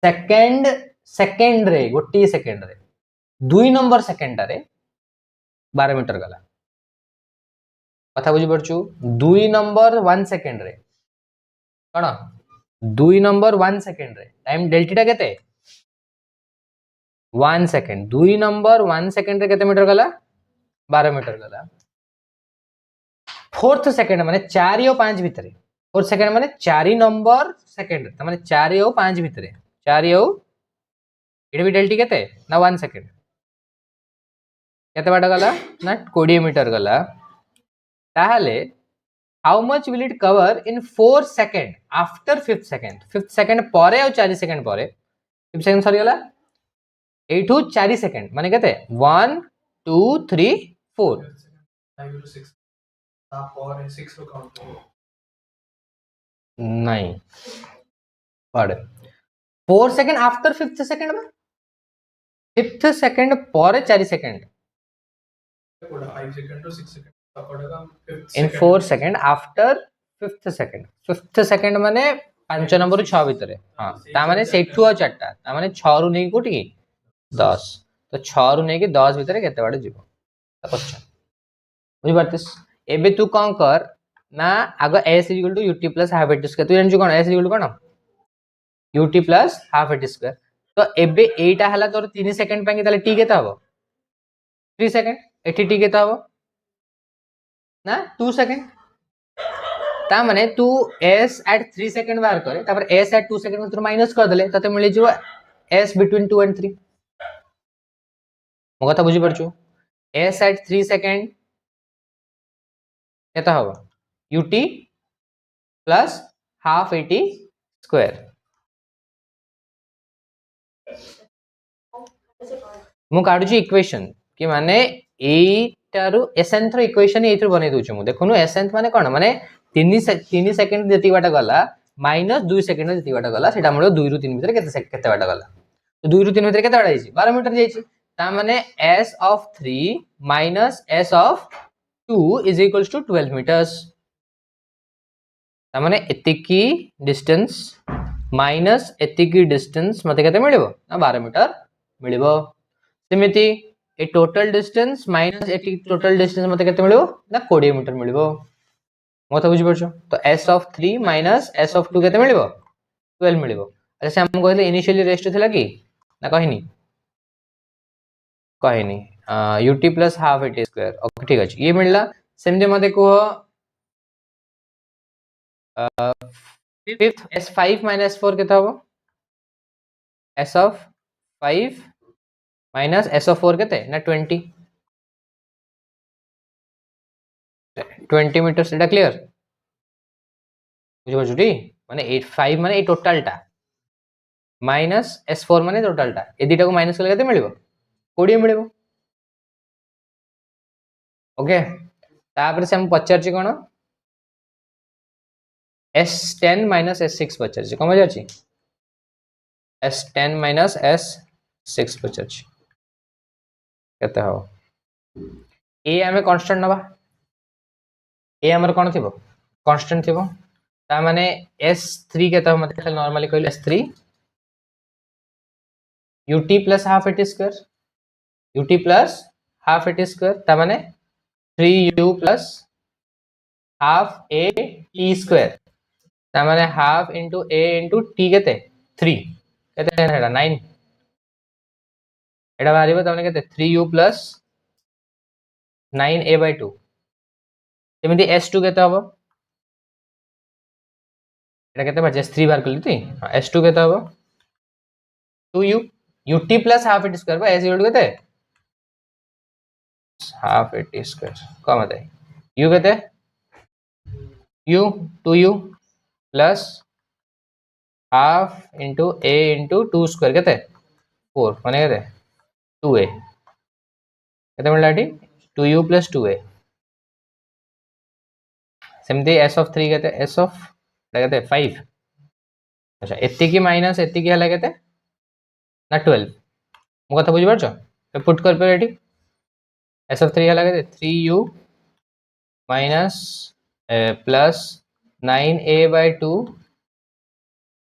Speaker 1: सेकंड रे गोटी सेकंड रे 2 नंबर सेकंड रे 12 मीटर गला कथा बुझी परछु। 2 नंबर 1 सेकंड रे कोन 2 नंबर 1 सेकंड रे टाइम डेल्टा केते 1 सेकंड 2 नंबर 1 सेकंड रे केते मीटर गला 12 मीटर गला। फोर्थ सेकंड माने 4 और 5 भितरे फोर्थ सेकंड माने 4 नंबर सेकंड त माने 4 और 5 भितरे 4 और एडी भी डेल्टा केते ना 1 सेकंड केते बाट गला ना 20 मीटर गला। ताहले how much will it cover in 4 second after 5th second 5th second परे और 4 सेकंड परे 5 सेकंड सरी गला एठू 4 सेकंड माने केते 1 2 3 4 नहीं पड़े 4 सेकंड आफ्टर 5th सेकंड में 5th सेकंड परे 4 second in 4 second after 5th second 5th second माने 5 नंबर 6 भितरे हां ता माने सेठू आ 4 ता माने 6 रु नै कोटी 10 तो 6 रु नै 10 भितरे केते बाटे जीवो क्वेश्चन बुझी परतिस। एबे तू कोन कर ना आगो s = ut + half at square तू जानजु कोन s = cone ut + half at square तो एबे एटा हला तोर 3 सेकंड पे ताले t केता हबो 3 सेकंड एठी t केता हबो ना 2 सेकंड ता माने तू s at 3 सेकंड बाहर करे तापर s at 2 सेकंड तू माइनस कर देले तते मिले जिवो s बिटवीन 2 and 3 मो कथा बुझी परछु। s at 3 सेकंड केता हबो ut + हाफ at स्क्वायर मु काढु छी इक्वेशन कि माने एटारु एसेंथ रो इक्वेशन एथर बनै दउ छी मु देखुनु एसेंथ माने कोन माने 3 सेकंड जति बाटा गला माइनस 2 सेकंड जति बाटा गला सेटा हमरो 2 रु 3 भीतर केते बाटा गला तो 2 रु 3 भीतर केते बाटा जाईची 12 मीटर जाईची ता माने s of 3 minus s of 2 is equals to 12 meters ता माने एतिकी डिस्टेंस माइनस एतिकी डिस्टेंस मते केते मिलिबो ना 12 मीटर मिलिबो। सेमिति ए टोटल डिस्टेंस माइनस एटी टोटल डिस्टेंस मते केते मिलिबो ना 20 मीटर मिलिबो मते बुझि परछो। तो s of 3 minus s of 2 केते मिलिबो 12 मिलिबो। अरे से हम कहले इनिशियली रेस्ट थिला कि ना कहिनी कहिनी ut + half at square okay ठीक अछि ये मिलला सेमते मते को 5th s5 - s4 केता हबो s of 5 minus s of 4 केते ना 20 मीटर सेटा क्लियर बुझो जुटी माने 85 माने ए टोटल टा माइनस s4 माने टोटल टा ए दिटा को माइनस करले केते मिलिबो 20 मिलिबो ओके। तापर से हम पचार छी कोन s10 - s6 पचार छी कम जाची s10 - s6 पचार छी केते हो ए हमें कांस्टेंट नबा ए हमर कोन थिबो कांस्टेंट थिबो ता माने s3 केते हो मते नॉर्मली कहले s3 ut + half at square ut + half at square ता माने 3u + half a t square ता माने half into a into t केते 3 केते हेडा 9 एडा बारिबो ता माने केते 3u + 9a/2 सेमिति s2 केते हबो एडा केते बार s3 बार करलिती s2 केते हबो 2u ut + half at square बा s = केते हाफ at स्क्वायर कम आते u केते u 2u + half into a into 2 square केते 4 माने केते 2a केते मिलला एटी 2u + 2a सेमती एस ऑफ 3 कहते एस ऑफ कहते 5 अच्छा एतिकी माइनस एतिकी हला कहते ना 12 मो कथा बुझी परछो तो पुट कर पे एठी एस ऑफ 3 हला कहते 3u minus plus 9a/2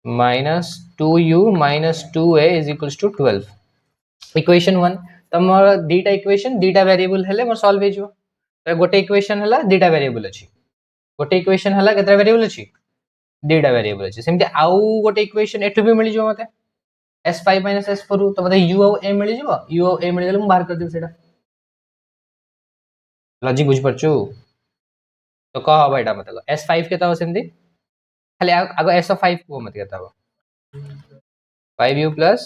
Speaker 1: minus 2u minus 2a is equals to 12 equation 1 तमर दीटा इक्वेशन दीटा वेरिएबल हेले मोर सॉल्व हे जो तो गोटे इक्वेशन हला दीटा वेरिएबल अछि गोटे इक्वेशन हला केतरा वेरिएबल अछि दीटा वेरिएबल अछि सेमते आउ गोटे इक्वेशन एठु भी मिली जो मते s5 माइनस s4 तो मते u और a मिली जो u और a मिली गेले मु बाहर कर देब सेटा लॉजिक बुझ परछु तो कह हबा एटा मतलब s5 केता हो सेमती खाली आगो s of 5 को मत केता हो 5u प्लस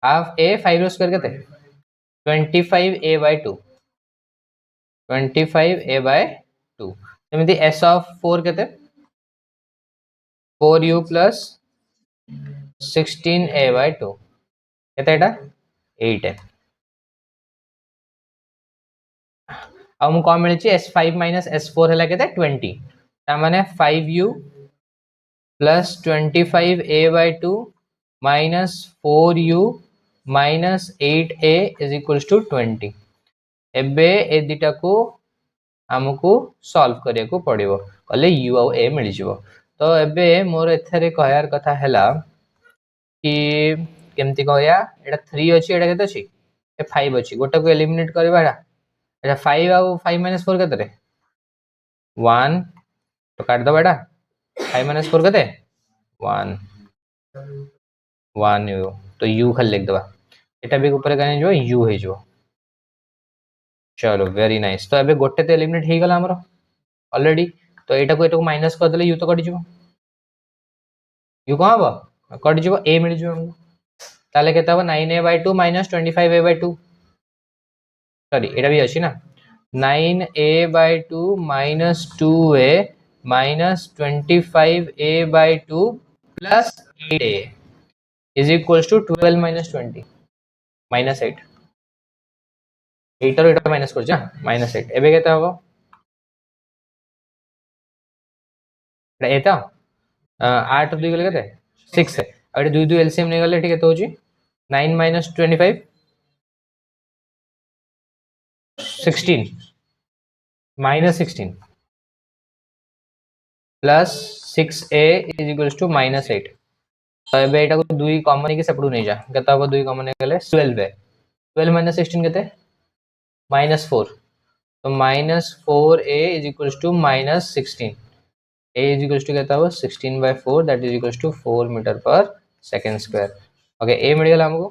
Speaker 1: हाफ a 5 रो स्क्वायर केते 25a/2 25a/2 सेमती s of 4 केते 4u प्लस 16a/2 केते एटा 8 है अब मु कौन मिली s5 माइनस s4 है केते 20 ता माने 5u plus 25a/2 minus 4u minus 8a is equals to 20 एबे ए दिटा को हमको सॉल्व करिया को पड़िबो कले u और a मिल जिवो तो एबे मोर एथरे कहयार कथा हैला कि केमती कहया एटा 3 अछि एटा केते अछि ए 5 अछि गोटा को एलिमिनेट करबा अच्छा 5 और 5 माइनस 4 केते रे 1 तो काट दो बेटा 5 माइनस 4 केते 1 1 u तो u खाली लिख दबा एटा भी ऊपर काने जो u हे जो चलो वेरी नाइस तो एबे गोटे तो एलिमिनेट हे गला हमरो ऑलरेडी तो एटा को माइनस कर देले u तो कट जिवो u कहां बा कट जिवो a मिल जिवो हमको ताले केता हो 9a/2 माइनस 25a/2 सॉरी एटा भी अछि ना 9a/2 minus 2a minus 25a/2 plus 8a is equals to 12 minus 20 minus 8 8 और 8 माइनस कर जा माइनस 8 एबे केता हो एटा 8 2 गले केते 6 है और 2 2 एलसीएम ने गले ठीक है तो होजी 9 minus 25 16 minus 16 plus 6a is equals to minus 8 तो एबे एटा को 2 कॉमन के सेपडू नै जा केता हो 2 कॉमन गले 12 है 12 माइनस 16 केते माइनस 4 तो minus 4a is equals to minus 16 a is equals to कहता हो 16/4 that is equals to 4 metre per second square okay a मिल गेला हमको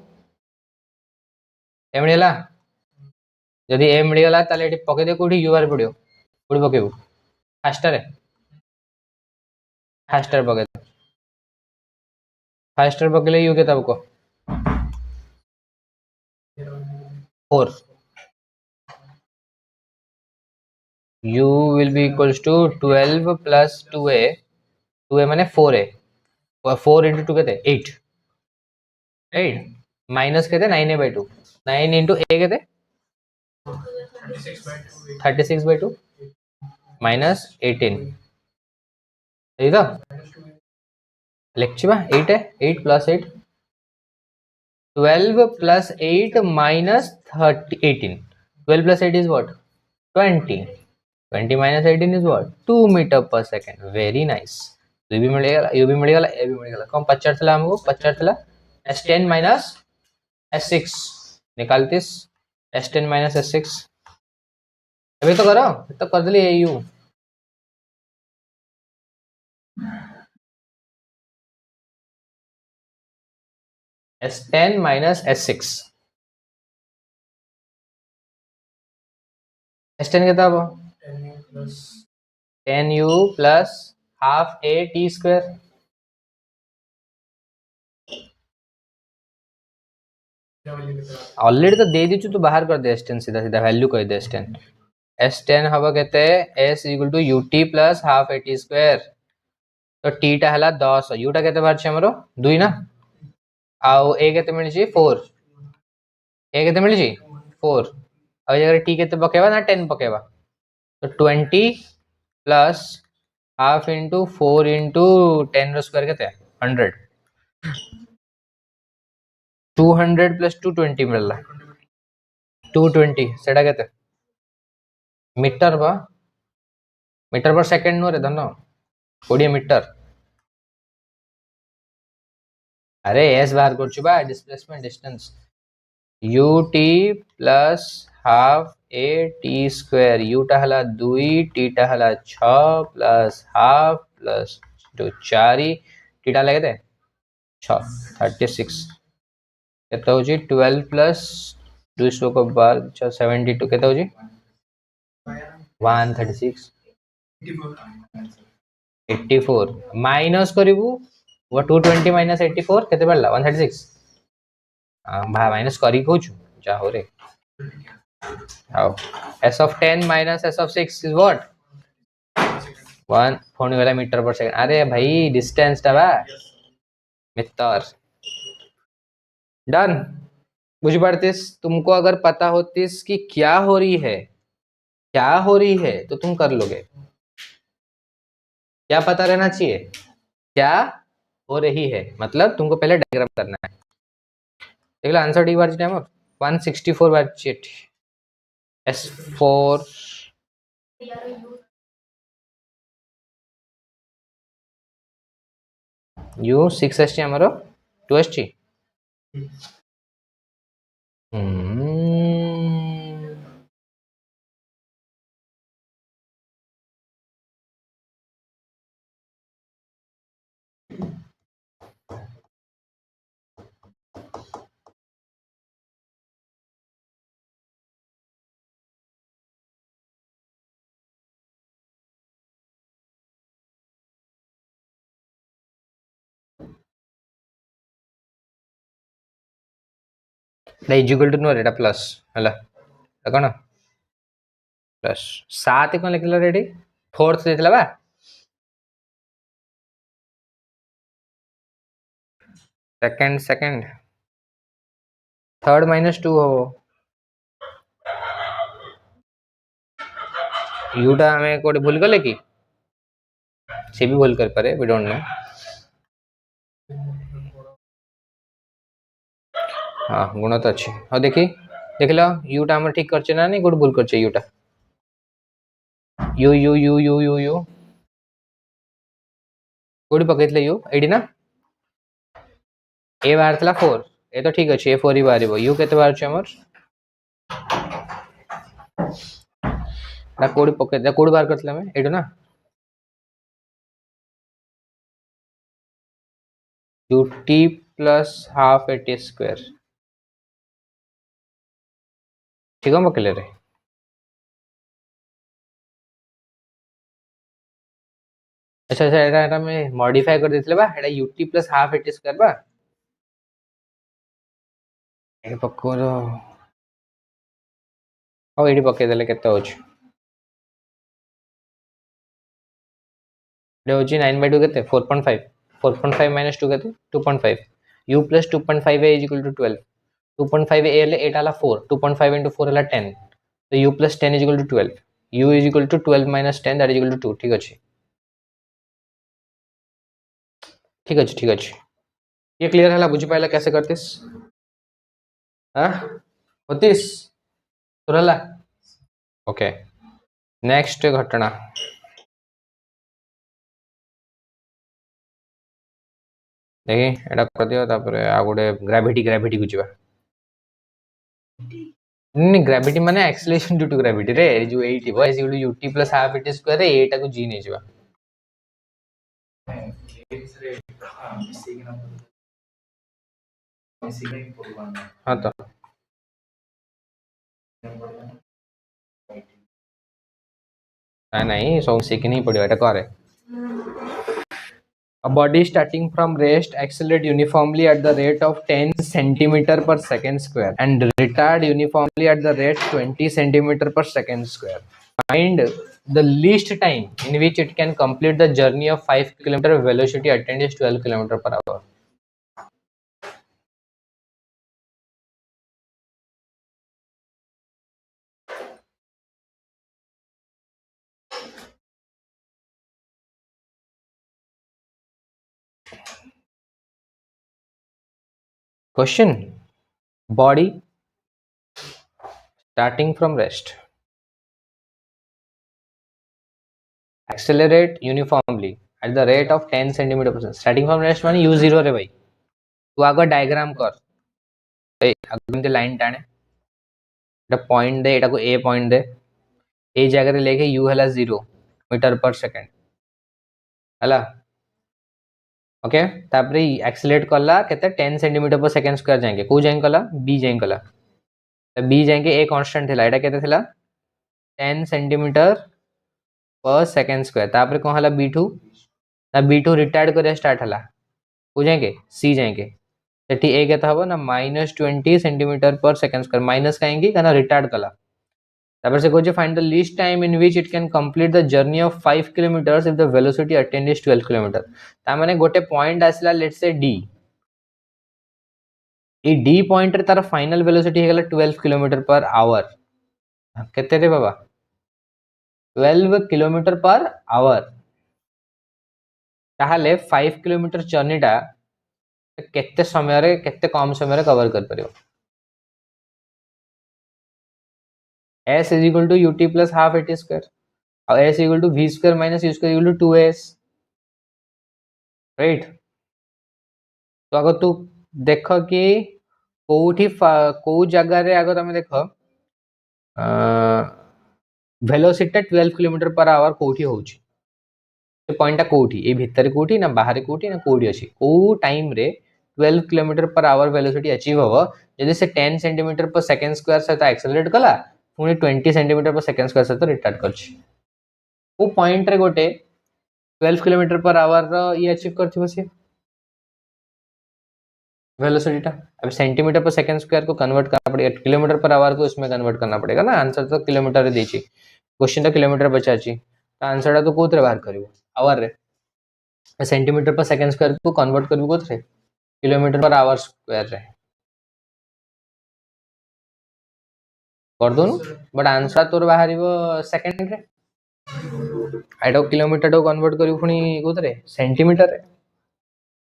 Speaker 1: a मिल गेला यदि a मिल गेला ताले एटी पके दे कोठी u बार पड़ियो कोठी पकेबो फास्टर पके फास्टर पकेले u केता को 4 u will be equals to 12 plus 2a 2a माने 4a 4 into 2 कहते 8 8 माइनस कहते 9a/2 9 into a कहते 36/2 माइनस 18 सही था लेक्चर 8 है 8 plus 8 12 plus 8 minus 18 12 plus 8 is what 20 20 minus 18 is what 2 meter per second very nice ये भी मिलेगा ये भी मिलेगा ये भी मिलेगा कौन 50 थला हमको 50 थला s10 minus s6 निकालते s10 minus s6 अभी तो करो तो कर दिली you s10 minus s6 s10 कितना हो 10u plus half a t square already तो दे दीचु तो बाहर कर दे s10 सीधा सीधा वैल्यू कर दे s10 s10 हवा कहते हैं s equal to ut plus half a t square तो t टा हला 10 u टा केते बाहर छै हमरो 2 ना आउ a केते मिल छी 4 a केते मिल छी 4 अब अगर t केते पकेबा ना 10 पकेबा तो 20 प्लस हाफ इंटू 4 इंटू 10 केते 100 200 प्लस 220 मिलला 220 सेटा केते मीटर बा मीटर पर सेकंड नो रे धन 20 मीटर अरे एस बाहर करछु बा displacement distance ut plus half A T square Utah हला 2 टीटा हला 6 प्लस हाफ प्लस जो 4 टीटा लगे थे 6 36 केते होजी 12 प्लस 200 को 12 72 केते होजी 136 84 माइनस करिवु वो 220 माइनस 84 केते पड़ला 136 माइनस करी कहूँ जा हो रे आओ s of 10 minus s of 6 is what 1 phone वाला मीटर पर सेकंड अरे भाई डिस्टेंस टा बा मीटर डन बुझ पड़तीस तुमको अगर पता होतीस कि क्या हो रही है तो तुम कर लोगे क्या पता रहना चाहिए क्या हो रही है मतलब तुमको पहले डायग्राम करना है देख लो आंसर डी बार टाइम 164 बार चेट S4 U 6 ST हमारो 2 ST इक्वल टू नो रेटा प्लस हला कौन प्लस 7 कौन लिखला रेडी फोर्थ देथिला बा सेकंड थर्ड माइनस 2 हो यूटा हमें कोड भूल गले कि से भी भूल कर पारे वी डोंट नो हाँ गुण तो अच्छी हाँ देखी देख लो यूटा हम ठीक करचे ना नहीं गुड भूल करचे Utah you you you you you you कोडी पकेतले यू एडी ना ए बाहरला 4 ए तो ठीक अच्छे ए 4 ही बाहरिबो यू केते बाहरचे हमर ना कोडी पकेत कोडी बाहर करतले हम एडो ना ut plus half eighty square ठीक है पकेले रे अच्छा अच्छा एटा में मॉडिफाई कर देतले बा एटा ut plus half eighty square बा ए पकोर ओ एडी पके देले केते होछ एटा होची 9/2 केते 4.5 4.5 minus 2 केते 2.5 u plus 2.5 a is equal to 12 2.5 a ले 8 आला 4 2.5 into 4 आला 10 तो u plus 10 is equal to 12 u is equal to 12 minus 10 that is equal to 2 ठीक अछि ठीक अछि ये क्लियर हला बुझि पाइला कैसे करतिस हां होतिस सुरला ओके नेक्स्ट घटना देखी एटा कर दियो तापरे आ गोटे ग्रेविटी को जिबा नहीं ग्रेविटी माने एक्सेलरेशन ड्यू टू ग्रेविटी रे जो 8 is equal to ut plus half it square रे एटा को जी नहीं जिबा हां तो नहीं सब सीख नहीं पड़ियो एटा करे A body starting from rest accelerate uniformly at the rate of 10 centimeter per second square and retard uniformly at the rate 20 centimeter per second square. Find the least time in which it can complete the journey of 5 kilometer velocity attained is 12 kilometer per hour. Question body starting from rest accelerate uniformly at the rate of 10 centimeter per second starting from rest माने u0 रे भाई तू आगे diagram कर ए आगे line टाणे एटा point दे एटा को ए point दे ए जगह रे लेके u हला 0 मीटर पर सेकंड हला ओके तापरे एक्सेलरेट करला केते 10 सेंटीमीटर पर सेकंड स्क्वायर जाएंगे को जाएंगे कला बी जाएंगे कला तो बी जाएंगे ए कांस्टेंट थिला एटा केते थिला 10 सेंटीमीटर पर सेकंड स्क्वायर तापरे कोन हला b2 ना b2 रिटायर्ड करे स्टार्ट हला को जाएंगे सी जाएंगे सेठी ए केता हबो ना -20 centimetre per second square minus काहेंगी काना रिटायर्ड कला तापर से cosy find the least time in which it can complete the journey of 5 kilometres if the velocity attend is 12 kilometre ता माने गोटे पॉइंट आसला let's say D A D point रे तार फाइनल वेलोसिटी हे गला 12 किलोमीटर पर आवर केते रे बाबा 12 kilometre per hour ताहले 5 किलोमीटर जर्नी टा केते समय रे केते कम समय रे कवर कर परियो s is equal to ut plus half at square और s equal to v square minus u square equal to 2s right तो अगर तू देख कि कोठी को जगह रे अगर तुम देख वेलोसिटी 12 किलोमीटर पर आवर कोठी होउची से पॉइंट कोठी ए भीतर कोठी ना बाहर कोठी ना कोठी अछि को टाइम रे 12 kilometre per hour velocity achieve हो यदि से 10 सेंटीमीटर पर सेकंड स्क्वायर सहित एक्सेलरेट कला पुणी 20 सेंटीमीटर पर सेकंड स्क्वायर सहित रिटार्ड करछि वो पॉइंट रे गोटे 12 किलोमीटर पर आवर ये अचीव करथिबो से वेलोसिटी टा अब सेंटीमीटर पर सेकंड स्क्वायर को कन्वर्ट करना पड़ेगा किलोमीटर पर आवर को इसमें कन्वर्ट करना पड़ेगा ना आंसर तो किलोमीटर रे देछि क्वेश्चन तो किलोमीटर बचाछि तो आंसर टा तो कोथरे बाहर करिवो आवर रे सेंटीमीटर पर सेकंड स्क्वायर को कन्वर्ट करबो कोथरे किलोमीटर पर आवर स्क्वायर रे कर दोन बट आंसर तोर बाहरिवो सेकंड रे आइडो किलोमीटर को कन्वर्ट करिवो पुनी कोथरे सेंटीमीटर रे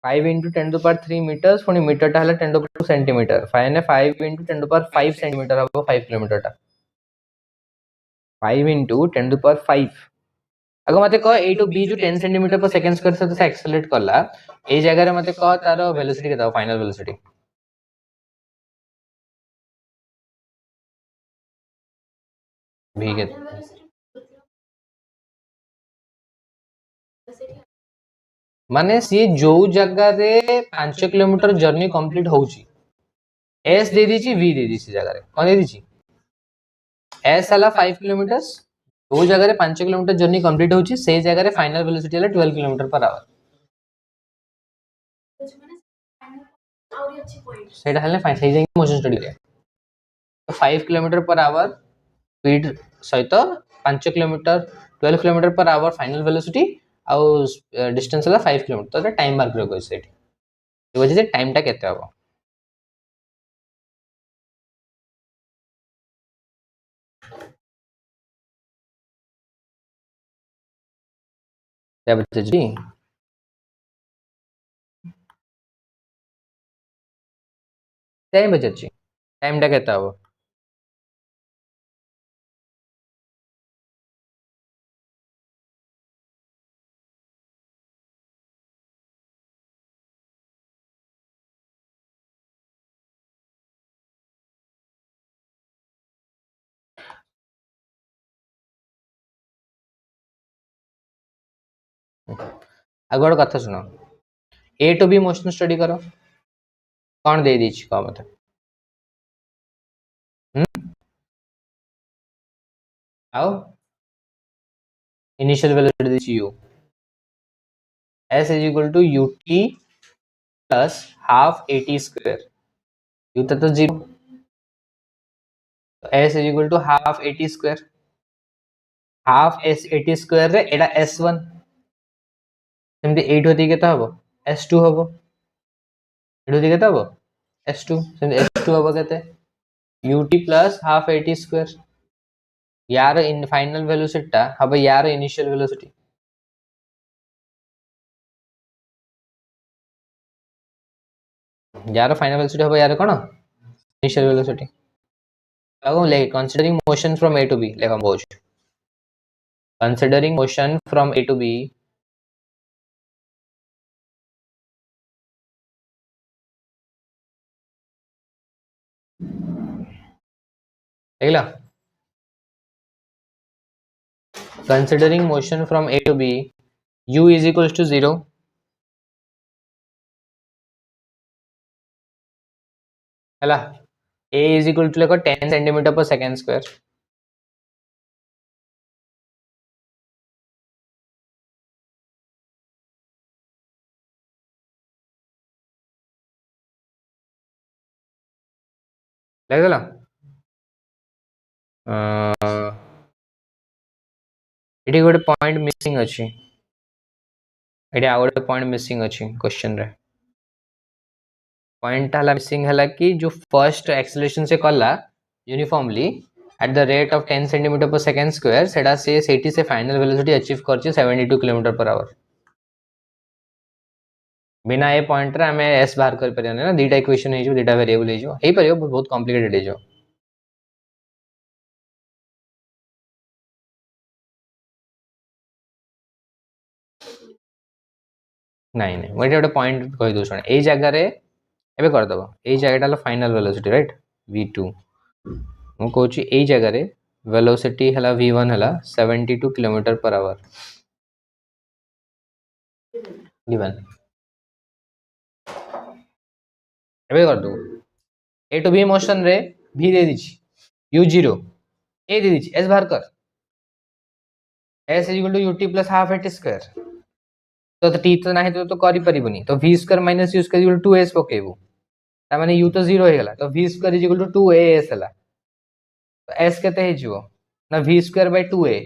Speaker 1: 5 into 10 to the power 3 meters पुणी मीटर टा हला 10 to the power 2 सेंटीमीटर 5 ने 5 into 10 to the power 5 centimetre हबो 5 किलोमीटर टा 5 into 10 to the power 5 अगर मते कह a to b जो 10 सेंटीमीटर पर सेकंड स्क्वायर से एक्सेलरेट करला ए जगह रे मते कह तार वेलोसिटी केता फाइनल वेलोसिटी v के माने सी जो जगह रे 5 किलोमीटर जर्नी कंप्लीट होउची s दे दीची v दे दीची जगह रे कोन दे दीची s हला 5 किलोमीटर जो जगह रे 5 किलोमीटर जर्नी कंप्लीट होउची से जगह रे फाइनल वेलोसिटी हला 12 किलोमीटर पर आवर सेटा हले फाइन से जाई मोशन स्टडी रे तो 5 किलोमीटर पर आवर स्पीड सहित 5 kilometre 12 kilometre per hour final velocity आउ डिस्टेंस हला 5 किलोमीटर तो टाइम मार्क रे कोइ सेट ए वजह से टाइम टा केते हबो क्या बच्चे जी टाइम बच्चे जी टाइम टा केते हबो आगोड़ कथा सुनो A to B motion study करो कौन दे दीची कह मते आओ इनिशियल वेलोसिटी दीची u s is equal to ut plus half at square u तो 0 तो s is equal to half at square half s at square रे एटा s1 सेमती 8 होती केता हबो s2 हबो 8 होती केता हबो s2 सेमती s2 हबो केते ut plus half at square यार इन फाइनल वेलोसिटी टा हबो यार इनिशियल वेलोसिटी यार फाइनल वेलोसिटी हम यार कौन initial velocity considering motion from A to B like हम बोझ considering motion from A to B देखला considering motion from A to B u is equals to 0 है A is equal to like 10 centimeter per second square लगला eighty गोटे point missing अच्छी eighty आ गोटे point missing अच्छी question रे point हला missing हला कि जो फर्स्ट एक्सेलरेशन से कला uniformly at the rate of 10 centimeter per second square सेटा से फाइनल वेलोसिटी अचीव करछि 72 किलोमीटर पर आवर बिना ए पॉइंट रे हमें एस बाहर कर परियने ना दीटा इक्वेशन हे जो दीटा वेरिएबल हे जो हे परियो बहुत कॉम्प्लिकेटेड हे जो नहीं नहीं वेट गोटे पॉइंट कहि दो सुन ए जगह रे एबे कर दबो ए जगह ला फाइनल वेलोसिटी राइट v2 मु कहूची ए जगह रे वेलोसिटी हला v1 हला 72 किलोमीटर पर आवर गिवन एबे कर दो ए टू बी मोशन रे v दे दीची u0 ए दे दीची s बाहर कर s equal to ut plus half at square तो t तो नाही तो करि परिबनी तो v square minus u square equal to 2s पकेबो ता माने u तो 0 हे गला तो v square equal to 2as हला तो s केते हे जिवो ना v square by 2a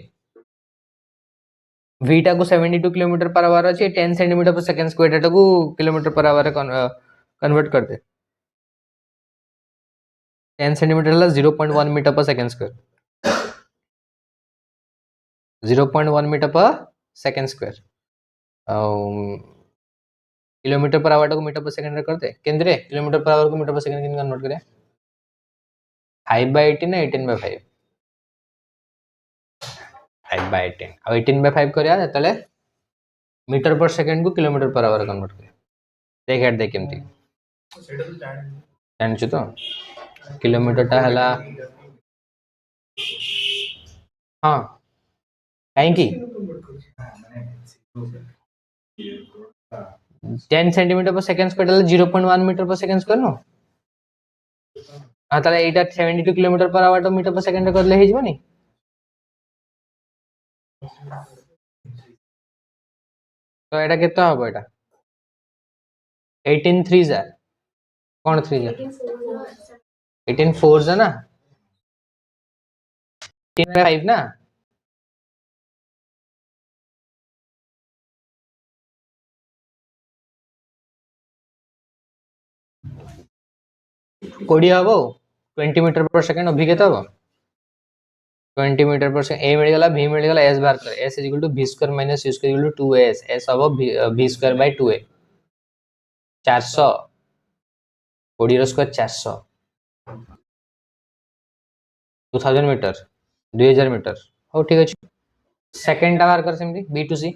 Speaker 1: v टा को 72 किलोमीटर पर आवर अछि 10 सेंटीमीटर पर सेकंड स्क्वायर टा को किलोमीटर पर आवर कन्वर्ट कर दे 10 सेंटीमीटर हला 0.1 metre per second square 0.1 metre per second square kilometre per hour को मीटर पर सेकंड करते केंद्रे kilometre per hour को मीटर पर सेकंड किन convert करे 5/18 ना 18/5 5/18 अब 18/5 करिया तले मीटर पर सेकंड को किलोमीटर पर आवर कन्वर्ट करे देख हेड देख केमती जानछु तो किलोमीटर टा हला हां काहे की 10 centimetre per second square 0.1 metre per second square no हां ताले एटा 72 किलोमीटर पर आवर तो मीटर पर सेकंड करले हे जबनी तो एटा केते हबो एटा 18 3 जा कौन 3 जा 18 4 जा ना 3/5 ना कोडी हबो 20 मीटर पर सेकंड अभी केते हबो 20 मीटर पर सेकंड ए मिल गला v मिल गला s बार कर s v square minus u square equal to 2as s हबो v स्क्वायर बाय 2a 400 कोडी रो स्क्वायर 400 2000 मीटर 2000 मीटर हो ठीक अछि सेकंड टा बार कर सेमती b टू c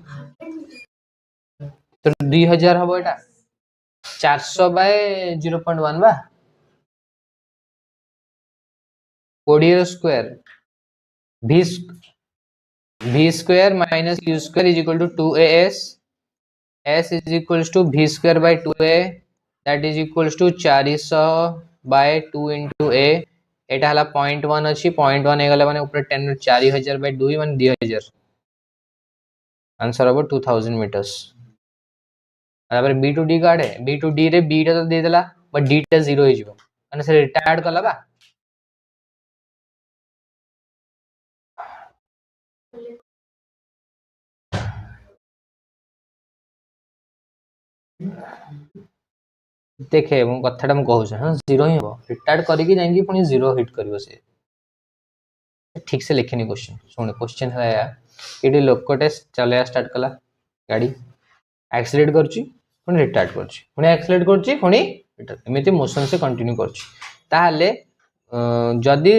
Speaker 1: तो 2000 हबो एटा 400 बाय 0.1 बा कोडी रो square v square minus u square is equal to 2as s is equals to v square by 2a that is equals to 400 by 2 into a एटा हला 0.1 अछि 0.1 हे गला माने ऊपर 10 4000 by 2 माने 2000 आंसर अब 2000 मीटर्स तापर b टू d काढे b to d रे b टा तो दे देला बट d टा 0 हे जिवो माने से रिटायर्ड कला बा देखे मु कथाटा मु कहू हां 0 ही हो रिटायर्ड करी कि जांगी पुनी 0 हिट करिवो से ठीक से लिखनी क्वेश्चन सुन क्वेश्चन है ये लोकटे चलया स्टार्ट कला गाड़ी एक्सीलरेट करछि पुनी रिटार्ट करछि पुनी एक्सीलरेट करछि पुनी मीटर एमती मोशन से कंटिन्यू करुच्ची ताहले जदि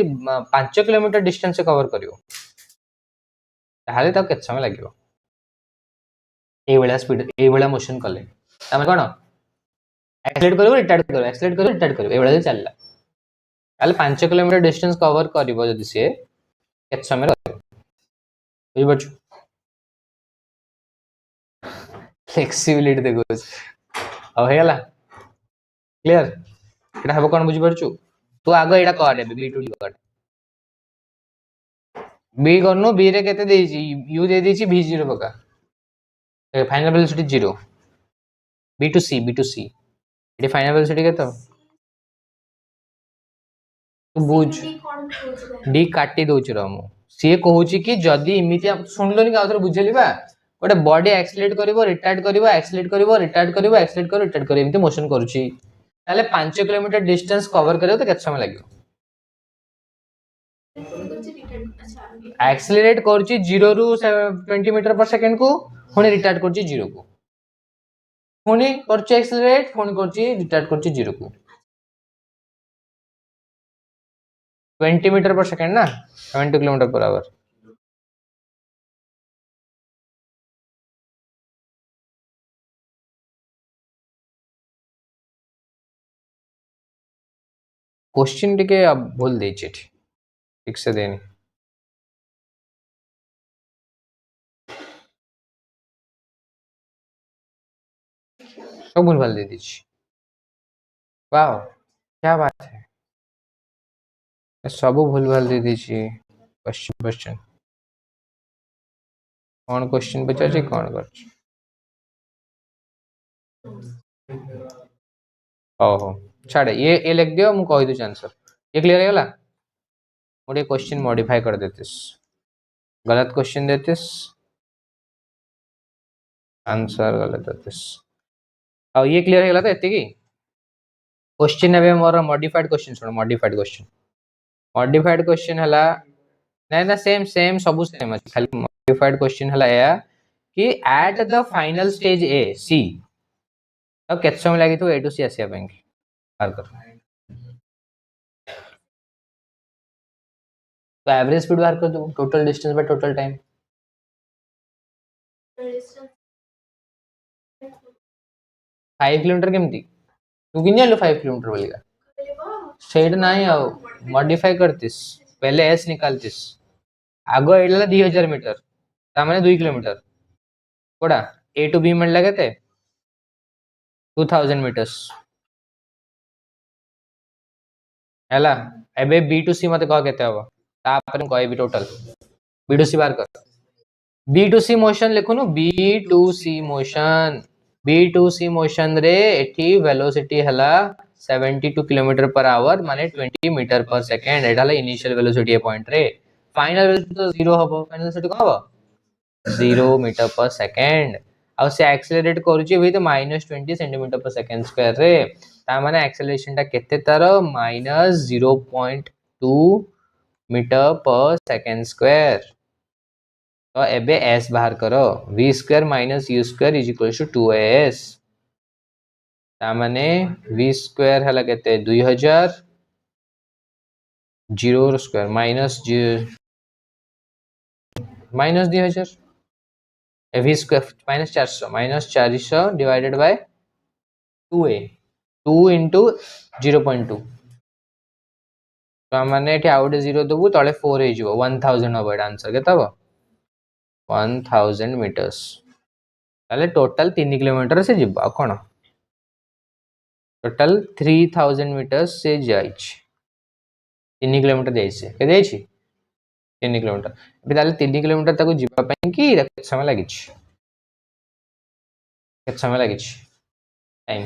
Speaker 1: 5 किलोमीटर डिस्टेंस से कवर करियो ताहले ताको केते समय लागियो ए वाला स्पीड ए वाला मोशन कले तमे कोन एक्सेलरेट करियो रिटार्ड करियो एक्सेलरेट करियो रिटार्ड करियो ए वाला जे चलला ताहले 5 किलोमीटर डिस्टेंस कवर करिवो जदि से केते समय लागियो बुझि पछ फ्लेक्सिबिलिटी देखो अब हे गला क्लियर एटा हबो कोन बुझि परछु तू आगो एटा कर बी टू डी कर बी करनु बी रे केते देइची यू दे देइची v0 पका final velocity 0 B to C एटी फाइनल वेलोसिटी केते तू बुझ डी काटी दोची रमु सी कहूची कि जदी इमिति सुनलोनी का उधर बुझेली बा गोटे बॉडी एक्सेलरेट करिवो रिटार्ड करिवो एक्सेलरेट करिवो रिटार्ड करिवो एक्सेलरेट करिवो रिटार्ड करिवो इमिति मोशन करूची ताले 5 किलोमीटर डिस्टेंस कवर करिवो तो केते समय लागियो एक्सेलरेट करूची 0 रु 20 मीटर पर सेकंड को पुणी रिटार्ड करूची 0 को पुणी करूची एक्सेलरेट पुणी करूची रिटार्ड करूची 0 को 20 मीटर पर सेकंड ना 20 किलोमीटर पर आवर क्वेश्चन टिके अब भूल देछि ठीक से देनी सब भूल भाल दे दीजिए वाह क्या बात है सब भूल भाल दे दीजिए क्वेश्चन क्वेश्चन कौन क्वेश्चन पचार कौन कर ओहो छाड़े ये लिख दियो मु कहि दूची आंसर ये क्लियर है मुझे क्वेश्चन मॉडिफाई कर देतीस गलत क्वेश्चन देतीस आंसर गलत देतीस अब ये क्लियर है तो एति की क्वेश्चन है मोर मॉडिफाइड क्वेश्चन सुन मॉडिफाइड क्वेश्चन हला ना ना सेम सेम सब सेम अछि खाली मॉडिफाइड क्वेश्चन हला या कि एट द फाइनल स्टेज ए सी अब केते समय लागि तो ए टू सी आसिया बैंक बाहर कर तो एवरेज स्पीड बाहर कर दो total distance by total time 5 kilometre केमती तू किन जानो 5 किलोमीटर बोलिगा सेड नाही आ मॉडिफाई करतिस पहले एस निकालतिस आगो एडला 2000 मीटर ता माने 2 किलोमीटर कोडा ए टू बी मन लगते 2000 मीटर्स हैला एबे बी टू सी मते कह केते हबो ता पर कहबी टोटल बी टू सी बार कर बी टू सी मोशन लिखुनु B to C motion B2C motion रे एठी वेलोसिटी हला 72 किलोमीटर पर आवर माने 20 मीटर पर सेकंड एटा हला इनिशियल वेलोसिटी ए पॉइंट रे फाइनल वेलोसिटी तो 0 हबो फाइनल वेलोसिटी को हबो 0 मीटर पर सेकंड आ से एक्सेलरेट करूची भी तो -20 सेंटीमीटर पर सेकंड स्क्वायर रे ता माने एक्सेलरेशन ता केते तार -0.2 मीटर पर सेकंड स्क्वायर तो एबे s बाहर करो v square minus u square is equal to 2as ता माने v स्क्वायर हला केते 2000 0 square minus 2000 v square minus 400 divided by 2a 2 into 0.2 तो माने एठी आउट 0 दबु तळे 4 हे जिवो 1000 हबो एटा आंसर केता हबो 1000 मीटर्स ताले टोटल 3 किलोमीटर से जिबा कोन टोटल 3000 मीटर्स से जाइछ 3 किलोमीटर जाइछे के जाइछि 3 किलोमीटर अबे ताले 3 किलोमीटर ताको जिबा पई की समय लागिछ के समय लागिछ टाइम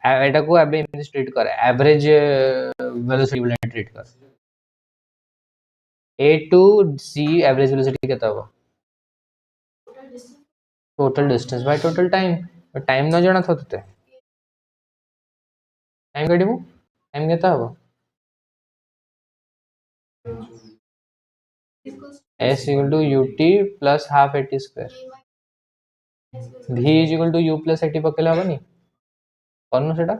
Speaker 1: एटा को अबे ट्रीट कर एवरेज वेलोसिटी वाला ट्रीट कर A to C average velocity केता हो total distance by total time time न जणा थते टाइम काढिबु टाइम केता हो s equal to ut plus half at square v is equal to u plus at पकेला हबनी कौन सेटा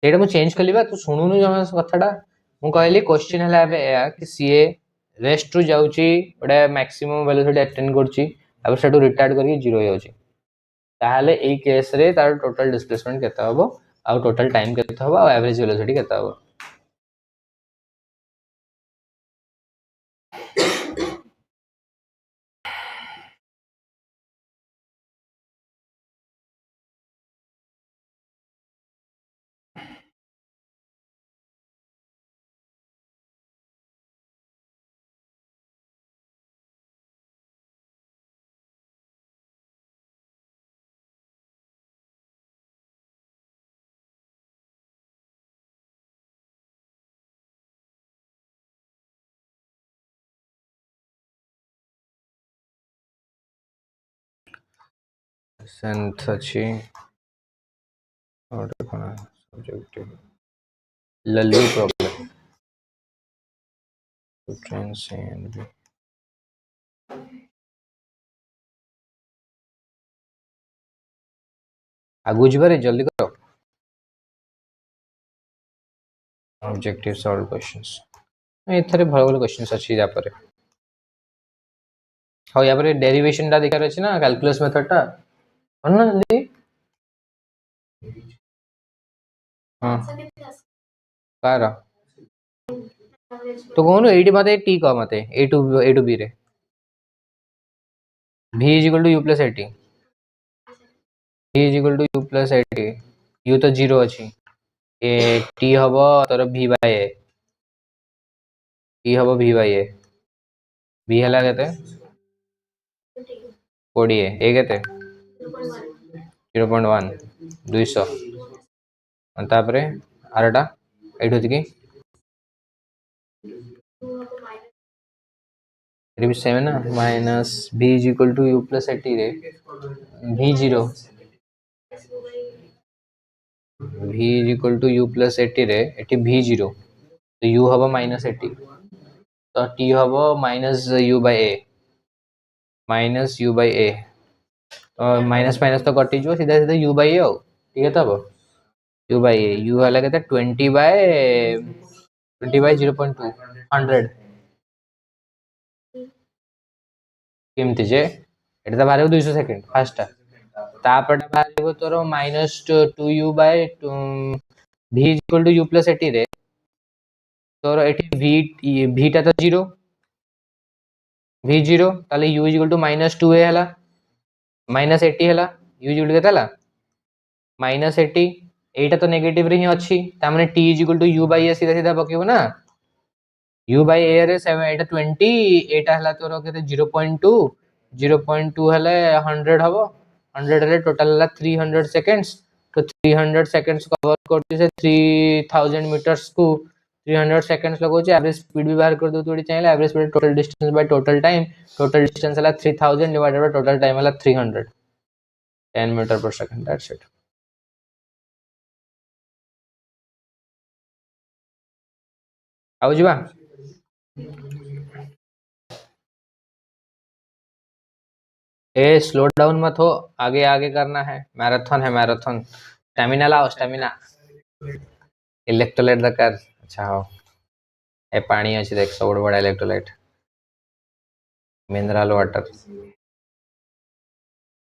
Speaker 1: ସେଇଟା ମୁଁ ଚେଞ୍ଜ କଲି ବା ତୁ ଶୁଣୁନୁ ଜମା କଥାଟା ମୁଁ କହିଲି କ୍ୱେଶ୍ଚିନ୍ ହେଲା ଏବେ ଏୟା କି ସିଏ ରେଷ୍ଟ ରୁ ଯାଉଛି ଗୋଟେ ମ୍ୟାକ୍ସିମମ୍ ଭେଲୋସିଟି ଆଟେଣ୍ଡ କରୁଛି ତାପରେ ସେଠୁ ରିଟାର୍ଡ କରିକି ଜିରୋ ହେଇଯାଉଛି ତାହେଲେ ଏଇ କେସ୍ ରେ ତାର ଟୋଟାଲ ଡିସପ୍ଲେସମେଣ୍ଟ କେତେ ହବ ଆଉ ଟୋଟାଲ ଟାଇମ୍ କେତେ ହବ ଆଉ एवरेज वेलोसिटी କେତେ ହବ सेंथ अच्छी और कौन सब्जेक्टिव लल्लू प्रॉब्लम टू ट्रांसेंड आगु जबारे जल्दी करो ऑब्जेक्टिव सॉल्व क्वेश्चंस एथरे भल भल क्वेश्चंस अच्छी जा पर हां या पर डेरिवेशन टा देखार अछि ना कैलकुलस मेथड टा ना जल्दी हां कार तो कहूनु एटी मते टी कह मते ए टू बी रे v is equal to u plus at v is equal to u plus at u तो 0 अछि ए t हबो तोर v बाय a t हबो v बाय a v हला केते 20 a केते 0.1 200 तापरे आरटा एठो की ये भी सेम है ना minus v is equal to u plus at रे v 0 v is equal to u plus at रे एटी v 0 तो u हबो माइनस एटी तो t हबो minus u by a minus u by a तो minus minus तो कटि जो सीधा सीधा u बाय a हो ठीक है तब u बाय a u हला केते 20 बाय 0.2 100 केमती जे एटा तो बारे 200 सेकंड फास्ट तापर बारे तोर minus 2u by v is equal to u plus at रे तोर एटी v टा तो 0 v 0 ताले u is equal to minus 2a हला माइनस 80 हला u इज इक्वल टू केते हला माइनस 80 एटा तो नेगेटिव रे ही अछि ता माने t is equal to u by a सीधा सीधा पकेबो ना u बाय a रे 7 एटा 20 एटा हला तोर केते 0.2 0.2 हले 100 हबो 100 हले टोटल हला 300 सेकंड्स तो 300 सेकंड्स कवर करती से 3000 मीटर्स को 300 सेकंड्स लगो छै एवरेज स्पीड भी बाहर कर दो तो चाहिए average speed total distance by total distance हला 3000 डिवाइडेड बाय टोटल टाइम हला 300 10 metre per second that's it आउ जीवा ए स्लो डाउन मत हो आगे आगे करना है मैराथन स्टैमिना लाओ स्टैमिना इलेक्ट्रोलाइट दरकार अच्छा हो ए पानी अछि देख सब बड़ा इलेक्ट्रोलाइट मिनरल वाटर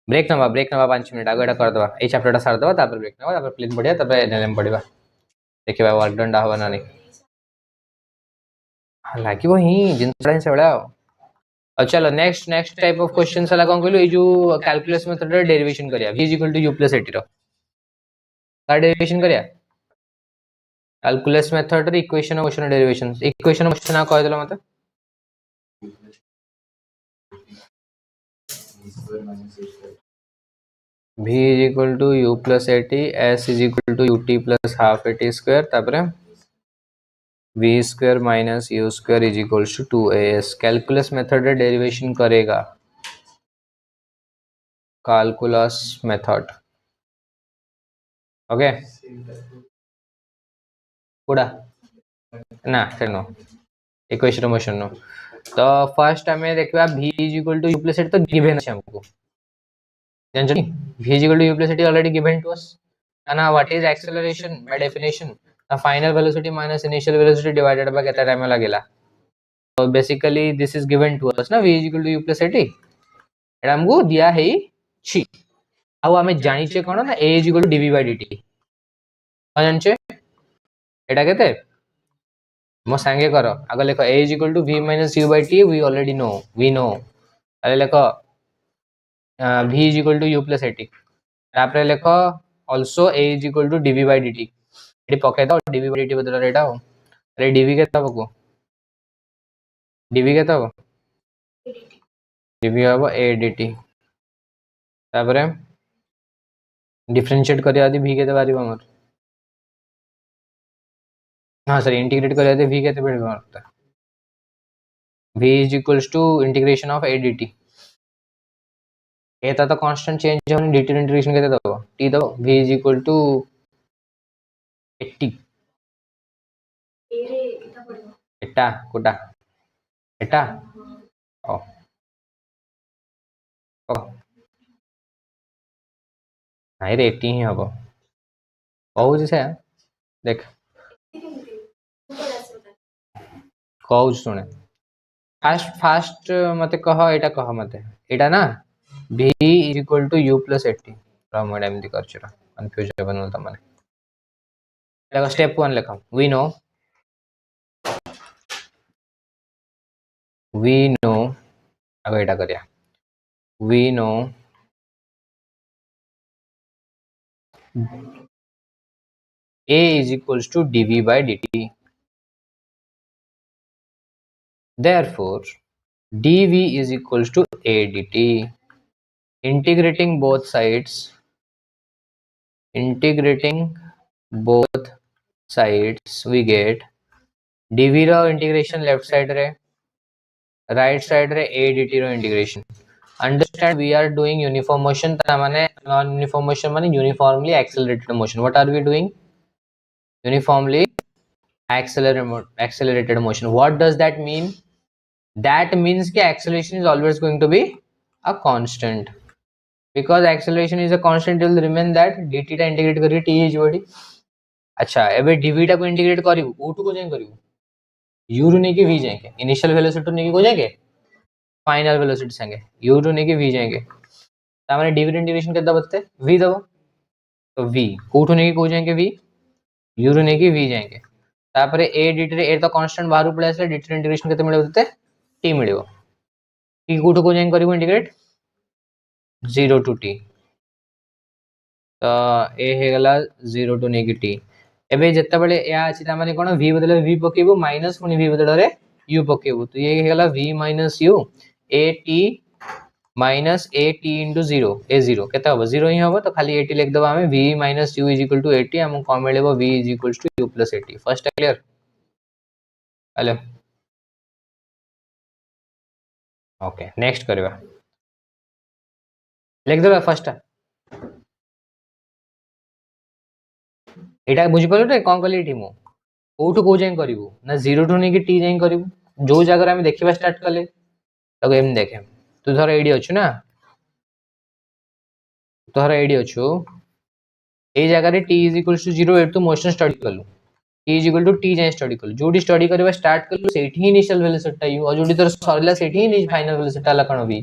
Speaker 1: ब्रेक नवा 5 मिनिट आगे कर दवा ए चैप्टर सार दवा तापर ब्रेक नवा तापर प्लेन बढ़िया तापर एनएलएम पढ़िबा देखिबा वर्क डन हवा ना नहीं लागिबो ही जिनसडा से बड़ा और चलो नेक्स्ट टाइप ऑफ क्वेश्चन सला कोन कहलु ए जो कैलकुलस मेथड रे डेरिवेशन करिया v is equal to u plus 80 रो का डेरिवेशन करिया कैलकुलस मेथड रे इक्वेशन ऑफ क्वेश्चन डेरिवेशन कह देला मते v is equal to u plus 80 s is equal to ut plus half 80 square तापरे v square minus u square is equals to 2as calculus method रे derivation करेगा calculus method okay कोडा ना सेनो equation motion नो तो first आम देखा v is equal to u plus at तो गिवन अच्छे हमको जानछो v is equal to u plus at already given to us ना what is acceleration by definition the final velocity minus initial velocity divided by केता time लागेला तो basically this is given to us ना v is equal to u plus at एटा हमको दिया है छी आउ आमे जानिचे कोन ना a is equal to dv by dt जानछे एटा केते मो संगे करो आगे लेखो a is equal to v minus u by t we already know we know अरे लेखो v is equal to u plus at तापरे लेखो also a is equal to dv by dt एटी पके दो dv बाय dt बदल रेटा हो अरे dv केता बको dv केता हो dv हबो a dt तापरे डिफरेंशिएट करिया आदि v केते बारी हमर हां सर इंटीग्रेट करिया आदि v केते पड़बो हमर v is equals to integration of a dt एता तो कांस्टेंट चेंज होने dt इंटीग्रेशन केते दबो t दबो v इज इक्वल टू 80 एटा कोटा एटा ओ ओ नाही रे 80 ही हबो कहू से देख कहू सुने फास्ट फास्ट मते कह एटा कह मते एटा ना v is equal to u plus 80 राम मैडम दी कर छरा कंफ्यूज बनल त माने देखो स्टेप 1 लेखा वी नो आगे एटा करिया we know a is equals to dv by dt therefore dv is equals to a dt integrating both sides we get dv रो integration left side रे right side रे a dt रो integration understand we are doing uniform motion ता माने non uniform motion माने uniformly accelerated motion what are we doing uniformly accelerated motion what does that mean that means कि acceleration is always going to be a constant because acceleration is a constant it will remain that dt टा integrate करी t is body अच्छा एबे dv टा को integrate करिवु o2 को जाय करिवु u रो ने के v जाएंगे initial velocity ने के को जाएंगे फाइनल वेलोसिटी संगे u रो ने के v जाएंगे ता माने dv इंटीग्रेशन केदा बतते v दबो तो v कोठो ने के को जाएंगे v u रो ने के v जाएंगे तापरे a dt रे a तो कांस्टेंट बाहर पळे आसे dt इंटीग्रेशन केते मिले बतते t मिलियो t कोठो को जाएंगे करिवु इंटीग्रेट 0 टू t तो a हे गला 0 टू ने के t एबे जत्ता बळे या अछि ता माने कोन v बदले v पकेबो माइनस पुनी v बदले रे u पकेबो तो ये हे गला v minus u a t minus a t into 0 a 0 केता हो 0 ही होबो तो खाली a t लिख दबा हमें v minus u is equal to a t हम कौन मिलेबो v is equals to u plus a t first clear hello okay next करबा लिख दबा फर्स्ट एटा बुझि पलो रे कोन कली टीमो कोठो को जाय करिवो ना 0 टू ने के t जाय करिवो जो जगह हम देखिबा स्टार्ट कले तो एम देखे तू धर एडी अछु ना तोहर एडी अछु ए जगह रे t is equals to 0 eight तू मोशन स्टडी कलु t is equal to t जाय स्टडी कलु जोडी स्टडी करबा स्टार्ट कलु सेठी इनिशियल वेलोसिटी यू और जोडी तोर सरला सेठी नि फाइनल वेलोसिटी आला कण भी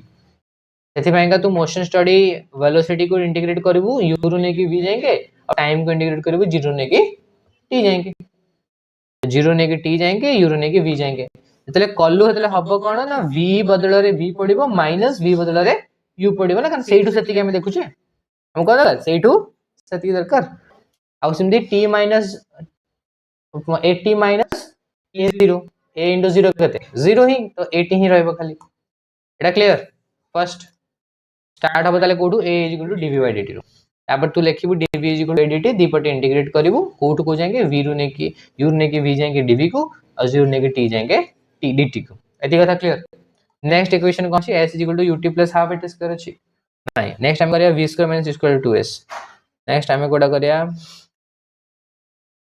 Speaker 1: सेथि पय का तू मोशन स्टडी वेलोसिटी को इंटीग्रेट करबू u रो ने की v जाएंगे और टाइम को इंटीग्रेट करबू 0 ने की t जाएंगे 0 ने की t जाएंगे u रो ने की v जाएंगे जतले कलु हतले हबो कोन ना v बदल रे v पडिबो माइनस v बदल रे u पडिबो ना कारण सेठू सेति के हम देखु छे हम कहला सेठू सेति दरकार आउ सिमदी t minus 80 minus a 0 a into 0 कहते 0 ही तो 80 ही रहबो खाली एटा क्लियर फर्स्ट स्टार्ट हो ताले कोठू a is equal to dv by dt रो तापर तू लिखिबू dv is equal to dt दी पटे इंटीग्रेट करिवू कोठू को जाएंगे v रो ने की u ने की v जाएंगे dv को और 0 ने की t जाएंगे t dt को एती कथा क्लियर नेक्स्ट इक्वेशन कोन छी s is equal to ut plus half it square अछि नाही नेक्स्ट हम करिया v square minus u square 2s next हम कोडा करिया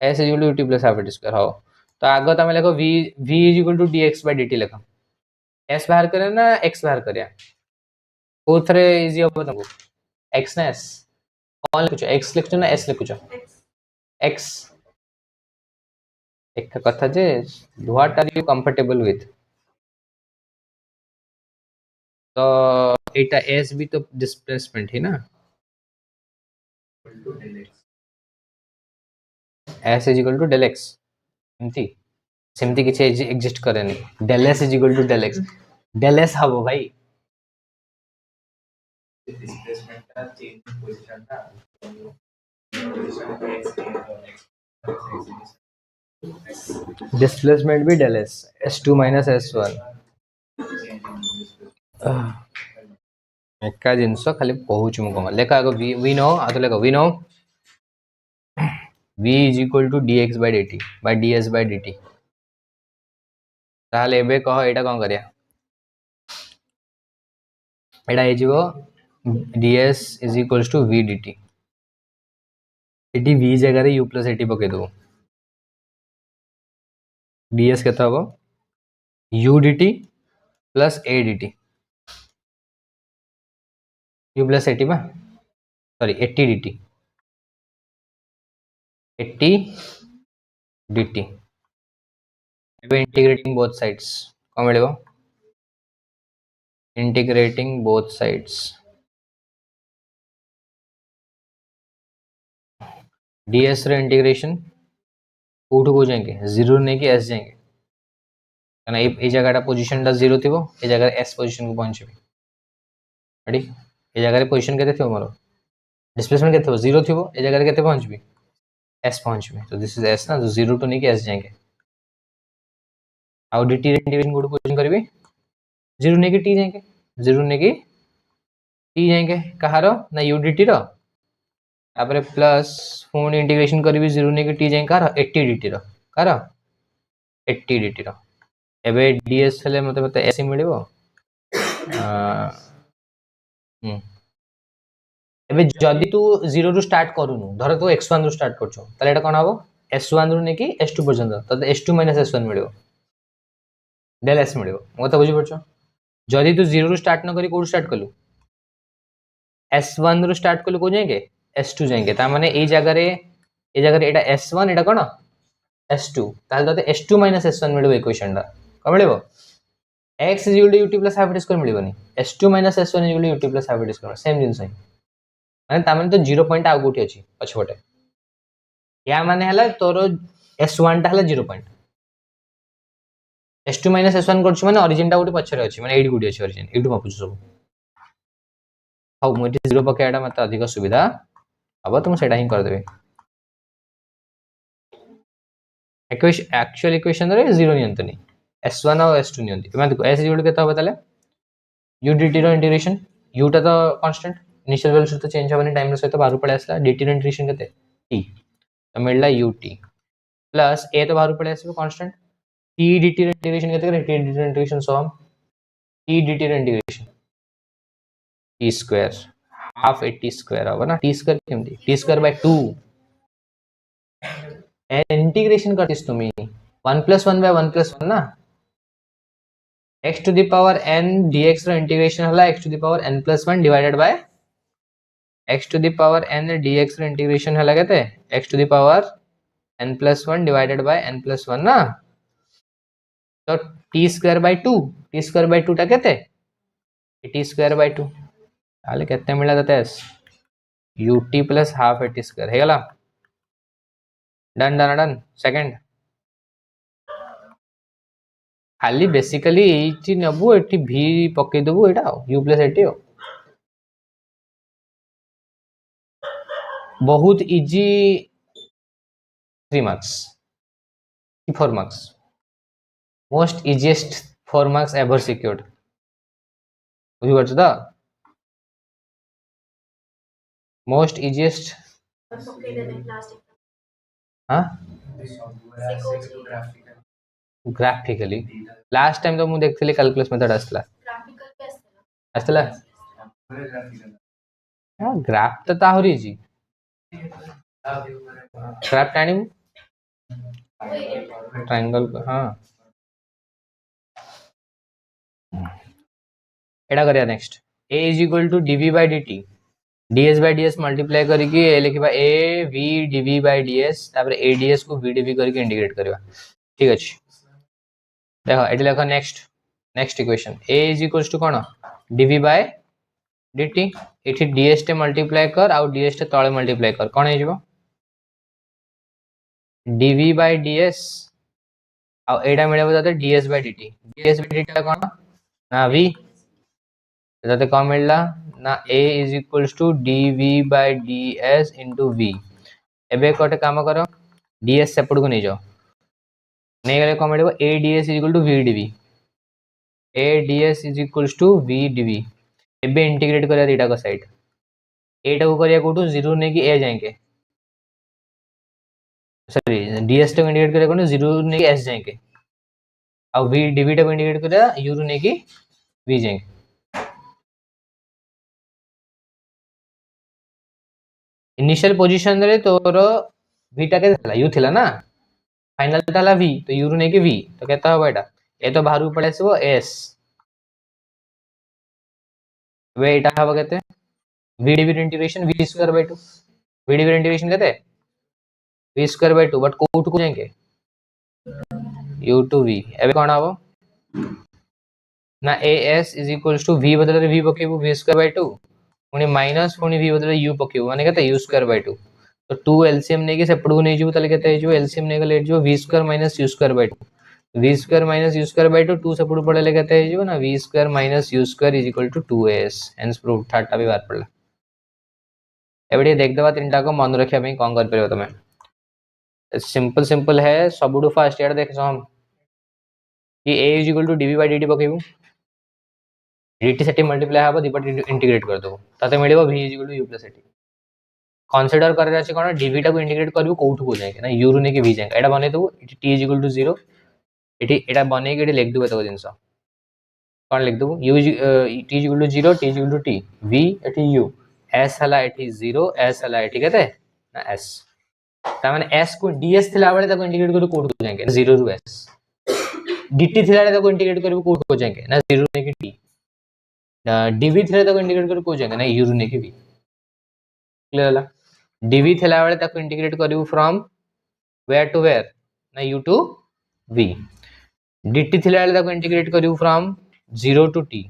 Speaker 1: s is equal to ut plus half it square हो तो आगो तमे लिखो v is equal to dx by dt लिखो एस बाहर करे ना एक्स बाहर करिया कोथरे इजी हो तुमको एक्स ना एस कौन लिखुछ एक्स लिखुछ ना एस लिखुछ एक्स एक कथा जे what are you comfortable with तो एटा एस भी तो डिस्प्लेसमेंट है ना s is equal to del x एमती सेमती किसी एग्जिस्ट करे नहीं del s is equal to del x del s हबो भाई डिस्प्लेसमेंट का चेंज पोजीशन था डिस्प्लेसमेंट भी del s s2 minus s1 एका जिनस खाली कहूच मु कम लेखा आगो वी नो आतो लेखा we know v is equal to dx by dt by ds by dt ताहले एबे कह एटा कोन करिया एटा हे जिवो ds is equals to v dt eighty v जगह रे u plus at पके दो ds केता हबो u dt plus a dt u plus at बा सॉरी 80 dt 80 dt एबे इंटीग्रेटिंग बोथ साइड्स कोन मिलबो इंटीग्रेटिंग बोथ साइड्स ds रे इंटीग्रेशन कोठो को जाएंगे 0 नहीं कि s जाएंगे कना ए जगहटा पोजीशनटा 0 थिबो ए जगह s पोजीशन को पहुंचबे रेडी ए जगह रे पोजीशन केते थिबो मोर डिस्प्लेसमेंट केते थिबो 0 थिबो ए जगह रे केते पहुंचबे s पहुंचबे तो दिस इज s ना तो 0 टू नहीं कि s जाएंगे आउ dt रे इंटीग्रेशन कोठो पोजीशन करबे 0 नहीं कि t जाएंगे 0 नहीं कि t जाएंगे कहारो ना u dt रो तापर प्लस फोन इंटीग्रेशन करबी 0 नहीं कि t जाएंगे कहारो 80 dt रो कहारो 80 dt रो एबे ds हेले मते s मिलिबो एबे जदी तू 0 रु स्टार्ट करूनु धर तू x1 रु स्टार्ट करछो ताले एटा कोन हबो s1 रु नेकी s2 पर्यंत त s2 s1 मिलिबो डेल s मिलिबो मो त बुझि परछो जदी तू 0 रु स्टार्ट न करी कोड स्टार्ट कलु s1 रु स्टार्ट कलु को जाएंगे s2 जाएंगे ता माने ए जगह रे एटा s1 एटा कोन s2 ताले त s2 s1 मिलिबो इक्वेशन दा को मिलिबो x is equal to ut plus half it square मिलिबोनी s2 s1 is equal to ut plus half it square same जिंस है माने ता माने तो 0 पॉइंट आ गुटी अछि पछपटे या माने हला तोरो s1 ता हला 0 पॉइंट s2 s1 करछु माने ओरिजिन ता गुटी पछरे अछि माने 8 गुटी अछि ओरिजिन एटु मापुछु सब हाउ मोटी 0 पकेयाडा मते अधिक सुविधा अब तुम सेटा ही कर देबे एक्चुअल इक्वेशन रे 0 नियंतनी s1 और s2 नियंती माने देखो s इक्वल केता होबे ताले u dt रो इंटीग्रेशन u टा तो कांस्टेंट इनिशियल वैल्यू तो चेंज होबनी टाइम रे सहित बाहर पळे आसला dt रो इंटीग्रेशन केते t तो मिलला ut प्लस a तो बाहर पळे आसबो कांस्टेंट t dt रो इंटीग्रेशन केते करे t dt रो इंटीग्रेशन सम t dt रो integration t square half 80 square होबो ना t स्क्वायर केमती t स्क्वायर बाय 2 इंटीग्रेशन करतिस तुम्ही 1 + 1 / 1 + 1 ना x to the power n dx रो इंटीग्रेशन हला x to the power n + 1 divided by x to the power n dx रो integration हला केते x to the power n + 1 divided by n + 1 ना तो t square by 2 t square by 2 टा केते t square by 2 ताले केते मिला तते ut plus half at square हे गला डन डन डन सेकंड खाली बेसिकली एटी नबु एटी v पके देबु एटा u plus 80 बहुत easy 3 marks 4 marks most easiest 4 marks ever secured बुझि परछ त मोस्ट इजीएस्ट हां ग्राफिकली लास्ट टाइम तो मु देखथली कैलकुलस मेथड आसला आसला हां ग्राफ तो ताहरी जी ग्राफ टाणी ट्रायंगल हां एटा करिया next a is equal to dv by dt ds by ds multiply करके ए लिखिबा a v dv by ds तापर a ds को v dv करके इंटीग्रेट करबा ठीक अछि देखो एटी लेखा next next equation a is equal to कोन dv by dt एठी ds टे मल्टीप्लाई कर आउ ds टे तळे मल्टीप्लाई कर कोन हे जिवो dv by ds आउ एटा मिलेबो तते ds by dt ds by dt कोन ना v तते कोन मिलला ना a is equals to dv by ds into v एबे कोटे काम करो ds सेपड को नै जाओ नै गले कोन मिलेबो a ds is equal to v dv a ds is equals to v dv एबे इंटीग्रेट करिया एटा को साइड एटा को करिया कोटू 0 नै कि a जाएंगे सॉरी ds टे इंटीग्रेट करिया कोन 0 नै कि s जाएंगे आ v dv टे इंटीग्रेट करिया u नै कि v जाएंगे इनिशियल पोजीशन रे तोर v टा के थला u थिला ना फाइनल टा v तो u नै कि v तो केता होबा एटा ए तो बाहर पड़े आसबो s वे एटा हबा केते v dv integration v square by 2 v dv integration केते v स्क्वायर बाय 2 बट कोट को जाएंगे u to v एबे कोन हबो ना as is equals to v बदले v पकेबो v स्क्वायर बाय 2 पुनी माइनस पुनी v बदले u पकेबो माने केते u स्क्वायर बाय 2 तो 2 एलसीएम नै के सेपड को नै जिवो तले केते हे जिवो एलसीएम नै के लेट जिवो v square minus u square by 2 v square minus u square by 2 2 सेपड पड़े केते हे जिवो ना v square minus u square is equal to 2as hence prove third टा भी बार पड़ला एबे देख दबा तीनटा को मन रखिया में कोन कर परबो तमे सिंपल सिंपल है सबुडू फास्ट यार देख हम कि a is equal to dv by dt पकेबो dt सेटी मल्टीप्लाई हबो दीपट इंटीग्रेट कर दो ताते मिलेबो v is equal to u plus dt consider कर राछि कोन dv टा को इंटीग्रेट करबो कोउठ को जाएंगे ना u रू ने के v जाएंगे एटा बने दो t इज इक्वल टू 0 एटी एटा बने के एटी लिख दो तको जिंस कोन लिख दो u t is equal to 0 t is equal to t v एटी u s हला एटी 0 s हला एटी केते ना s ता माने s को ds थिला बेले तको इंटीग्रेट करू कोउठ को जाएंगे 0 रू s dt थिला बेले तको इंटीग्रेट करू कोउठ को जाएंगे ना 0 ने के t dv थिला तको इंटीग्रेट करू को जाएंगे ना u रू ने के v क्लियर हला dv थिला बेले तको इंटीग्रेट करू फ्रॉम वेयर टू वेयर ना u टू v dt थिला बेले तको इंटीग्रेट करू फ्रॉम 0 टू t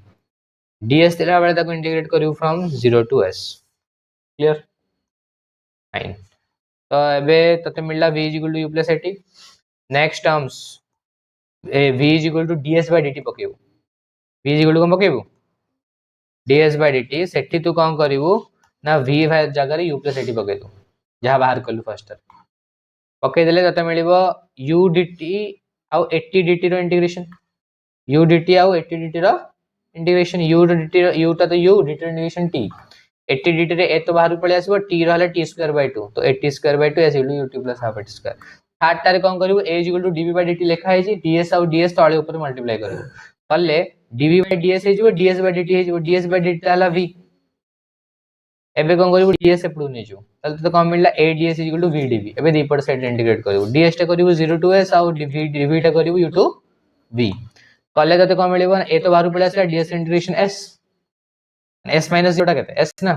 Speaker 1: ds थिला बेले तको इंटीग्रेट करू from 0 to s clear fine तो एबे तते मिलला v is equal to u plus at next terms v is equal to ds by dt पकेबो v इज इक्वल टू कोन पकेबो ds by dt सेठी तू कोन करिवो ना v जगह रे u प्लस at पके दो जहां बाहर कलु फर्स्ट पके देले तते मिलिबो u dt आउ 80 dt रो इंटीग्रेशन u dt आउ 80 dt रो इंटीग्रेशन u dt u ता तो u dt integration t 80 dt रे ए तो बाहर पळे आसीबो t रहले t स्क्वायर बाय 2 तो 80 square by 2 is equal to ut plus half at square third टारे कोन करिवो a is equal to dv by dt लिखा है जी ds आउ ds तळे ऊपर मल्टीप्लाई करिवो करले dv by ds हे जिवो ds by dt हे जिवो ds by dt ताला v एबे कोन करिवो ds सेपडू नै जो तले तो कोन मिलला a ds is equal to v dv एबे दीपर साइड इंटीग्रेट करिवो ds टा करिवो 0 टू s आउ dv टा करिवो u टू v करले तते कोन मिलिबो a तो बाहर पळे आसला ds integration s s minus जोटा केते s ना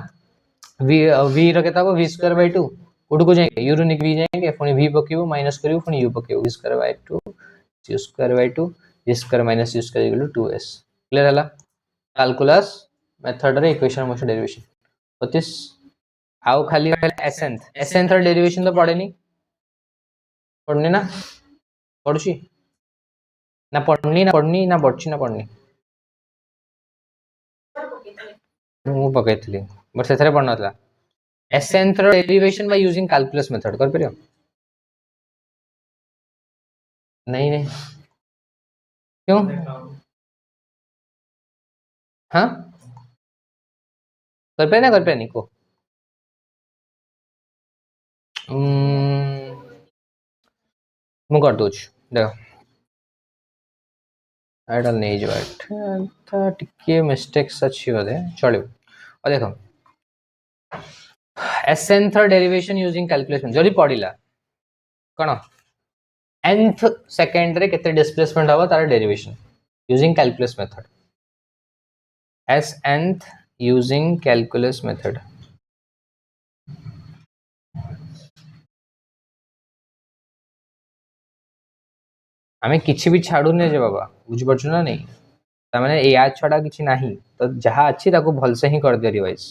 Speaker 1: v रो केता हो v स्क्वायर बाय 2 उड को जाएंगे u रो निक v जाएंगे पुनी v पकेबो माइनस करिवो पुनी u पकेबो v square by 2 u square by 2 v square minus u square equal to 2s clear हला कैलकुलस मेथड रे इक्वेशन मोशन डेरिवेशन होतिस आउ खाली एसेंथ रो डेरिवेशन तो पढ़नी ना पढ़ुची ना पढ़नी मु पकेतली बट सेथरे पढ़नतला एसेंथ रो derivation by using calculus method कर परियो नहीं क्यों हां कर पे नहीं को मु कर दोच देखो आइडल नहीं जो था टिके मिस्टेक्स अच्छी होदे चलियो और देखो एसेंथ डेरिवेशन यूजिंग कैलकुलेशन जदी पढिला कोन nth सेकंड रे केते डिस्प्लेसमेंट हवा तार derivation using calculus method S nth using calculus method. आम किसी भी छाड़ूने जे बाबा बुझीपु ना नहीं ताने या छड़ा किसी ना तो जहाँ अच्छी भलसे ही कर दिया रिवाइज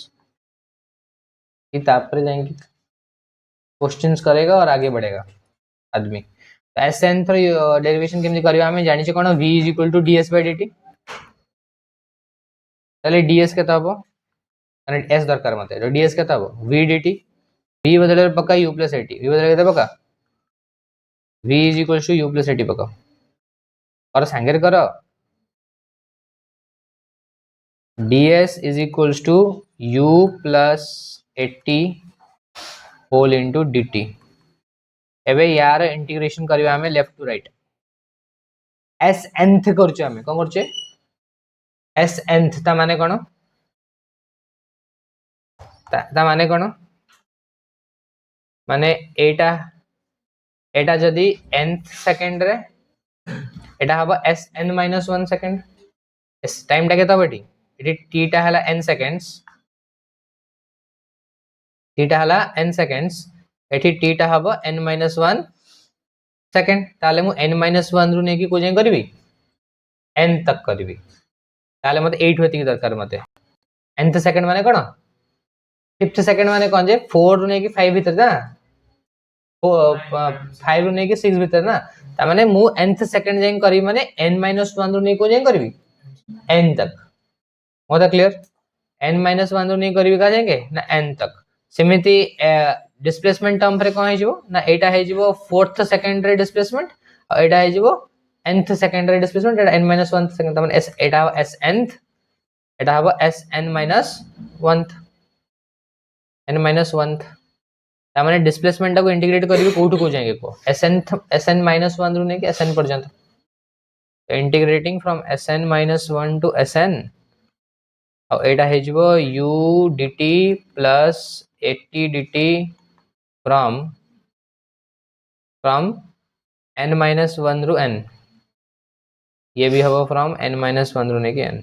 Speaker 1: कि तापर जाएंगे क्वेश्चंस करेगा और आगे बढ़ेगा आदमी। तो एस nth डेरिवेशन केमती करबा हमें जानिछे कोन v is equal to ds by dt ताले ds केता हबो माने s दरकार मते तो ds केता हबो v dt v बदले पक्का u प्लस at v बदले केता पक्का v is equal to u plus at पक्का और सांगेर करो ds is equal to u plus at whole into dt। एबे यार इंटीग्रेशन करबा हमें left to right S nth करछे हमें कोन करछे एस nth ता माने कोन ता माने कोन माने एटा एटा जदी nth सेकंड रे एटा हबो sn माइनस 1 सेकंड इस टाइम टा केता बटी इटी t टा हला n सेकंड्स t टा हला n सेकंड्स एठी t टा हबो n माइनस 1 सेकंड ताले मु n माइनस 1 रु नेकी को जे करबी n तक करबी ताले मते 8 होती की दरकार मते nth सेकंड माने कोन 5th सेकंड माने कोन जे 4 रु नेकी 5 भीतर ना 5 रु नेकी 6 भीतर ना ता माने मु nth सेकंड जे करबी माने n माइनस 1 रु नेकी को जे करबी n तक मोदा क्लियर n माइनस 1 रु नेकी करबी का जाएंगे ना n तक सेमिति डिस्प्लेसमेंट टर्म रे कोन हे जिवो ना एटा हे जिवो 4th सेकंड रे डिस्प्लेसमेंट और एटा हे जिवो nth सेकंड रे डिस्प्लेसमेंट एटा n माइनस 1 सेकंड ता माने s एटा s nth एटा हबो s n minus 1th n minus 1th ता माने डिस्प्लेसमेंट को इंटीग्रेट करबी कोठु को जाएंगे को sn माइनस 1 रु नेकी sn पर्यंत तो integrating from sn minus 1 to sn और एटा हे जिवो u dt plus 80 dt from n minus 1 रु n ये भी हबो फ्रॉम n माइनस 1 रु नेकी n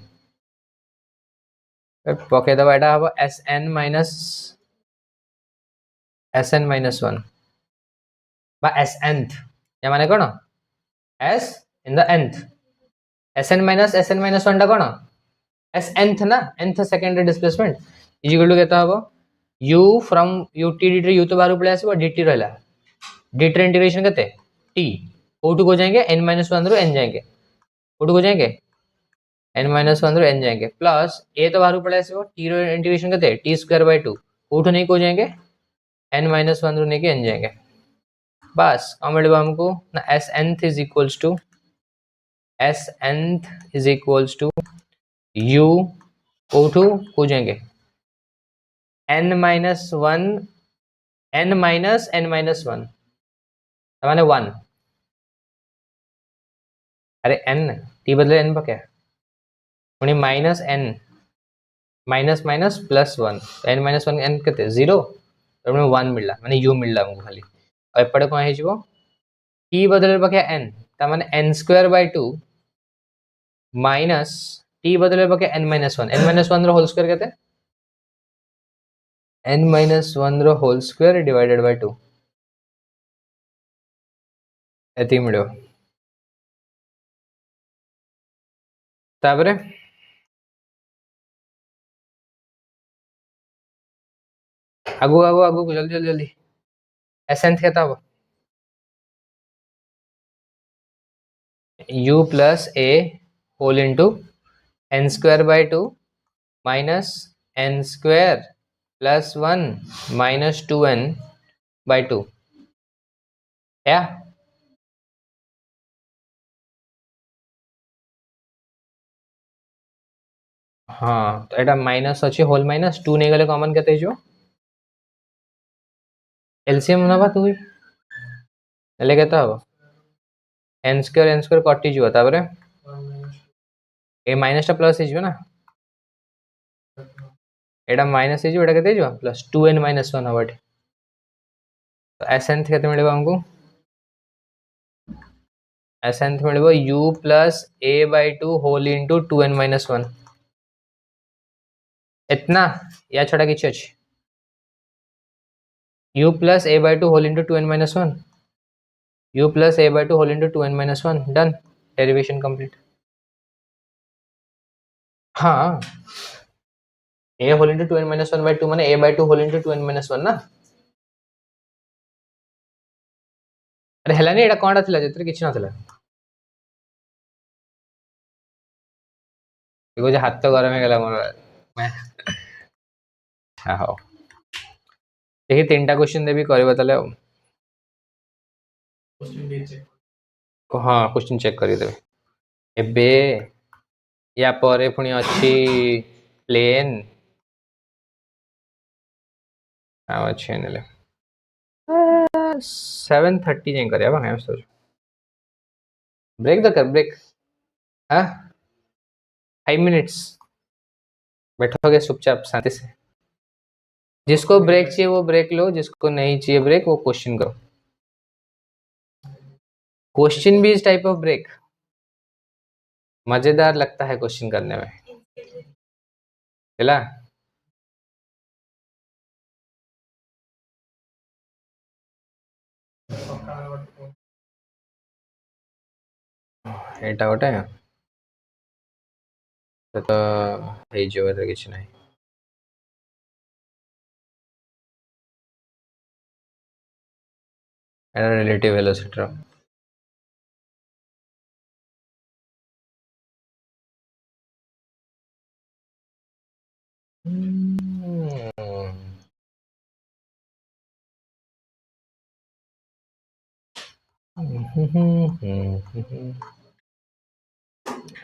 Speaker 1: पके दबा एटा हबो sn माइनस 1 बा snth या माने कोन s in the nth sn minus 1 टा कोन s nth ना nth second displacement is equal to केता हबो u from ut dt u तो बाहर पळे आसीबो dt रहला dt रे इंटीग्रेशन केते t कोठु को जाएंगे n माइनस 1 रु n जाएंगे कोठु को जाएंगे n माइनस 1 रु n जाएंगे प्लस a तो बाहर पळे आसीबो t रे इंटीग्रेशन केते t स्क्वायर बाय 2 कोठु नहीं को जाएंगे n माइनस 1 रु नहीं के n जाएंगे बस कौन मिले हमको ना s nth is equals to u कोठु को जाएंगे n माइनस 1 n माइनस 1 माने 1 अरे n t बदले n पर क्या पुणी minus n minus minus plus 1 n minus 1 n केते 0 तो 1 मिलला माने u मिलला हमको खाली और एपटे कोन हे जिवो t बदले बके n ता माने n square by 2 minus t बदले बके n माइनस 1 रो होल स्क्वायर केते n माइनस 1 रो होल स्क्वायर डिवाइडेड बाय 2 एति मिलो ताबरे आगु आगु आगु जल्दी जल्दी जल्दी एसेंथ केता हो u plus a whole into n square by 2 minus n square plus 1 minus 2n by 2 या हाँ तो एटा माइनस अच्छे होल माइनस 2 नहीं गले कॉमन केते जो एलसीएम ना बात हुई ले केता हो n स्क्वायर कटि जिवो ताबरे ए माइनस टा प्लस हिजो ना एटा माइनस हिजो एटा केते हिजो प्लस 2n माइनस 1 हबट तो एसेंथ केते मिलबो हमको एसेंथ मिलबो u plus a by 2 whole into 2n minus 1 इतना या छोटा किसी अच्छी u plus a by 2 whole into 2n minus 1 u plus a by 2 whole into 2n minus 1 done derivation complete. हाँ a whole into 2n minus 1 by 2 माने a by 2 whole into 2n minus 1 ना. अरे हेलानी एटा कोनटा थिला जेतरे किछि नथिला देखो जे हाथ तो गरम हे गेला मोर मैं हाँ हो देखि तीनटा क्वेश्चन देबी करबा तले हाँ क्वेश्चन चेक करी देबे एबे या परे पुणी अच्छी प्लेन हाँ अच्छे नेले 7:30 जाए करे अब हम सोच ब्रेक द कर ब्रेक हाँ 5 मिनट्स बैठोगे चुपचाप शांति से जिसको ब्रेक चाहिए वो ब्रेक लो जिसको नहीं चाहिए ब्रेक वो क्वेश्चन करो क्वेश्चन भी इस टाइप ऑफ ब्रेक मजेदार लगता है क्वेश्चन करने में चला ଏଇଟା ଗୋଟେ ତ ହେଇଯିବ ଏଥିରେ କିଛି ନାହିଁ ଏଟା ରିଲେଟିଭ ଭେଲୋସିଟି ର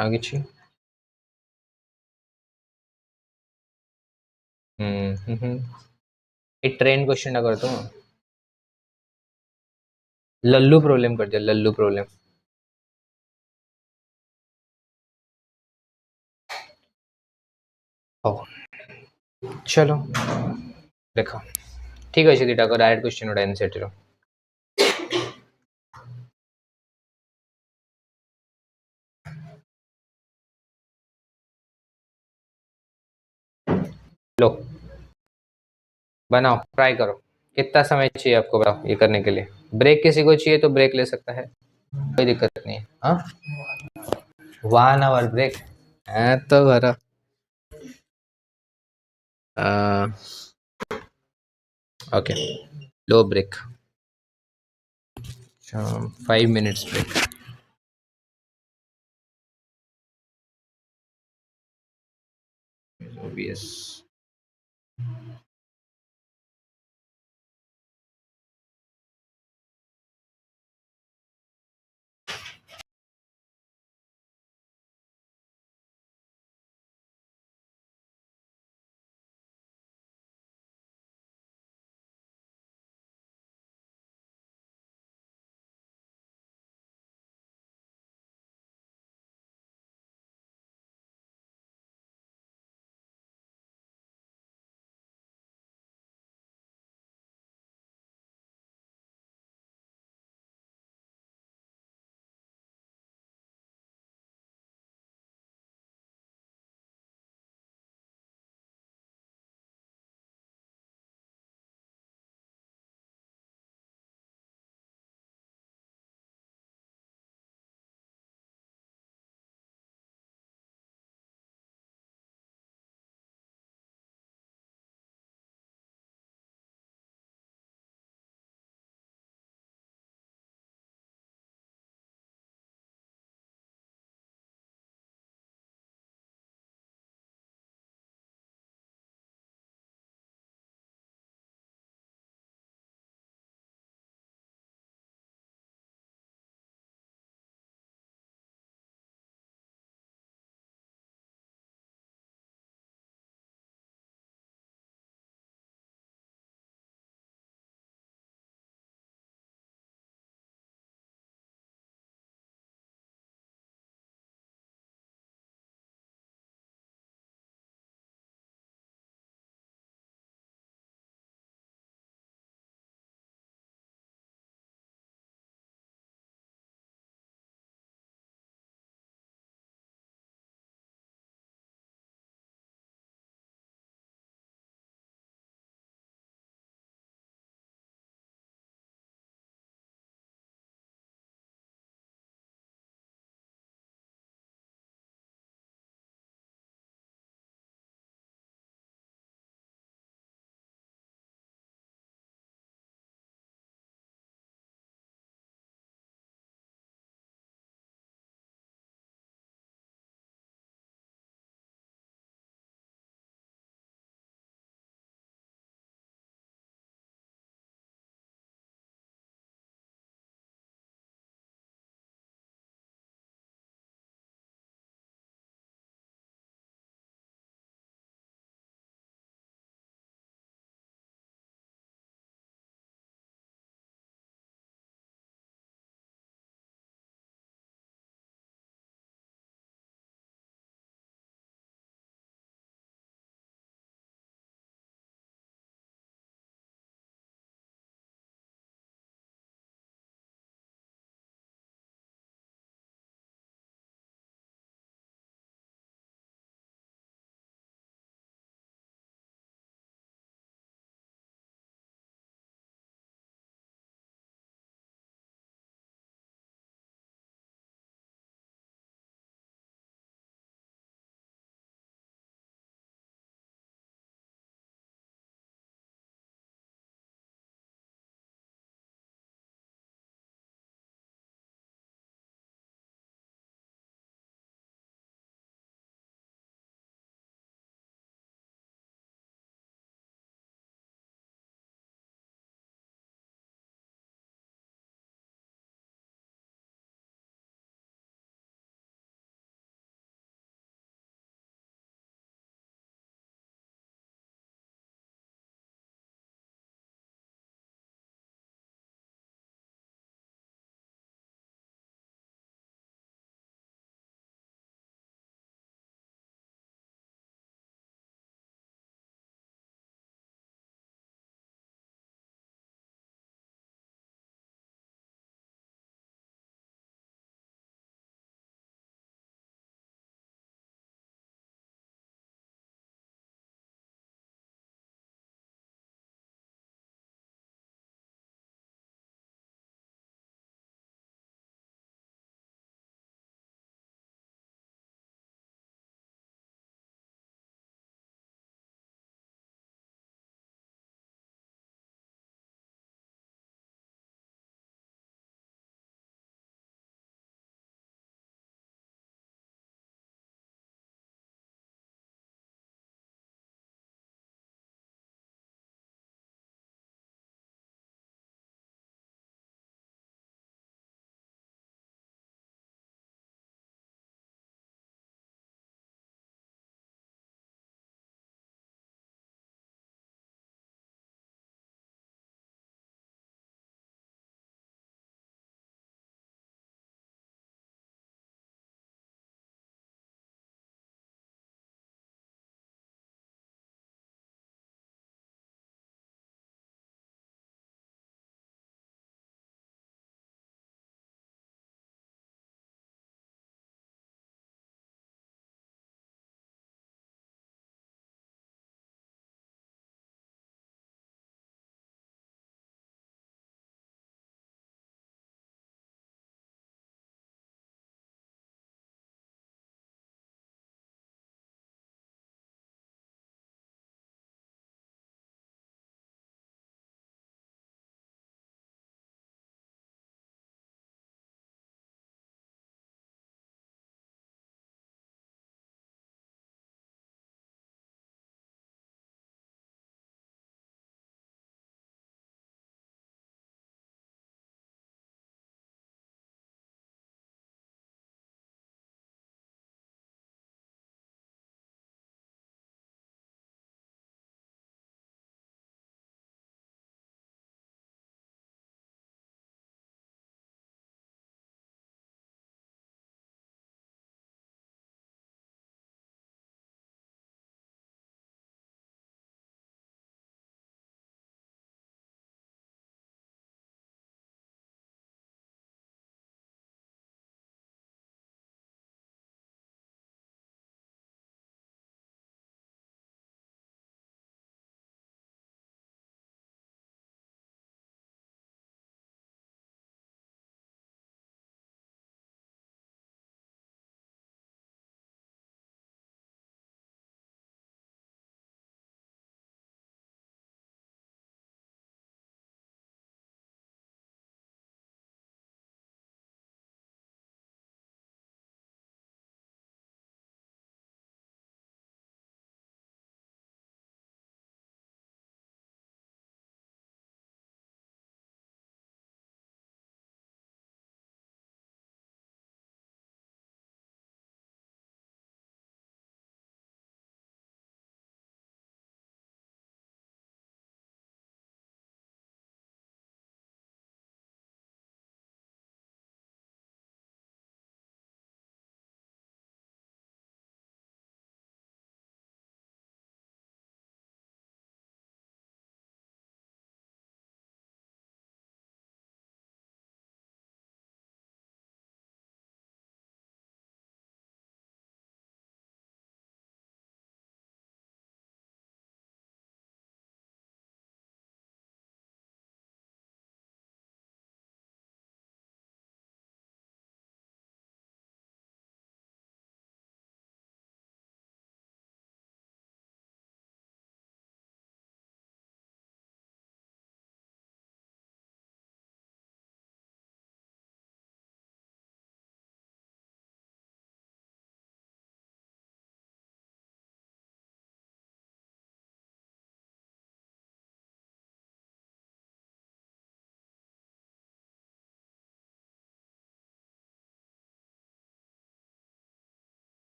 Speaker 1: ଆଉ କିଛି ଏ ट्रेन क्वेश्चन ଟା कर तुम लल्लू प्रॉब्लम कर दिया लल्लू प्रॉब्लम हो चलो देखो ठीक अच्छे दुटा डायरेक्ट क्वेश्चन गोटे एनसीईआरटी रो लो बनाओ ट्राई करो कितना समय चाहिए आपको बताओ ये करने के लिए ब्रेक किसी को चाहिए तो ब्रेक ले सकता है कोई दिक्कत नहीं है हाँ 1 आवर ब्रेक है तो भरा ओके लो break 5 minutes break obvious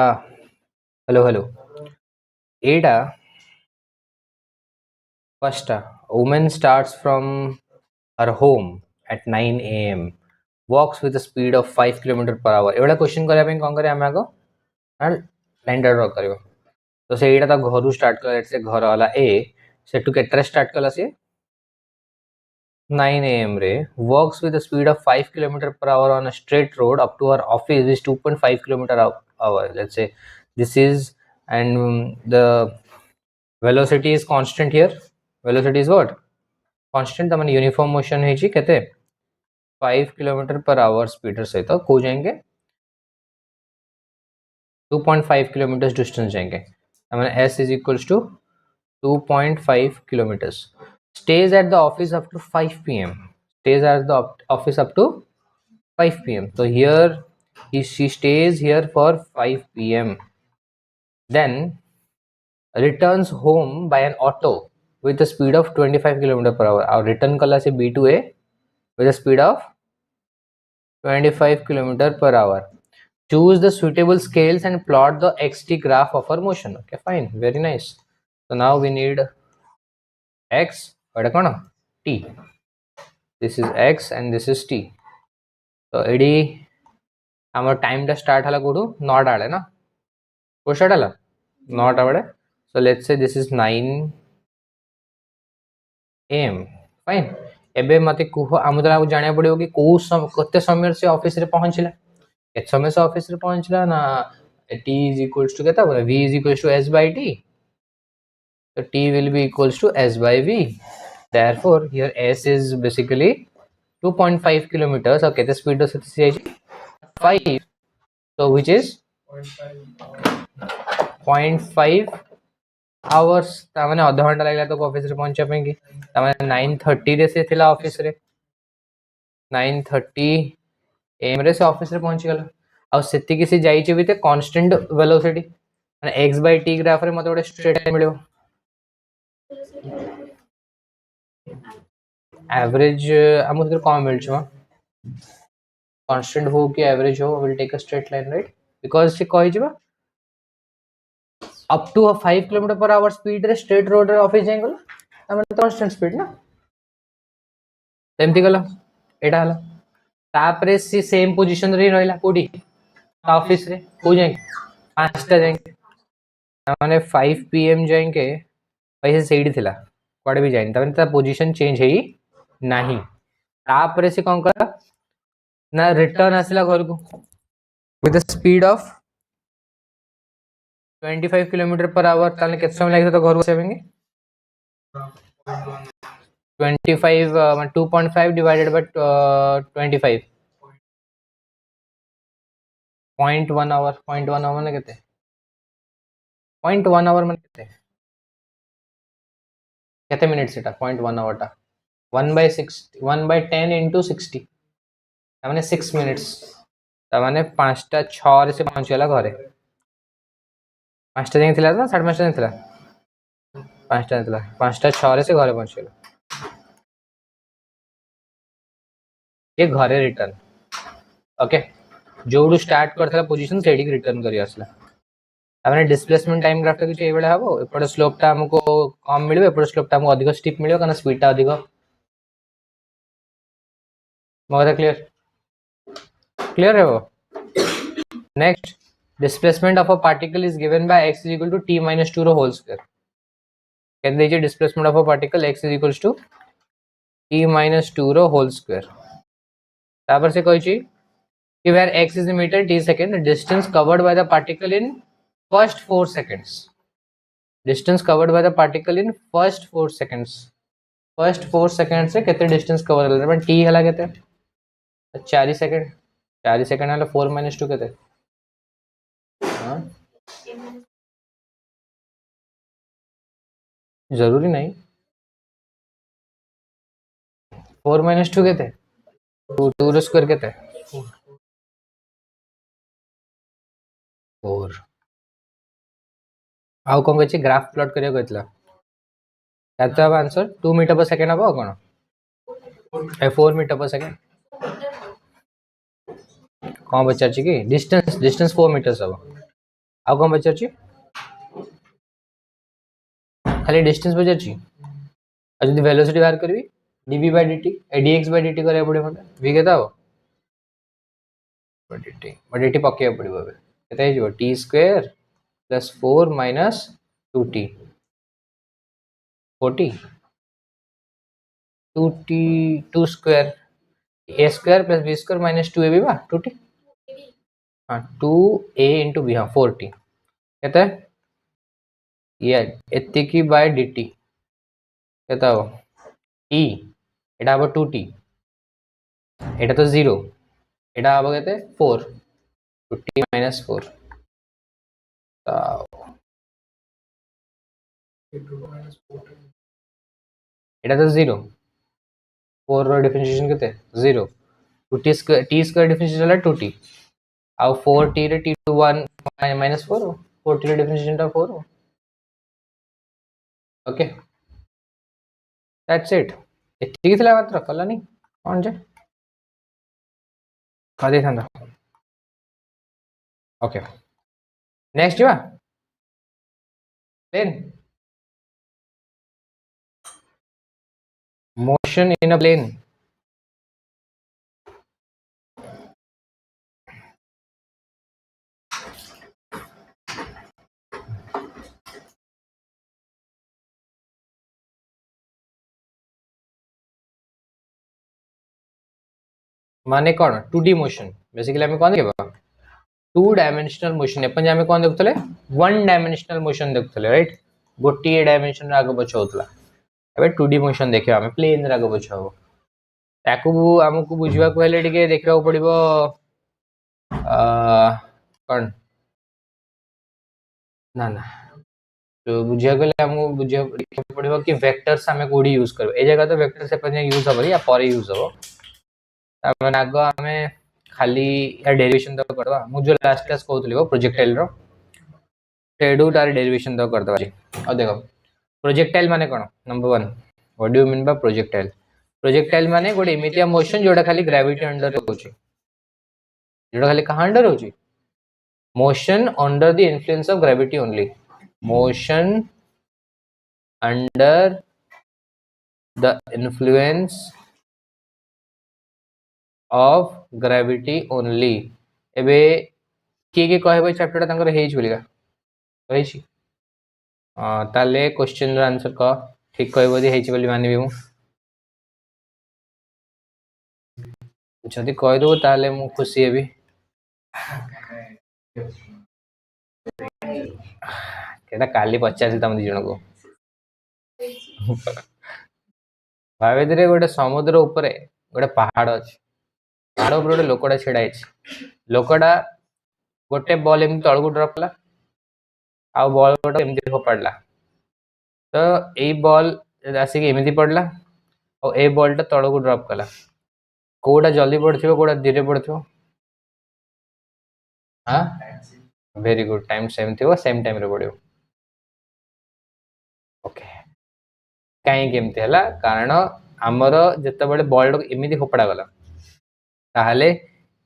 Speaker 1: hello hello एटा first woman starts from her home at 9 a.m. walks with a speed of 5 km per hour एवढा क्वेश्चन करबा ପାଇଁ कोन करे हम आगो लाइन ड्रा करियो तो से एटा तो घर स्टार्ट कर से घर वाला ए से टू केटर स्टार्ट कला से 9 a.m. रे walks with a speed of 5 km per hour on a straight road up to her office is 2.5 km hour. Let's say this is and the velocity is constant here. Velocity is what? Constant. तमने uniform motion है जी कहते 5 km per hour speed से तो को जाएंगे 2.5 kilometers distance जाएंगे. तमने s is equals to 2.5 kilometers. Stays at the office up to 5 p.m. Stays at the office up to 5 p.m. So here she stays here for 5 p.m. Then returns home by an auto with a speed of 25 km per hour. Our return kala se B to A with a speed of 25 km per hour. Choose the suitable scales and plot the xt graph of our motion. Okay, fine, very nice. So now we need x, t. This is x and this is t. So एडी आम time टा start हला कोठू 9 आड़े ना को start हला 9 आड़े. So let's say this is 9 am. Fine एबे मते कुह आम तला जानिया पड़ियो कि को कते समय से ऑफिस रे पहुंचला केते समय से ऑफिस रे पहुंचला ना t is equals to केता बोले v is equals to s by t. So t will be equals to s by v. Therefore here s is basically 2.5 kilometers. और केते स्पीड से जाई 5. So which is 0.5 hours. तामाने आधा घंटा लागला तो office रे पहुंचा पेंगी. तामाने 9:30 रे से थिला ऑफिस रे 9:30 am रे से ऑफिस रे पहुंची गला. आ सेति कि से जाई छि विथ कांस्टेंट वेलोसिटी माने x by t ग्राफ रे मते ओडे स्ट्रेट लाइन मिलियो. एवरेज हम उधर कौन मिल छवा कांस्टेंट हो कि एवरेज हो will take a straight line right because से कहि जबा up to a 5 km per hour speed रे स्ट्रेट रोड रे ऑफिस जाएंगल तमन कांस्टेंट स्पीड ना तेमती गला एटा हला तापरे सी सेम पोजीशन रे रहला कोडी ऑफिस रे हो जाएंगे 5 टा जाएंगे माने 5 pm जाएंगे पैसे सेडी थिला कोडे भी जाइन तमन ता पोजीशन चेंज हेई नाही तापरे से कोन करा ना रिटर्न आसला घर को with the speed of 25 kilometre per hour ताले केते समय लागत तो घर को सेवेंगे 25 2.5 डिवाइडेड बाय 25 0.1 आवर 0.1 आवर ने केते 0.1 आवर में केते मिनट सेटा 0.1 आवर टा 1/10 into 60 तामाने 6 मिनिट्स तामाने 5 टा 6 रे से पहुंच गेला घरे 5 टा जाई थिला ना 5:30 जाई थिला 5 टा थिला 5 टा 6 रे से घरे पहुंच गेला ये घरे रिटर्न ओके जोडू स्टार्ट करथला पोजीशन सेडी रिटर्न करी आसला तामाने डिस्प्लेसमेंट टाइम ग्राफ टा किछ ए बेला हबो एपड स्लोप टा हमको कम मिलबे एपड स्लोप टा हमको अधिक स्टीप मिलियो कना स्पीड टा अधिक मगदा क्लियर है वो. Next, displacement of a particle is given by x is equal to t minus 2 whole square. कहते दीजिए displacement of a particle x is equals to t minus 2 whole square. तापर से कोई चीज कि where x is in meter t second, the distance covered by the particle in first 4 seconds. Distance covered by the particle in first 4 seconds. First 4 second से केते distance cover करले but T हला केते 4 सेकंड 4 सेकंड हला 4 - 2 केते हां जरूरी नहीं 4 - 2 केते 2 स्क्वायर केते 4 आउ कोन कहछि ग्राफ प्लॉट करिया कहतला केते अब आंसर 2 मीटर पर सेकंड अब कोन ए 4 मीटर पर सेकंड कोन बचार छी कि डिस्टेंस 4 मीटर्स अब आउ कोन बचार छी खाली डिस्टेंस बचार छी आ जदी वेलोसिटी बाहर करबी dv by dt dx by dt करे पड़े मते v केता हो dt पक्के पड़िबो अब केता हे जो t square plus 4 minus 2t 40 2t 2 square a square plus b square minus 2ab बा 2t हाँ 2a into b हाँ 4t कहता है ये एत्ती की बाय dt कहता हो t एटा अब 2t एटा तो 0 एटा अब कहते हैं 4 2t minus 4 एटा तो 0 4 रो डिफरेंशिएशन केते 0 2t square t square differentiation हला 2t आउ 4t रे t to 1 minus 4 4t रे डिफरेंशिएशन टा 4 ओके दैट्स इट एत्ती थिला मात्र कलानी कोन जे खाली थांदा ओके नेक्स्ट बा plane motion in a plane माने कौन 2D मोशन बेसिकली हमें कौन देखबा 2 डायमेंशनल मोशन अपन जे हमें कौन देखतले 1 डायमेंशनल मोशन देखतले राइट गोटी डायमेंशन आगे बछ होतला एबे 2D मोशन देखियो हमें प्लेन रे आगे बछ हो ताकू हमकु बुझिबा को हेले टिके देखिबा पड़िबो कौन ना ना तो बुझिया गले हमकु बुझिया पड़िबो कि वेक्टर्स हमें कोडी यूज करबो ए जगह तो वेक्टर से अपन यूज हबो या पर यूज हबो तब आगो हमें खाली या डेरिवेशन तो करबा मु जो लास्ट क्लास कहउतली वो प्रोजेक्टाइल रो टेडू तार डेरिवेशन तो कर दबा और देखो प्रोजेक्टाइल माने कोन number 1 what do you mean by projectile projectile माने गोटे एमितिया मोशन जोडा खाली ग्रेविटी अंडर होची जोडा खाली कहां अंडर होची motion under the influence of gravity only motion under the influence of gravity only एबे के कहबे चैप्टर तांकर हेज बोलिगा कहिछि ताले क्वेश्चन रो आंसर क ठीक कहबो दि हेछि बोली मानिबे मु जदि कहि दो ताले मु खुशी हेबी केटा काली 50 तम दि जण को भावे दिरे गोटे समुद्र ऊपर गोटे पहाड़ अछि पहाड़ ऊपर गोटे लोकड़ा छेड़ा अछि लोकड़ा गोटे बॉल एम तळ को ड्रॉप ला आ बॉल गोटे एमती फोपाडला तो ए बॉल आसिक एमती पड़ला और ए बॉल टा तळ को ड्रॉप कला कोडा जल्दी पड़थिबो कोडा धीरे पड़थिबो हां वेरी गुड टाइम सेम थिबो सेम टाइम रे पड़ियो ओके काई केमती हला कारण हमर जत्ते बडे बॉल टा एमती फोपडा गला ताहले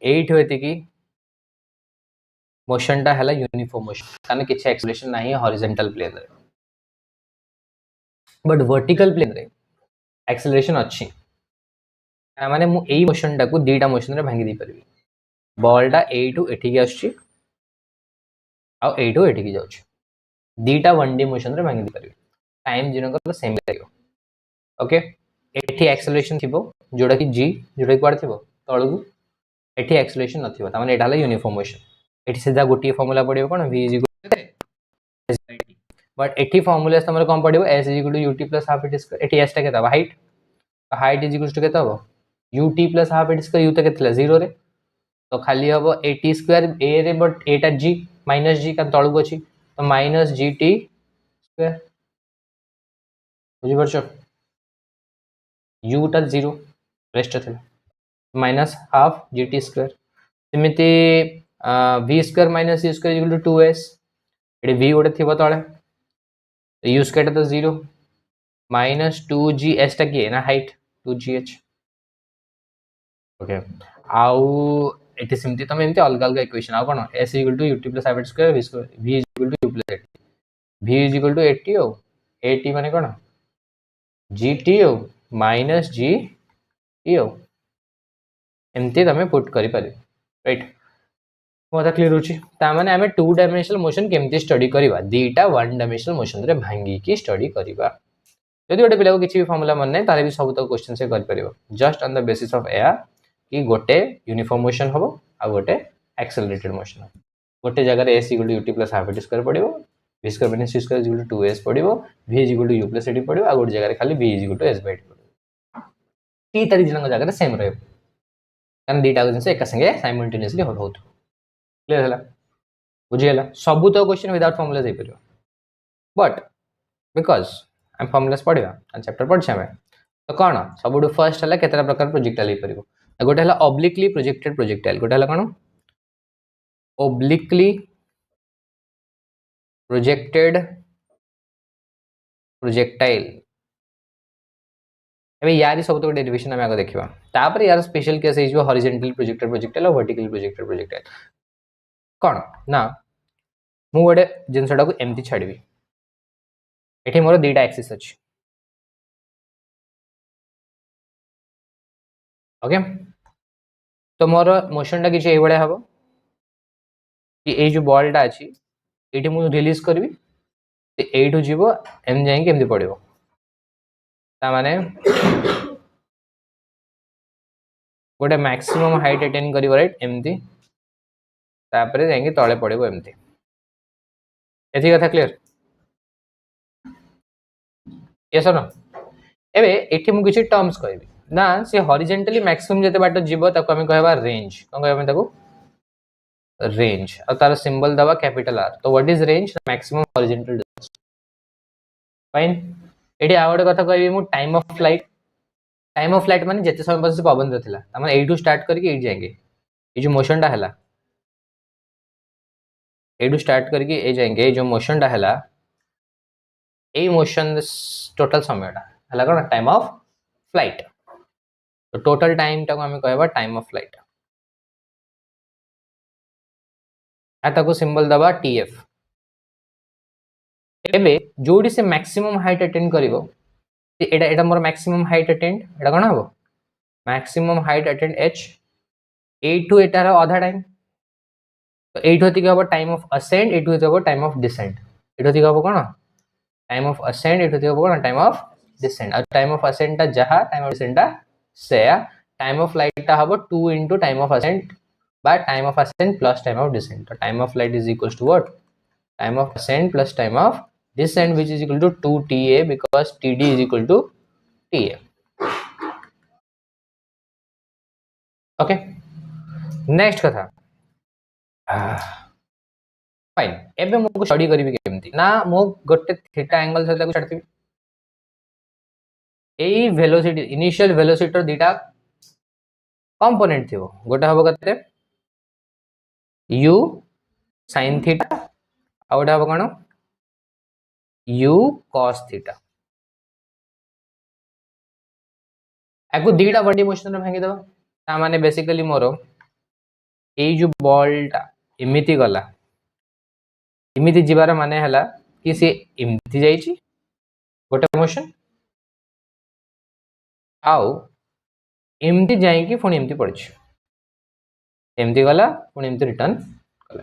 Speaker 1: 8 होती की मोशन टा हला यूनिफॉर्म मोशन कारण किछ एक्सेलरेशन नाही हॉरिजॉन्टल प्लेन रे बट वर्टिकल प्लेन रे एक्सेलरेशन अछि माने मु एई मोशन टा को दीटा मोशन रे भांगी दी परबी बॉल टा ए टू एठी के आछी आ ए टू एठी के जाउछ दीटा 1D मोशन रे भांगी दी परबी टाइम जिनो कर सेम लागो ओके एठी एक्सेलरेशन थिबो जोडा कि g जोडा कि क्वाड थिबो तळगु एठी एक्सेलरेशन नथिबो त माने एटा हला यूनिफॉर्म मोशन एठी सीधा गोटी फार्मूला पडिबो कोन v is equal to s by t but एठी फार्मूला तमरे कोन पडिबो s is equal to ut plus half it square एठी s टा केता height height is equal to केता हो ut plus half it square u त केतला 0 रे तो खाली हबो at स्क्वायर a रे बट a टा g माइनस g का तळगु अछि तो माइनस gt स्क्वायर बुझि परछो u टा 0 रेस्ट थिला माइनस हाफ gt स्क्वायर सेमिति v square minus u square equal to 2s एटी v गोटे थिबो तळे तो u स्क्वायर तो 0 माइनस 2g s टा की है ना हाइट 2gh ओके आउ एटी सेमिति तमे एमति अलग अलग इक्वेशन आ कोन s equal to ut plus half square v square v equal to u plus at v is equal to 80 हो 80 माने कोन gt हो माइनस g t हो एमती तमे पुट करि पारे राइट मोटा क्लियर होची ता माने हमें टू डायमेंशनल मोशन केमती स्टडी करबा दीटा वन डायमेंशनल मोशन रे भांगी की स्टडी करबा यदि गोटे पिला को किछि भी फार्मूला मन नै तारे भी सब तो क्वेश्चन से कर परिबो just on the basis of air कि गोटे यूनिफॉर्म मोशन हबो आ गोटे एक्सेलरेटेड मोशन गोटे जगह रे s equal to ut plus half it square पडिबो v square minus c square equal to 2s पडिबो v equal to u plus at पडिबो आ गोटे जगह रे खाली v equal to s by t पडिबो टी तारी जनक जगह रे सेम रहबो कारण दीटा जिनस एक संगे साइमल्टेनियसली हो क्लियर हला बुझी हला सब तो क्वेश्चन विदाउट फार्मूला जाई परियो बट बिकॉज हम फार्मूलास पढिबा चैप्टर पढछे हम तो कोन सबुडु फर्स्ट हला केतरा प्रकार प्रोजेक्टाइल ही परिबो गोटे हला ऑब्लिकली प्रोजेक्टेड प्रोजेक्टाइल गोटे हला कोन ऑब्लिकली प्रोजेक्टेड प्रोजेक्टाइल एबे यारी सब तो डेरिवेशन हम आगे देखिबा तापर यार स्पेशल केस है जो हॉरिजॉन्टली प्रोजेक्टेड प्रोजेक्टाइल और वर्टिकली प्रोजेक्टेड प्रोजेक्टाइल कोन ना मु गोटे जिनसटा को एमती छाड़बी एठी मोर दीटा एक्सिस अछि ओके तो मोर मोशन टा किछ एई बडे हबो कि ए जो बॉल टा अछि एठी मु रिलीज करबी ते एठु जीवो एम जाई के एमती पडिबो ता माने गोटे मैक्सिमम हाइट अटेन करिवो राइट एमती तापरे जाई के तळे पडिबो एमती एथि कथा क्लियर यस और नो एबे एठी मु किछ टर्म्स कहबी ना से हॉरिजॉन्टली मैक्सिमम जते बाट जीवो ताको हम कहबा रेंज कोन कहबा ताको रेंज और तार सिंबल दबा कैपिटल आर तो what is range maximum horizontal distance fine एठी आवडे कथा कहबी मु टाइम ऑफ फ्लाइट माने जते समय बस पवन रहथिला त माने एठू स्टार्ट करके एठ जाएंगे ये जो मोशन टा हला एठू स्टार्ट करके ए जाएंगे जो मोशन टा हला ए मोशन टोटल समय टा हला कोन टाइम ऑफ फ्लाइट तो टोटल टाइम टा को हम कहबा टाइम ऑफ फ्लाइट आता को सिंबल दबा tf एबे जोडी से मैक्सिमम हाइट अटेन करिवो एटा एटा मोर मैक्सिमम हाइट अटेन एटा कोन हबो maximum height attain h a2 एटार आधा टाइम तो 8 होती हबो टाइम ऑफ असेंड 8 होती हबो टाइम ऑफ डिसेंड 8 होती हबो कोन टाइम ऑफ असेंड 8 होती हबो कोन टाइम ऑफ डिसेंड और टाइम ऑफ असेंड ता जहा टाइम ऑफ डिसेंड ता सेया टाइम ऑफ फ्लाइट ता हबो 2 into time of ascend by time of ascent plus time of descent so time of flight is equals to what time of ascent plus time of descent which is equal to 2ta because td is equal to ta okay next कथा fine एबे मो study करबी केमती ना मो गोटे theta angle से ताको छाडती एई वेलोसिटी इनिशियल वेलोसिटी दीटा कंपोनेंट थिबो गोटे हबो कते u sin थीटा आउडा हबो कोन u cos थीटा आको दीटा बॉडी मोशन रे भांगी दबा ता माने बेसिकली मोरो ए जो बॉल टा इमिति गला इमिति जिबार माने हला कि से इमिति जाईची गोटे मोशन आउ इमिति जाई कि फोन इमिति पड़छ एमती गला पुणी एमती रिटर्न कला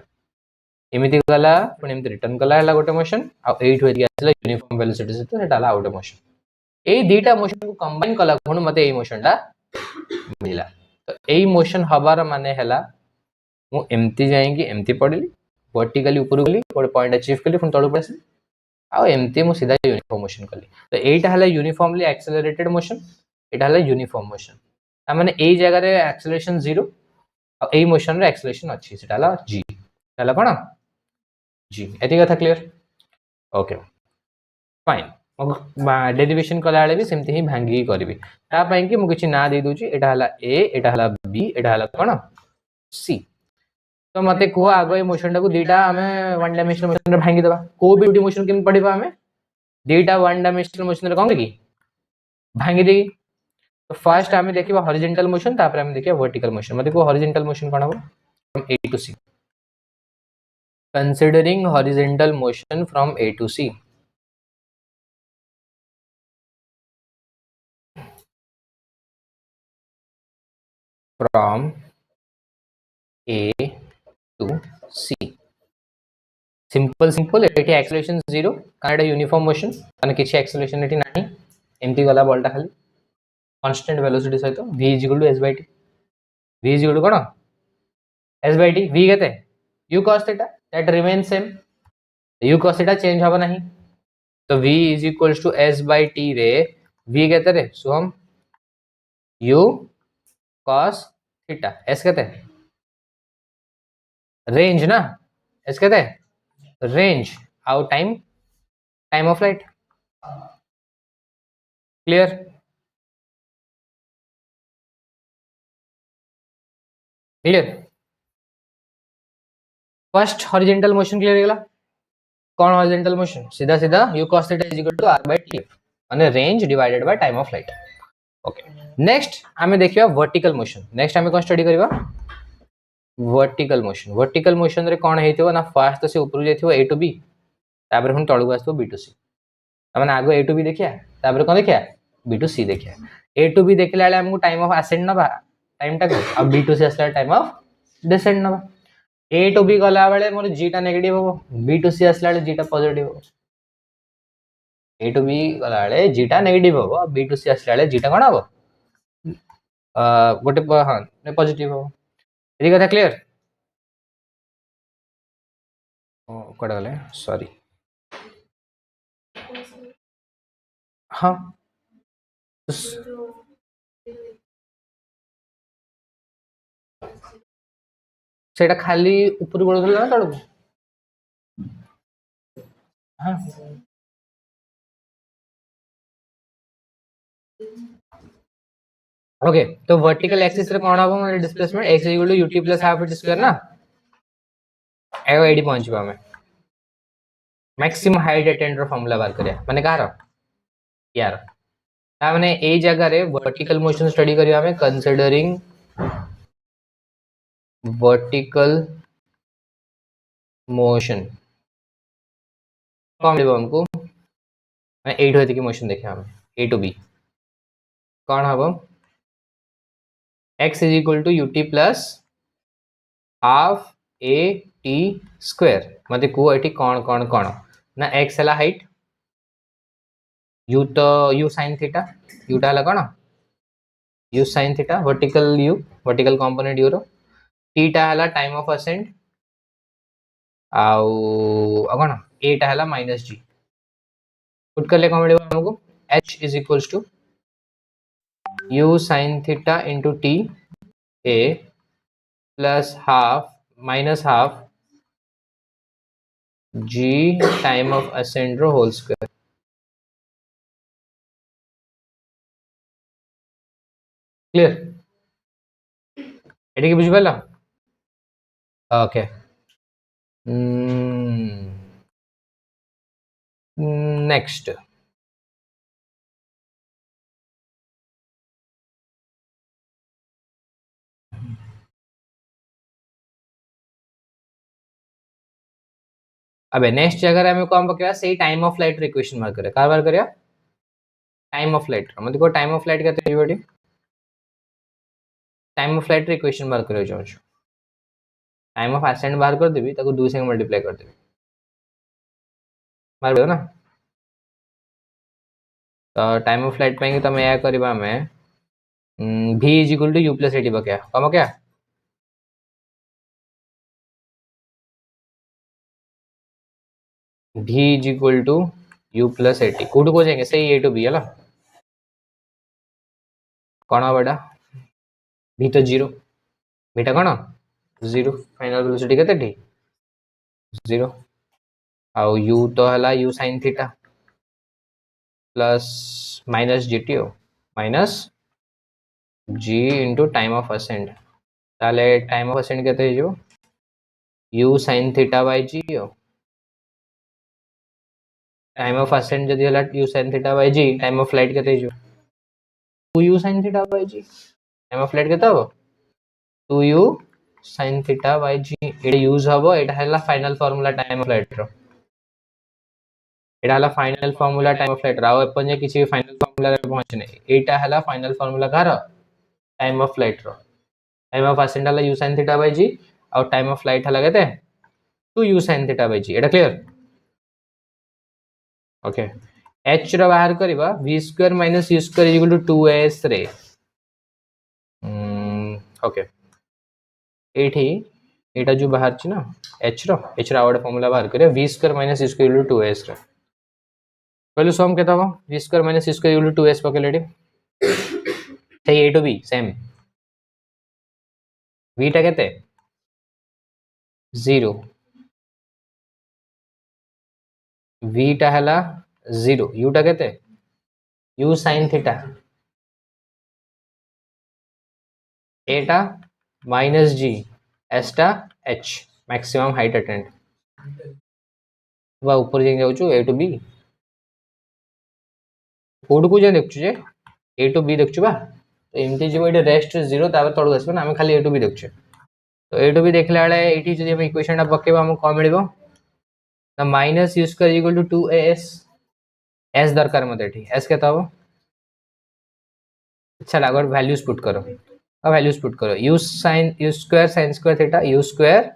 Speaker 1: एमती गला पुणी एमती रिटर्न कला हला गोटे मोशन आ 8 होई आसला यूनिफॉर्म वेलोसिटी से तो हला आउट मोशन ए दीटा मोशन को कंबाइन कला कोन मते ए मोशन टा मिला तो एई मोशन हबार माने हैला मु एमती जाएंगी एमती पड़िली वर्टिकली ऊपर गली गोटे पॉइंट अचीव कली पुणी तळु पळेसी आ एमती मु सीधा यूनिफॉर्म मोशन कली तो एटा हला यूनिफॉर्मली एक्सेलरेटेड मोशन एटा हला यूनिफॉर्म मोशन आ माने एई जगह रे एक्सेलरेशन 0 आ एई मोशन रे एक्सेलरेशन अछि सेटा हला g हला कोन g एति कथा क्लियर ओके फाइन डेरिवेशन कला भी सेमती ही भांगी करबी ता पई कि मु किछि ना दे दोची एटा हला a एटा हला b एटा हला कोन c तो मते को आगो ए मोशन टाको दीटा हमें वन डायमेंशनल मोशन रे भांगी देबा को भी डी मोशन केम पढिबा हमें दीटा वन डायमेंशनल मोशन रे कोन की भांगी देगी तो फर्स्ट हमें देखिबा हॉरिजॉन्टल मोशन तापर हमें देखिबा वर्टिकल मोशन मते को हॉरिजॉन्टल मोशन कोन हो from a to c considering horizontal motion from a to c from a to c simple एठी एक्सेलरेशन 0 काना यूनिफॉर्म मोशन माने किछि एक्सेलरेशन एठी नाही एमती गला बॉलटा खाली कांस्टेंट वेलोसिटी सहित v s/t v कोन s/t v केते u cos theta that remain same u cos theta change होबा नाही तो v s/t रे v केते रे सोम u cos थीटा s केते रेंज ना s केते रेंज आउ time of light clear first horizontal motion clear गेला कौन हॉरिजॉन्टल मोशन सीधा सीधा u cos थीटा r/t माने range divided by time of light okay next हमें देखिबा वर्टिकल मोशन नेक्स्ट हमें कोन स्टडी करबा वर्टिकल मोशन रे कोन हेतिबो ना फर्स्ट से ऊपर जाइथिबो a to b तापर हम तळु आसबो b to c माने आगो a to b देखिया तापर कोन देखिया b to c देखिया a to b देखला वाले हमको टाइम ऑफ असेंड नबा टाइम टा को अब b to c असला टाइम ऑफ डिसेंड नबा a to b गला वाले मोर g टा नेगेटिव हो b to c असला वाले g टा पॉजिटिव हो a to b गला वाले g टा नेगेटिव हो b to c असला वाले g टा कोन हो गोटे हां ने पॉजिटिव हो एदी कथा क्लियर कोड गले सॉरी हां सेटा खाली ऊपर पड़ुला ना तळु हां ओके तो वर्टिकल एक्सिस रे कोन हो माने displacement x ut plus half it square ना एगो एडी पहुंचबा हमें मैक्सिमम हाइट अटेंडर फार्मूला बार करिया माने कार यार ता माने ए जगह रे वर्टिकल मोशन स्टडी करिया हमें कंसीडरिंग वर्टिकल मोशन कौन लेबो हमको माने 8 होती की मोशन देखिया हमें a to b कौन हबो x is equal to ut plus half a t square मते को एठी कौन कौन कौन ना x हला हाइट u तो u sin थीटा u टा हला कौन u sin theta vertical component u रो t टा हला टाइम ऑफ असेंड आउ कौन a टा हला -g पुट करले कोन मिलबो हमको h is equals to u sin theta into t a plus half g time of ascent रो whole square क्लियर एटी के बुझि पाला ओके नेक्स्ट अबे नेक्स्ट जगह हमें कौन पकड़ा सही time of light equation mark करे कार बार करिया टाइम ऑफ लाइट मतलब को टाइम ऑफ लाइट कहते हैं body time of light equation mark करे जाऊ टाइम ऑफ असेंड बाहर कर देबी ताको 2 से मल्टीप्लाई कर देबी मार दो ना तो टाइम ऑफ लाइट पाएंगे तो मैं या करबा में v is equal to u plus at पकया कम क्या v is equal to u plus at कौटू को जाएंगे सही ए टू बी है कौन हम बेटा v तो जीरो बीटा कौन जीरो फाइनल वेलोसिटी केते जीरो आउ u तो हला u sin theta plus minus gt हो minus g into time of ascend ताले टाइम ऑफ असेंड केते जो u sin theta by g हो टाइम ऑफ असेंड जदी हला u sin theta by g time of flight केते जो 2u sin theta by g time of flight केते हो 2u sin theta by g एटा यूज हबो एटा हला final formula time of flight रो एटा हला final formula time of flight राव अपन जे किसी फाइनल फार्मूला रे पहुंच नै एटा हला फाइनल फार्मूला कार टाइम ऑफ फ्लाइट रो टाइम ऑफ असेंड हला u sin theta by g और टाइम ऑफ फ्लाइट हला केते 2u sin theta by g एटा क्लियर ओके h रो बाहर करबा v square minus u square equal to 2s रे ओके एठी एटा जो बाहर छी ना h रो आवड फार्मूला बाहर करे v square minus u square equal to 2s रे पहले सम केता हो v square minus u square equal to 2s पकेलेडी सही a to b same v टा केते 0 v टा हला 0 u टा केते u sin थीटा a टा माइनस g s टा h मैक्सिमम हाइट अटेंड वा ऊपर जाई जाउछु a टू b कोड को जे देखछु जे a टू b देखछु बा तो एमती जे एटा रेस्ट 0 तापर तळु आसबो ना हम खाली a टू b देखछु तो a टू b देखला बेले एठी जदी हम इक्वेशन टा पकेबा हम को मिलबो ना minus u square equal to 2as s दरकार मते एठी s केता हो अच्छा लागो वैल्यूज पुट करो अब वैल्यूज पुट करो u square theta u square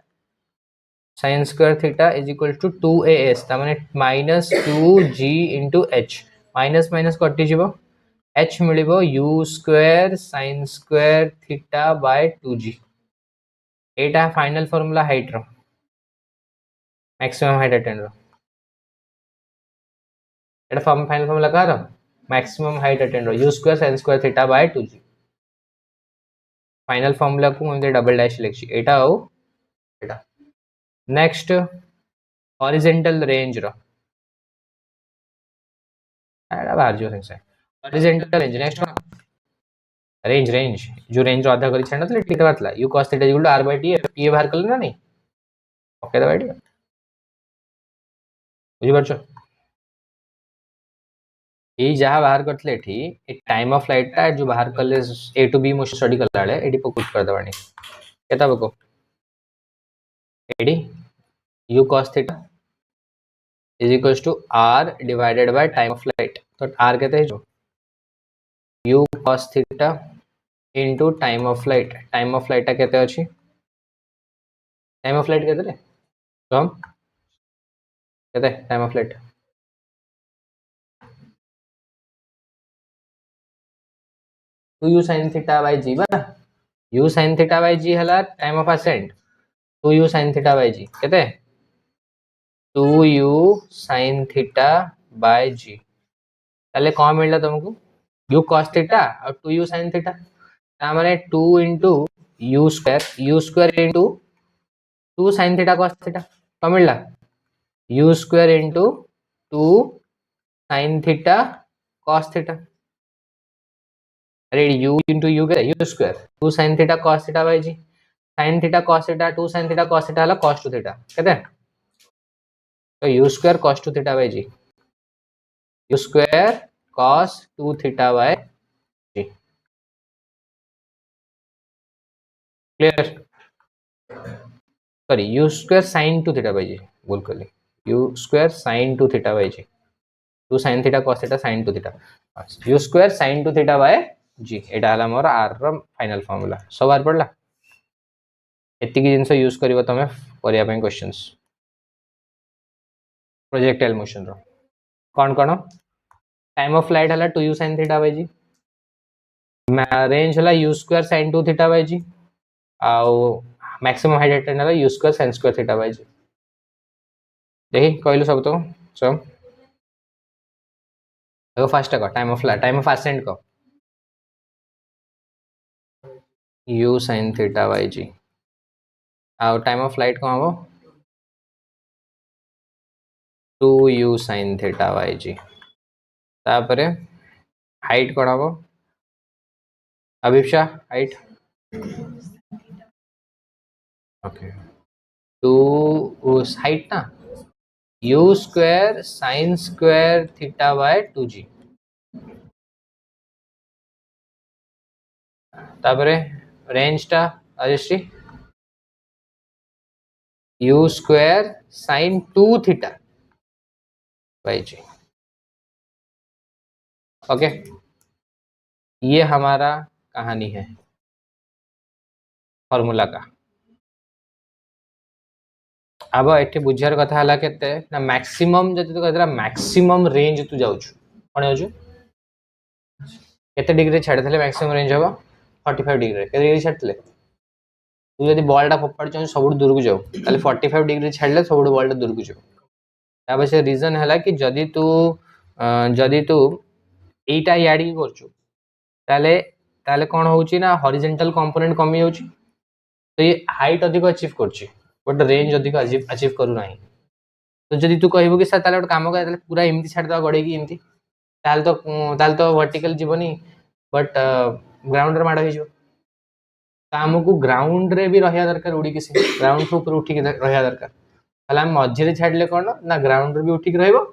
Speaker 1: sin square theta is equal to 2as ता माने minus 2g into h minus minus कटि जीवो h मिलिबो u square sin square theta by 2g एटा फाइनल फार्मूला हाइट रो maximum height attained रो एटा final formula का रो मैक्सिमम हाइट अटेंड रो u square sin square theta by 2g final formula को हम डबल डैश लिखछि एटा हो एटा नेक्स्ट हॉरिजॉन्टल रेंज रो एटा बाहर जो से horizontal range next range range जो रेंज आधा करी छानतले ठीक बातला u cos theta equal to r by t p बाहर करले ना नहीं ओके द आइडिया बुझि परछो ए जहाँ बाहर करतले एठी ए टाइम ऑफ फ्लाइट टा जो बाहर करले a to b motion study करला बेले एठी पुट कर दबानी केता बको एडी u cos theta is equals to r divided by time of flight तो r कहते हैं जो u cos theta into time of flight कहते हैं अच्छी टाइम ऑफ फ्लाइट कहते हैं तो हम कहते हैं time of flight 2u sin theta by g बा u sin theta by g हला time of ascend 2u sin theta by g कहते हैं 2u sin theta by g ताले कौन मिलला तुमको u cos थीटा और 2u sin थीटा ता माने 2 into u square into 2 sin theta cos theta तो मिलला u square into 2 sin theta cos theta अरे u into u क्या u square 2 sin theta cos theta by g sin theta cos theta 2 sin theta cos theta हला cos 2 theta कहते हैं तो u square cos 2 theta by g u square cos 2 theta by g clear sorry u square sin 2 theta by g बोल कर ले u square sin 2 theta by g 2 sin theta cos theta sin 2 theta u square sin 2 theta by g एटा हला मोर r रो final formula सब बार पड़ला एति की जिंस use करिवो तमे करिया पे क्वेश्चंस प्रोजेक्टाइल मोशन रो कौन कौन टाइम ऑफ फ्लाइट हला 2u sin theta by g range है U square sin 2 theta by G आउ मैक्सिमम हाइट एटेंड है U square sin square theta by G देखि कहलु सब तो सब देखो फास्ट को टाइम ऑफ ascent को u sin theta by G आउ टाइम ऑफ फ्लाइट को हम 2u sin थीटा बाय जी तापरे हाइट कोन हम अभिप्सा हाइट ओके टू हाइट ना u square sin square theta by 2g तापरे रेंज टा राजश्री u square sin 2 theta by G okay ये हमारा कहानी है फॉर्मूला का अब एठी बुझार कथा हला केते ना मैक्सिमम जति तो कहतरा मैक्सिमम रेंज तू जाउछु कोन जाउछु केते डिग्री छाड़ देले मैक्सिमम रेंज हबो 45 डिग्री केते डिग्री छाड़ले तू यदि बॉलटा फोपाड़ छ सब दूर को जाऊ ताले 45 डिग्री छाड़ले सब बॉलटा दूर को जाऊ ताबे से रीजन हला कि जदी तू एटा याडी करछु ताले ताले कोन होउची ना हॉरिजॉन्टल कंपोनेंट कमी होउची तो ये हाइट अधिक अचीव करछि बट रेंज अधिक अचीव करू नाही तो जदी तू कहबो कि सर ताले एक काम कर ताले पूरा एमती छाड़ दवा गडे की एमती ताले तो वर्टिकल जीवनी बट ग्राउंड रे माड हो जो हमको ग्राउंड रे भी रहिया दरकार उडी किसी ग्राउंड के ऊपर उठी के रहिया दरकार ताले हम मझिरे छाडले कोन ना ग्राउंड रे भी उठी के रहइबो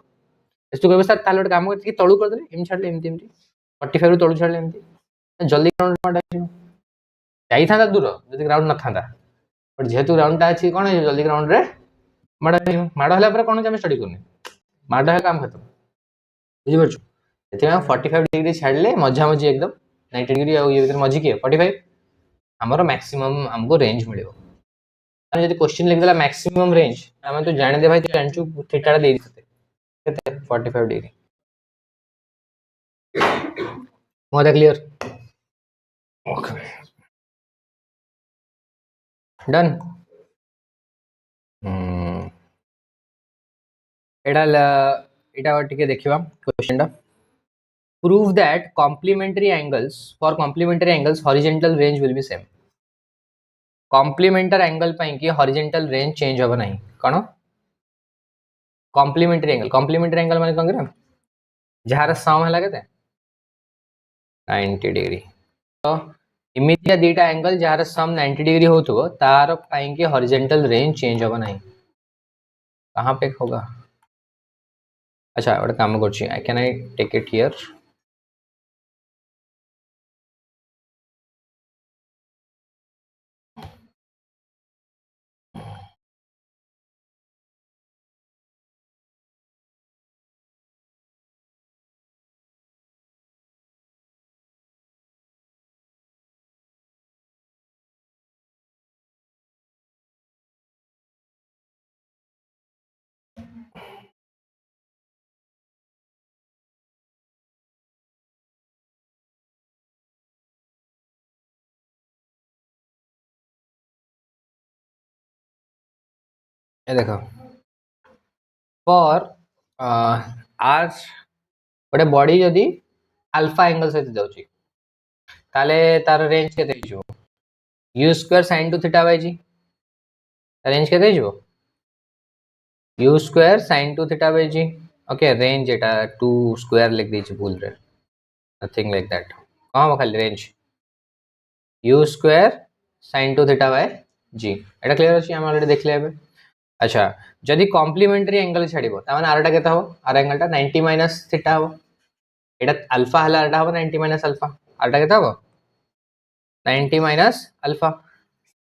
Speaker 1: तू कहबो सर ताले एक काम कर कि तळु कर दे एम छाडले एमती एमती 45 रू तळु छाडले एमती जल्दी ग्राउंड माड हो जाई था दूर जदी ग्राउंड न था बट जेहेतु ग्राउंड टा अछि कोन जल्दी ग्राउंड रे माड हला पर कोन हम स्टडी करने माड है काम खत्म बुझि परछु एते 45 डिग्री छाडले मझा मझी एकदम 90 डिग्री आ ये भीतर मझी के 45 हमरो मैक्सिमम हमको रेंज मिलिबो अरे यदि क्वेश्चन लिख देला मैक्सिमम रेंज हम तो जाने दे भाई तू जानचू थीटा दे देते केते 45 degree more clear okay done एडा एटा टिके देखिबा क्वेश्चन दा prove that complementary angles horizontal range will be same complementary angle ପାଇଁ କି horizontal range change होबो नाही कोन complementary angle माने कोन करे जहार सम हला केते 90 डिग्री तो इमितिया दीटा एंगल जहार सम 90 डिग्री होतबो तार ପାଇଁ कि horizontal range change होबो नाही कहां पे होगा अच्छा और काम करछि can I take it here ये देखो फॉर आर गोटे बॉडी जदि अल्फा एंगल सहित जाउची ताले तार रेंज केते हिजो u square sin 2 theta by G range केते हिजो u square sin 2 theta by G okay range एटा 2 स्क्वायर लिख दी भूल रे नथिंग लाइक दैट कहां खाली range u square sin 2 theta by G एटा क्लियर अछि हम ऑलरेडी देख लेबे अच्छा जदि कॉम्प्लीमेंटरी एंगल छाड़िबो ता माने आरटा केता हो आर एंगल टा 90 माइनस थीटा हो एटा अल्फा हला आरटा हो 90 माइनस अल्फा आरटा केता हो 90 minus alpha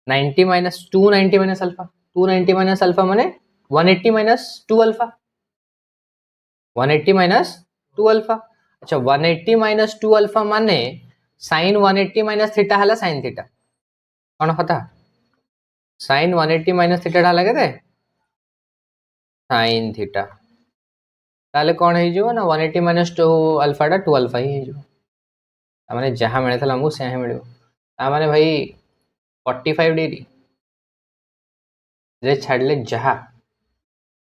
Speaker 1: 90 minus 290 minus alpha 290 minus alpha माने 180 माइनस 2 अल्फा 180 माइनस 2 अल्फा अच्छा 180 माइनस 2 अल्फा माने sin 180 माइनस थीटा हला sin थीटा कोन पता sin 180 माइनस थीटा हला केते sin थीटा ताले कोन हे जो ना 180 माइनस 2 अल्फा टा 2 अल्फा ही हे जो तामाने जहाँ मिलता आमको से मिल तामाने भाई 45 डिग्री रे छाड़ले जहाँ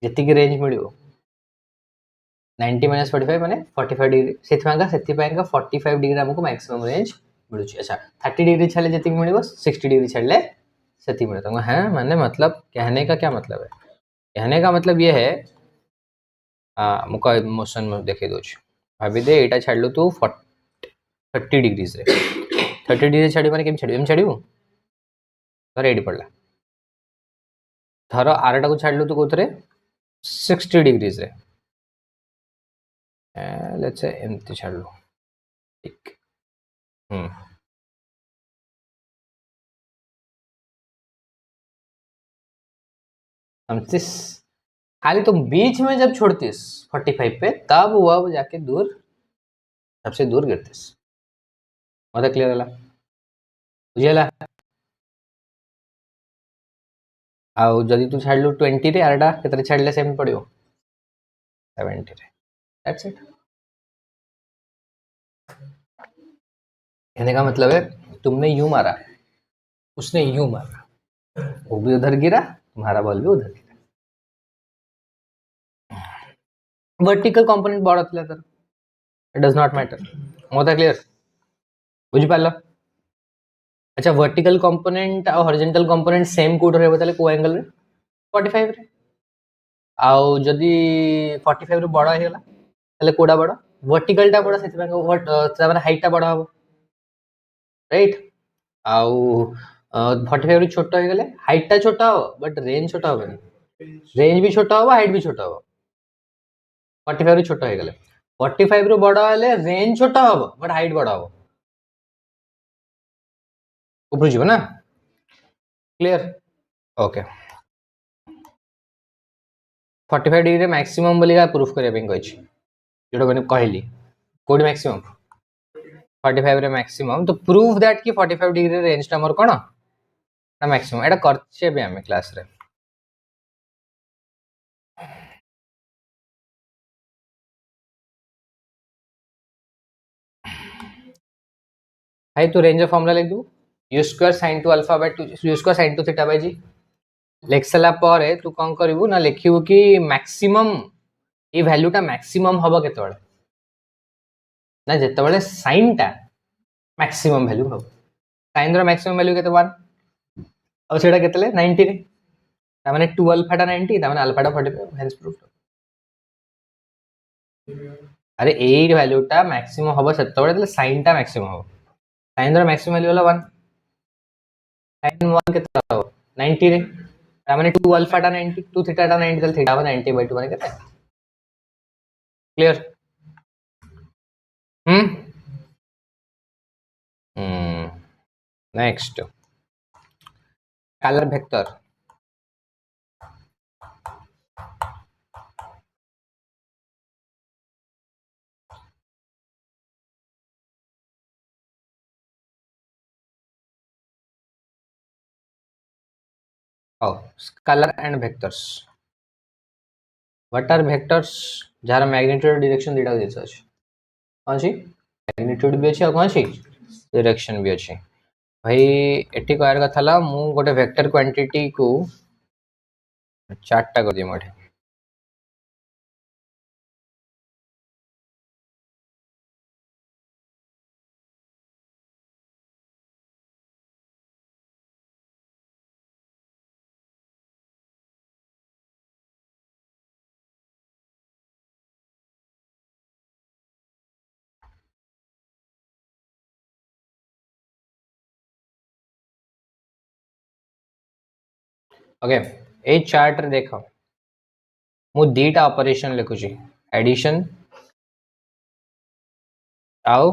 Speaker 1: जी रेंज मिल 90 - 45 माने 45 डिग्री से 45 डिग्री आमको मैक्सिमम रेंज मिलूँ। अच्छा 30 डिग्री छाड़ले जी मिल 60 डिग्री छाड़ले से मिले तो हाँ मैंने मतलब कहने का क्या मतलब है कहने का मतलब ये है मुझे मोशन में देखे दो भाभी दे यहाँ छाड़लु तू 30 डिग्री रे 30 डिग्री छाड़ी मैंने केम छाड़ी छाड़ू धर ये पड़ा धर आरटा को छाड़लु तू कौन 60 डिग्री रे लेट्स से एमती छाड़लु ठीक समझिस खाली तुम बीच में जब छोड़तीस 45 पे तब वो जाके दूर सबसे दूर गिरतीस मतलब क्लियर है बुझेला आउ जदि तू छाड़लु 20 रे आरटा केतरे छाड़ले सेम पड़ियो 70 रे दैट्स इट कहने का मतलब है तुमने यूं मारा उसने यूं मारा वो भी उधर गिरा तुम्हारा बॉल भी उधर गिरा वर्टिकल कंपोनेंट बड़ा थिला तर इट डज नॉट मैटर मतलब क्लियर बुझी पाला अच्छा वर्टिकल कंपोनेंट और हॉरिजॉन्टल कंपोनेंट सेम कोड रहबो ताले को एंगल रे 45 रे आउ जदि 45 रे बड़ा हेला ताले कोडा बड़ा वर्टिकल टा बड़ा सेति व्हाट तार हाइट टा बड़ा हो राइट आउ 45 रे छोटा हो गले हाइट टा छोटा हो बट रेंज छोटा हो रेंज भी छोटा हो हाइट भी छोटा हो 45 रे छोटा हो गले 45 रो बड़ा हेले रेंज छोटा हो बट हाइट बड़ा हो ऊपर जीव ना क्लियर ओके 45 डिग्री मैक्सिमम बोलिका प्रूफ करबे पे कहि जोटा मैंने कहली कोडी मैक्सिमम 45 रे मैक्सिमम तो प्रूफ दैट कि 45 डिग्री रेंज टा मोर कोन ना मैक्सिमम एटा करछे बे हम क्लास रे भाई तू रेंज फॉर्मूला लिख दू u² sin 2 alpha by 2 u² sin 2 theta by g लिख सला पर तू कोन करबू ना लिखिबू कि मैक्सिमम ए वैल्यूटा मैक्सिमम हबो केतबेले ना जेतबेले sin टा मैक्सिमम वैल्यू हबो sin रो मैक्सिमम वैल्यू केते 1 और सेटा केतले 90 रे ता माने 2 अल्फा टा 90 ता माने अल्फा टा 45 हेंस प्रूफ अरे ए वैल्यूटा मैक्सिमम हबो सेतबेले तले sin टा मैक्सिमम हबो sin रो मैक्सिमम वैल्यू होला 1 sin 1 केते हबो 90 रे ता माने 2 अल्फा टा 90 2 थीटा टा 90 तले थीटा 90 बाय 2 माने केते clear next colour vector scalar and vectors what are vectors जार मैग्नीट्यूड डायरेक्शन दीटा दिस अछि कौन सी मैग्नीट्यूड भी अछि और कौन सी डायरेक्शन भी अछि भाई एटी कहर कथा ला मु गोटे वेक्टर क्वांटिटी को चार्ट टा कर दिए मोठे ओके ए चार्ट रे देखो मु दीटा ऑपरेशन लिखु छी एडिशन आउ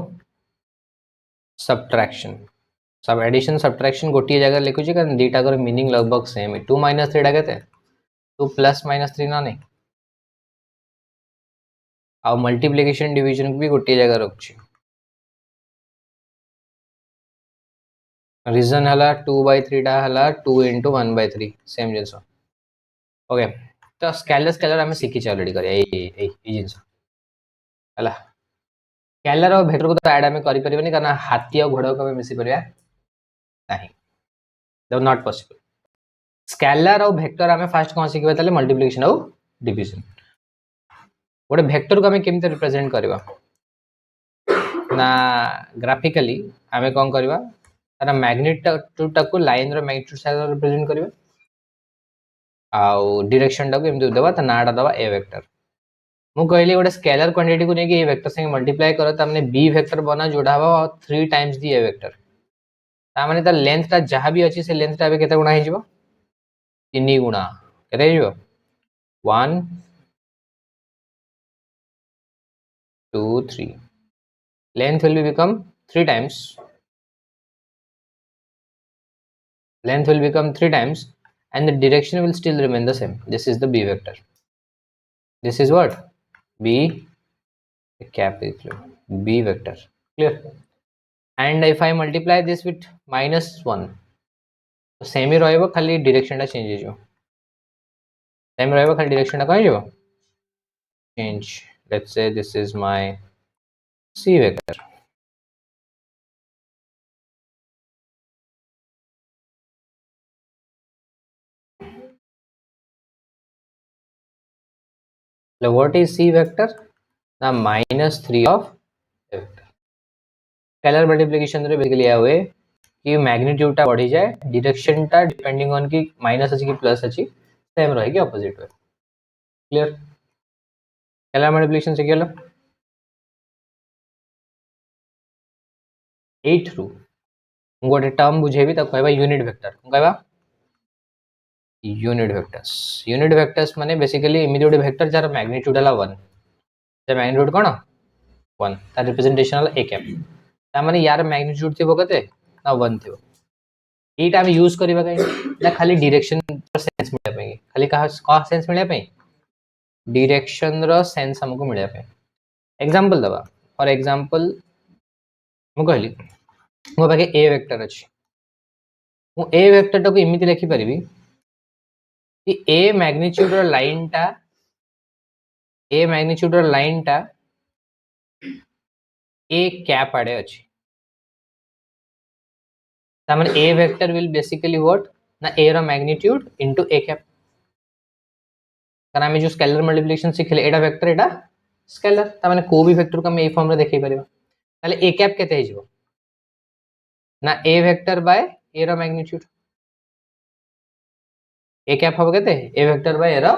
Speaker 1: सब्ट्रैक्शन सब एडिशन सब्ट्रैक्शन गोटी जगह लिखु छी कारण दीटा कर मीनिंग लगभग सेम है 2 - 3 टा केते 2 + -3 ना नहीं आउ मल्टीप्लिकेशन डिवीजन भी गोटी जगह रख छी रीजन हला 2/3 टा हला 2 * 1/3 सेम जिंस ओके तो स्केलर स्केलर हमें सीखी ऑलरेडी करे ए जिंस हला स्केलर और वेक्टर को तो ऐड आमे करि परिबनी कारण हाथी और घोड़ा को आमे मिसी परिया नहीं, दैट नॉट पॉसिबल। स्केलर और वेक्टर आमे फर्स्ट कोन सिखबा ताले मल्टीप्लिकेशन और डिवीजन। गोटे वेक्टर को आमे केमते रिप्रेजेंट करबा ना ग्राफिकली आमे कोन करबा तार मैग्नीट्यूड टाको लाइन रो मैग्नीट्यूड साथ रिप्रेजेंट करबा आउ डायरेक्शन टाको एमते देबा त नाडा दबा ए वेक्टर। मु कहली गोटे स्केलर क्वांटिटी को नेकी ए वेक्टर संगे मल्टीप्लाई करो त हमने बी वेक्टर बना जोड़ा हवा 3 टाइम्स दी ए वेक्टर ता माने त लेंथ ता जहां भी अछि से लेंथ ता केते गुणा हे जिवो 3 गुणा केते हे जिवो 1 2 3 length will be become 3 times, length will become 3 times and the direction will still remain the same. This is the b vector, this is what b cap is b vector, clear? And if I multiply this with -1 तो same ही रहइबो खाली direction टा change हे जो same रहइबो खाली direction टा कहि जो change. Let's say this is my c vector, so what is c vector? The -3 of a vector। Scalar multiplication रे basically या हुए कि मैग्नीट्यूड टा बढ़ी जाए डायरेक्शन टा डिपेंडिंग ऑन कि माइनस अछि कि प्लस अछि सेम रहेगी opposite way, clear? Scalar multiplication से गेलो 8 थ्रू गोटे टर्म बुझेबी त कहबा यूनिट वेक्टर कहबा यूनिट वेक्टर्स। यूनिट वेक्टर्स माने बेसिकली एमिति गोटे वेक्टर जार मैग्नीट्यूड हला 1 जे मैग्नीट्यूड कोन 1 ता रिप्रेजेंटेशन हला a कैप ता माने यार मैग्नीट्यूड थिबो कते ना 1 थिबो। एटा हम यूज करबा कहीं ना खाली डायरेक्शन सेंस मिले पे खाली का सेंस मिले पे डायरेक्शन रो सेंस हमको मिले पे एग्जांपल दबा फॉर एग्जांपल मु कहली मो पाके ए वेक्टर अछि मु ए वेक्टर टाको इमिति लिखि परिबी कि ए मैग्नीट्यूड रो लाइन टा ए कैप आडे अछि ता माने ए वेक्टर विल बेसिकली व्हाट ना ए रो मैग्नीट्यूड इनटू ए कैप कारण हमें जो स्केलर मल्टीप्लिकेशन सिखले एटा वेक्टर एटा स्केलर ता माने को भी वेक्टर को हम ए फॉर्म रे देखै परिबा ताले ए कैप केते हे जिवो ना ए वेक्टर बाय ए रो मैग्नीट्यूड ए कैप हो केते ए वेक्टर बाय ए रो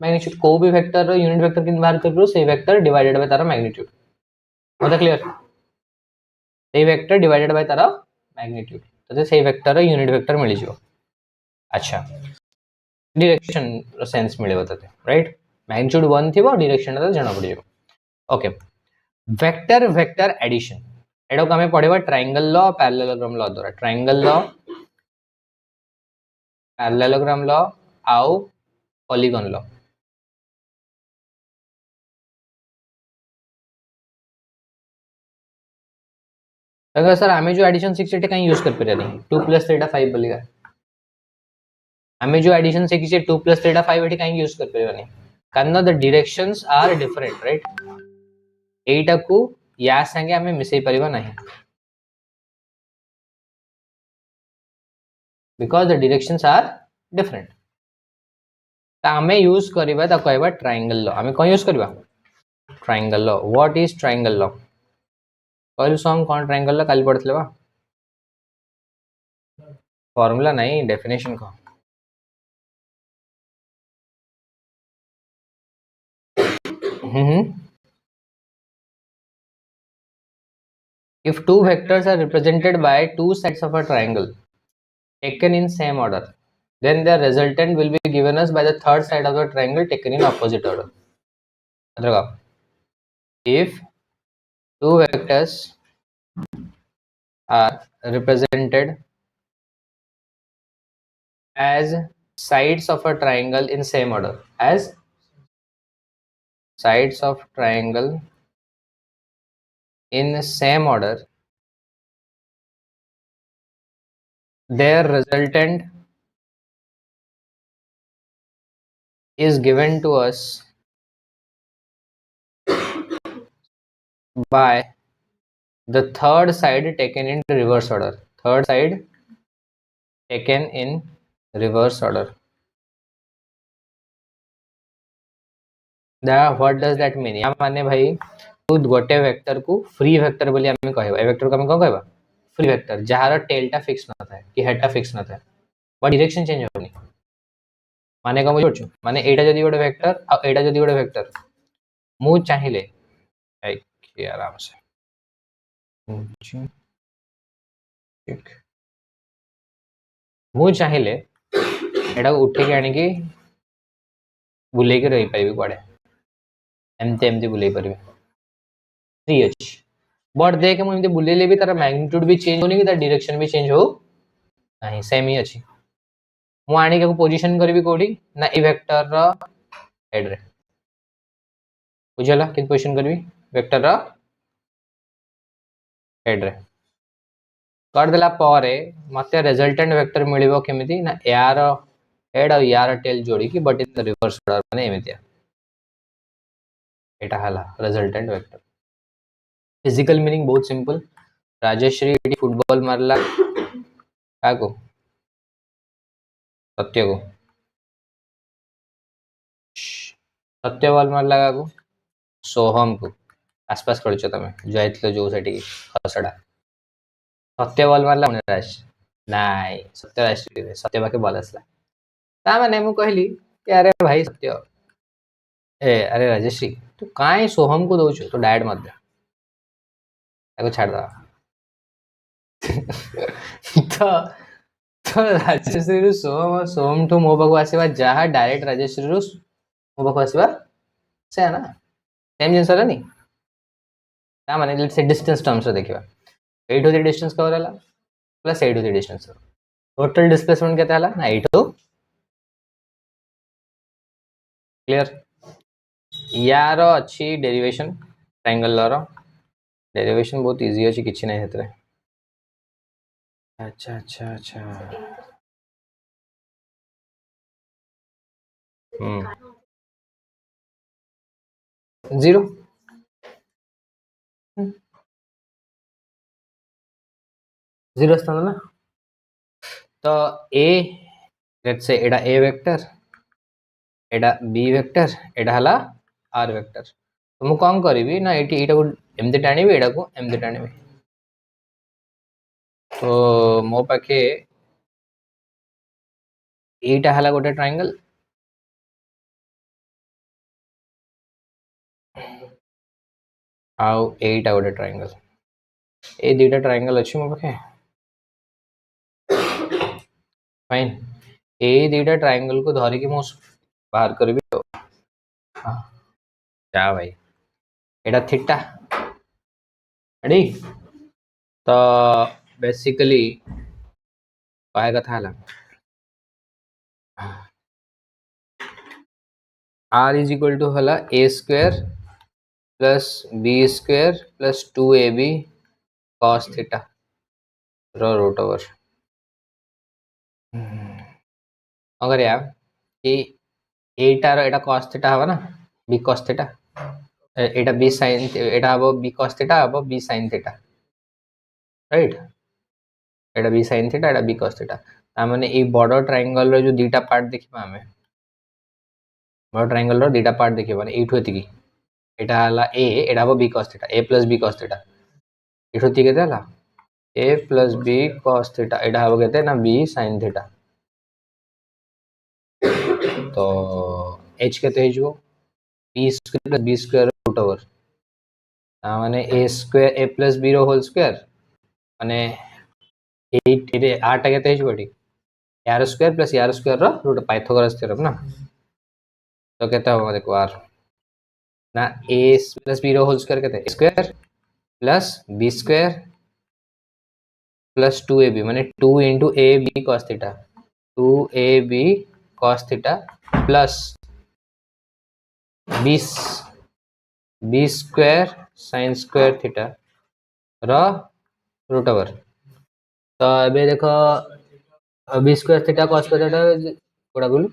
Speaker 1: मैग्नीट्यूड को भी वेक्टर रो यूनिट वेक्टर किन बाहर करबो से vector divided by Tara magnitude होता क्लियर से vector divided by Tara magnitude तो से वेक्टर रो यूनिट वेक्टर मिली जिवो। अच्छा डायरेक्शन रो सेंस मिलेबो तते राइट मैग्नीट्यूड 1 थिबो डायरेक्शन ता जणा पड़ियो। ओके वेक्टर वेक्टर एडिशन एडो को हमें पढ़ेबा ट्रायंगल लॉ पैरेललोग्राम लॉ द्वारा ट्रायंगल लॉ पैरेललोग्राम लॉ आउ पॉलीगन लॉ। अगर सर हमें जो एडिशन 6 एटा कहीं यूज कर पे नहीं 2 + 3 5 बोलेगा हमें जो एडिशन 6 2 + 3 5 एटा कहीं यूज कर पे नहीं कारण the directions are different right एटा को या संगे हमें मिसई परिबा नहीं because the directions are different ता हमें यूज करबा ता कहबा ट्रायंगल लॉ हमें कोन यूज करबा triangle law. What is triangle law कहलु सम कोन ट्रायंगल लॉ काली पढ़थले बा फार्मूला नहीं डेफिनेशन को if two vectors are represented by two sides of a triangle taken in same order then their resultant will be given us by the third side of the triangle taken in opposite order। if two vectors are represented as sides of a triangle in same order as sides of triangle in same order their resultant is given to us by the third side taken in reverse order, third side taken in reverse order. What does that mean? या माने भाई तू गोटे vector को free vector बोली हमें कहबा, ए vector को हमें कोन कहबा? फ्री वेक्टर, जहार टेल टा फिक्स न थाए कि हेड टा फिक्स न थाए बट डायरेक्शन चेंज होनी। माने कम बुझु माने एटा जदी गोटे वेक्टर आ एटा जदी गोटे वेक्टर मु चाहिले कि आराम से ठीक मु चाहिले एटा उठे के आनी कि बुले के रही पाइबी कुआडे एमते एमते बुले परिबे फ्री अछि। बट देख मु एमते बुलेले भी तार मैग्नीट्यूड भी चेंज होनी कि तार डायरेक्शन भी चेंज हो नहीं, सेम ही अछि। मु आनी के पोजीशन करबी कोडी ना ए वेक्टर रो हेड रे, बुझला कि पोजीशन करबी वेक्टर रो हेड रे कर देला पारे मते रिजल्टेंट वेक्टर मिलिबो केमिति ना यार हेड और यार टेल जोड़ी की बट इन रिवर्स ऑर्डर माने एमितिया एटा हला रिजल्टेंट वेक्टर। फिजिकल मीनिंग बहुत सिंपल। राजेश्री फुटबॉल मारला का को सत्य को, सत्य बॉल मारला का को सोहम को। आसपास पड़छ तमे जाइतलो जो सेठी खसडा सत्य बॉल मारला राज नाइ सत्य राष्ट्रीय सत्य बाके बॉल असला ता माने मु कहली कि अरे भाई सत्य ए अरे राजेश्री तू काई सोहम को दउछ तो डायरेक्ट मत दे ताको छाड़ दा तो तो राजेश्री सोहम सोहम तो मो पाखु आसीबा जहा डायरेक्ट राजेश्री मो पाखु आसीबा से ना सेम जिंस नी ता माने लेट्स से डिस्टेंस टर्म्स रे देखिबा 8 होती डिस्टेंस कवर हला प्लस 8 होती डिस्टेंस टोटल डिस्प्लेसमेंट केते हला ना 8 हो क्लियर। यार अच्छी डेरिवेशन ट्रायंगल रो डेरिवेशन बहुत इजी अछि किछि नै हेतरे। अच्छा अच्छा अच्छा जीरो जीरो स्थान ना तो ए लेट्स से एडा ए वेक्टर एडा बी वेक्टर एडा हला आर वेक्टर तो मु कौन करी ना एटी एटा को एमते टाणीबी एडा को एमते टाणीबी तो मो पाखे एटा हला गोटे ट्रायंगल आउ एटा गोटे ट्रायंगल ए दुटा ट्रायंगल अछि मो पाखे फाइन ए दुटा ट्रायंगल को धरि के मो बाहर करबी तो क्या भाई एटा थीटा रेडी तो बेसिकली काय कथा हला r इज इक्वल टू हला a square plus b square plus 2ab cos theta रो रूट ओवर अगर यार कि एटा रो एटा cos थीटा हवा ना b cos थीटा एटा b sin एटा हबो b cos थीटा हबो b sin थीटा राइट एटा b sin थीटा एटा b cos theta ता माने ए बॉर्डर ट्रायंगल रो जो दुटा पार्ट देखिबा हमें बॉर्डर ट्रायंगल रो दुटा पार्ट देखिबा ने एठो एतिकी एटा हला a एटा हबो b cos theta a plus b cos theta एठो एतिकी केते हला a plus b cos theta एटा हबो केते ना b sin थीटा तो h केते हे जो b square plus b square root over ता माने a square a plus b रो होल स्क्वायर माने 8 रे 8 केते हे जो यार स्क्वायर प्लस यार स्क्वायर रो रूट पाइथागोरस थ्योरम ना तो कहता होगा देखो r ना a प्लस b रो होल स्क्वायर कहते हैं square plus b square plus 2ab माने 2 into ab cos theta 2ab cos theta plus b square sin square theta रो रूट ओवर तो अबे देखो b square theta cos square theta कोडा बोलू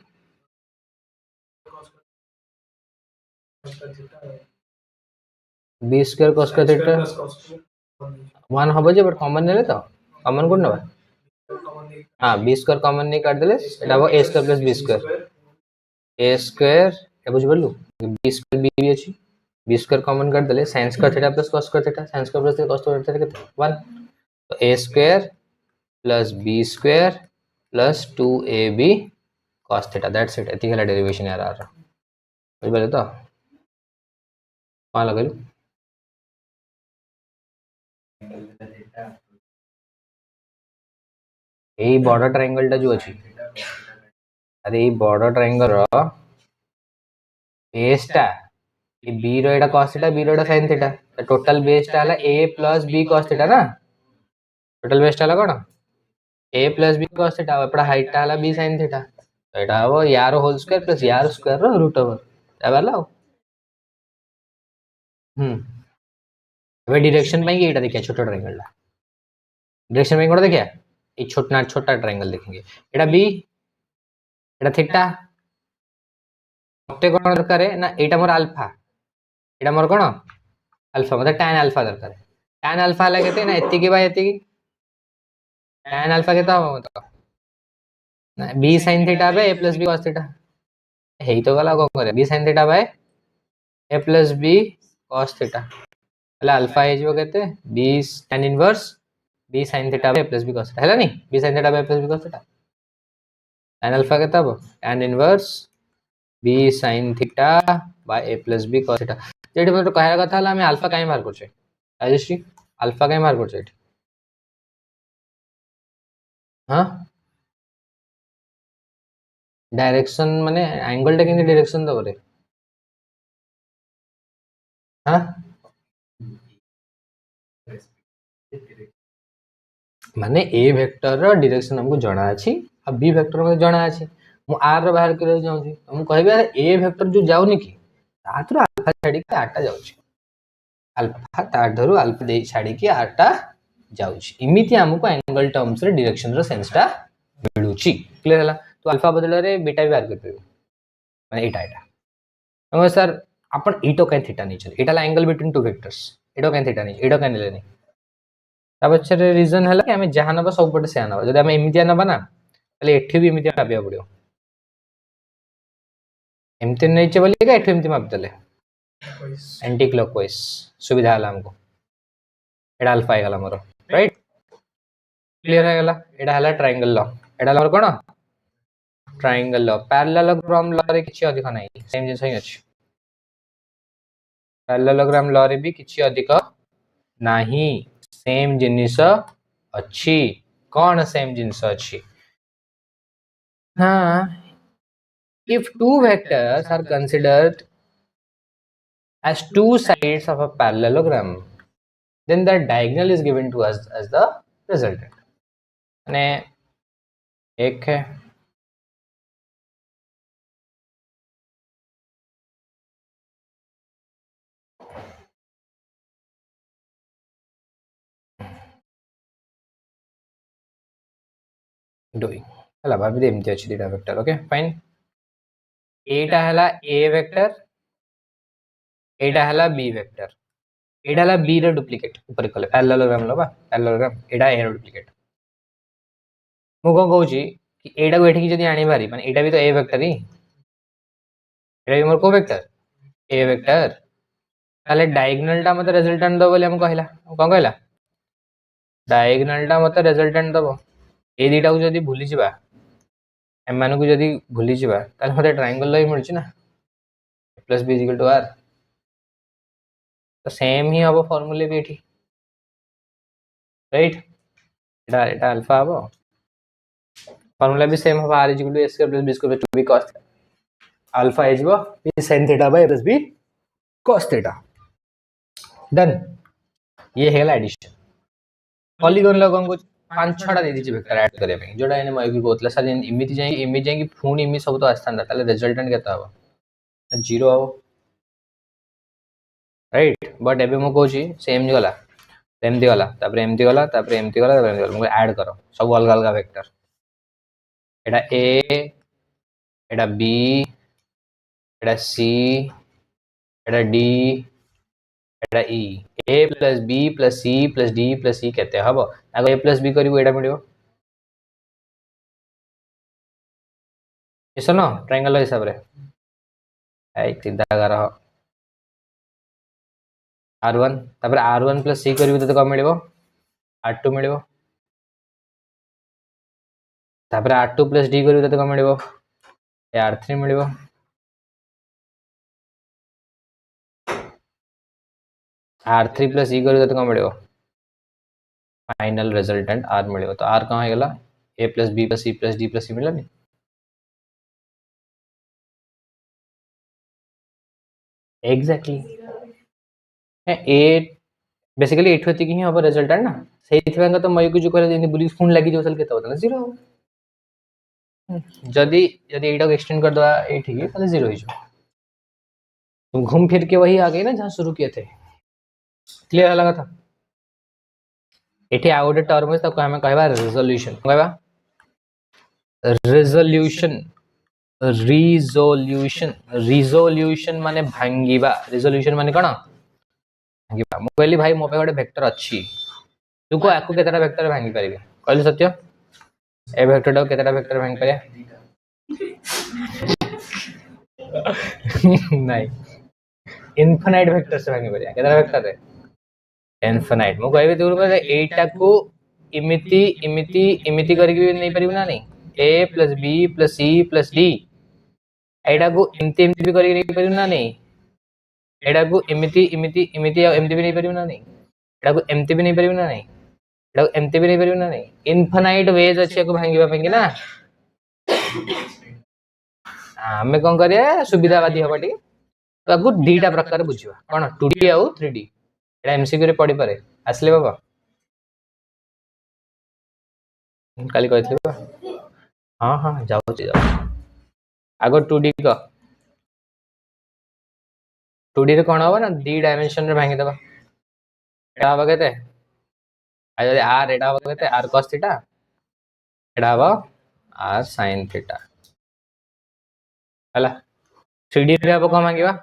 Speaker 1: b square cos square theta one हम जे but common नेले तो कॉमन कोन नबा हां बी स्क्वायर कॉमन नहीं काट देले एटा हो a square plus b square A square A बुझ बोलू बी स्क्वायर बी अछि बी स्क्वायर कॉमन काट देले sin square theta plus cos square theta sin square plus cos square theta कितना 1 तो a square plus b square plus 2ab cos theta that's it एती हला derivation यार आ रहा बुझ बोले तो कौन लगल एई बॉर्डर ट्रायंगल टा जो अछि अरे एई बॉर्डर ट्रायंगल रो बेस टा ये b रो एटा cos थीटा b रो एटा sin थीटा तो टोटल बेस टा हला a plus b cos theta ना टोटल बेस टा हला कोन a plus b cos theta एपड़ा हाइट टा हला b sin थीटा तो एटा हो यार होल स्क्वायर प्लस यार स्क्वायर रो रूट ओवर एबला ଏବେ डिरेक्शन ପାଇଁ ଏଇଟା ଦେଖିଆ छोटा ट्रायंगल ଟା डिरेक्शन ପାଇଁ କୋଟା ଦେଖିଆ ଏ छोटा ट्रायंगल देखेंगे एटा b एटा थीटा मते कोन दरकार ना एटा मोर अल्फा एटा मोर कोन अल्फा मतलब tan अल्फा दरकार tan अल्फा हला केते ना एति के बाय एति tan अल्फा केता हो मतलब ना b sin theta by a plus b cos theta हेई तो गला कोन करे b sin theta by a plus b cos theta हला अल्फा हे जो केते b tan inverse b sin theta by a plus b cos theta हला नहीं b sin theta by a plus b cos theta tan alpha केता हो tan inverse b sin theta by a plus b cos theta जेडी मतलब कहया कथा हला हम alpha काई मार करछे राजश्री अल्फा काई मार करछे हां डायरेक्शन माने एंगल टा केनी डायरेक्शन दो रे हां माने ए वेक्टर रो डायरेक्शन हमको जाना अछि आ बी वेक्टर में जाना अछि मु आर रो बाहर करे जाउ छी हम कहबे ए वेक्टर जो जाउनी की ताथरो अल्फा छाडी के आटा जाउ छी अल्फा ताधरो अल्फा दे छाडी के आटा जाउ छी इमिति हमको एंगल टर्म्स रे डायरेक्शन रो सेंस टा मिलु छी क्लियर हला तो अल्फा बदल रे बीटा भी बाहर कर माने एटा तो सर अपन एटो काय थीटा नहीं चल एटा एंगल बिटवीन टू वेक्टर्स एटो काय थीटा नहीं एटो काय लेनी तब अच्छा रीजन है कि हमें जहां नबा सब पटे से आनबा जदि हमें इमितिया नबा ना तले एठी भी इमितिया भाबिया पड़ियो एमती नहीं चे बोलिए एठी इमिति माप देले एंटी क्लॉकवाइज सुविधा हला हमको एडा अल्फा हे गला मोर राइट क्लियर है गला एडा हला ट्रायंगल लॉ एडा मोर कोन ट्रायंगल लॉ पैरेललोग्राम लॉ रे किछि अधिक नाही सेम जिंस ही अछि पैरेललोग्राम लॉ रे भी किछि अधिक नाही सेम जिनिस अच्छी कौन सेम जिनिस अच्छी हाँ if two vectors are considered as two sides of a parallelogram then the diagonal is given to us as the resultant અને एक है doing हला भाभी दे एमती अछि दिटा वेक्टर ओके फाइन एटा हला a वेक्टर एटा हला b वेक्टर एटा हला b रे डुप्लीकेट ऊपर कले पैरेललोग्राम लबा पैरेललोग्राम एटा a रे डुप्लीकेट मु को कहू छी कि एटा को एठी की जदी आनी बारी माने एटा भी तो a वेक्टर ही एटा भी मोर को वेक्टर a वेक्टर ताले डायगोनल टा मते रिजल्टेंट दो बोले हम कहला कोन कहला डायगोनल टा मते रिजल्टेंट दबो ए दीटा को जदी भूली जिबा एम मान को जदी भूली जिबा ताले मते ट्रायंगल लई मिलछि ना प्लस b r तो सेम ही हबो फार्मूले भी एठी राइट एटा अल्फा हबो फार्मूला भी सेम हबो r a square plus b square 2b cos alpha h बो b sin theta bye plus b cos theta done ये हेला एडिशन पॉलीगॉन लोगों को पांच छटा दे दीजिए वेक्टर ऐड करे पे जोडा एने मय भी बोतला सर इमिति जाई फोन इमि सब तो आस्थान ताले रिजल्टेंट केता हबो 0 हबो राइट बट एबे मो कहूची सेम गला एमती गला तापर एमती गला तापर एमती गला तापर एमती गला मो ऐड करो सब अलग अलग vector Etah a Etah b Etah c Etah d एटा e A plus B plus C plus D plus C केते हबो आगो ए प्लस बी करिवो एटा मिलियो इसनो ट्रायंगल हिसाब रे आई सीधा कर r1 तापर r1 प्लस c करिवो तते कम मिलिवो r2 मिलिवो तापर r2 प्लस d करिवो तते कम मिलिवो r3 मिलिवो r3 प्लस e करिवो तते कम मिलिवो फाइनल रिजल्टेंट r मिलिवो तो r कहां हेगला a plus b plus c plus d plus c मिलनी एग्जैक्टली ए बेसिकली एठो एतिक ही हबो रिजल्टेंट ना सेइथिबा तो मय को जो करे जेंति बुली फोन लागि जो सल केते होता 0 जदी जदी एटा को एक्सटेंड कर दवा एठी के ताले 0 हो जो तुम घूम फिर के वही आ गए ना जहां शुरू किए थे क्लियर लगा था एठी आउट टर्म है तब हमें कहबा रेजोल्यूशन कहबा रेजोल्यूशन रिजोल्यूशन रिजोल्यूशन माने भांगीबा रिजोल्यूशन माने कोन भांगीबा मु कहली भाई मो पे गोटे वेक्टर अछि तू को आकु केतरा वेक्टर भांगी परिबे कहली सत्य ए वेक्टर डा केतरा वेक्टर भांगी परिया नहीं इनफिनाइट वेक्टर से भांगी परिया केतरा वेक्टर रे इनफिनाइट मु कहबे दूर पर एटा को इमिति इमिति इमिति करके नहीं परिबो ना नहीं a plus b plus c plus d एटा को इमति इमति भी करी नहीं परिबो ना नहीं एटा को इमिति इमिति इमिति और एमति भी नहीं परिबो ना नहीं एटा को एमति भी नहीं परिबो ना नहीं एटा को एमति भी नहीं परिबो ना नहीं इनफिनाइट वेज अछि को भांगीबा पेंगी ना हमें कोन करिया सुविधावादी हबटी तो को दीटा प्रकार बुझिबा कोन 2D और 3D एटा एमसीक्यू रे पड़ी पारे आसले बाबा काली कहथिबा हाँ हाँ जाओ जाओ आगो 2D का 2D रे कोन होबा ना दी डायमेंशन रे भांगी देबा एटा होबा केते आ जदि r एटा होबा केते r cos थीटा एटा होबा r sin थीटा हला 3D रे होबा को मांगीबा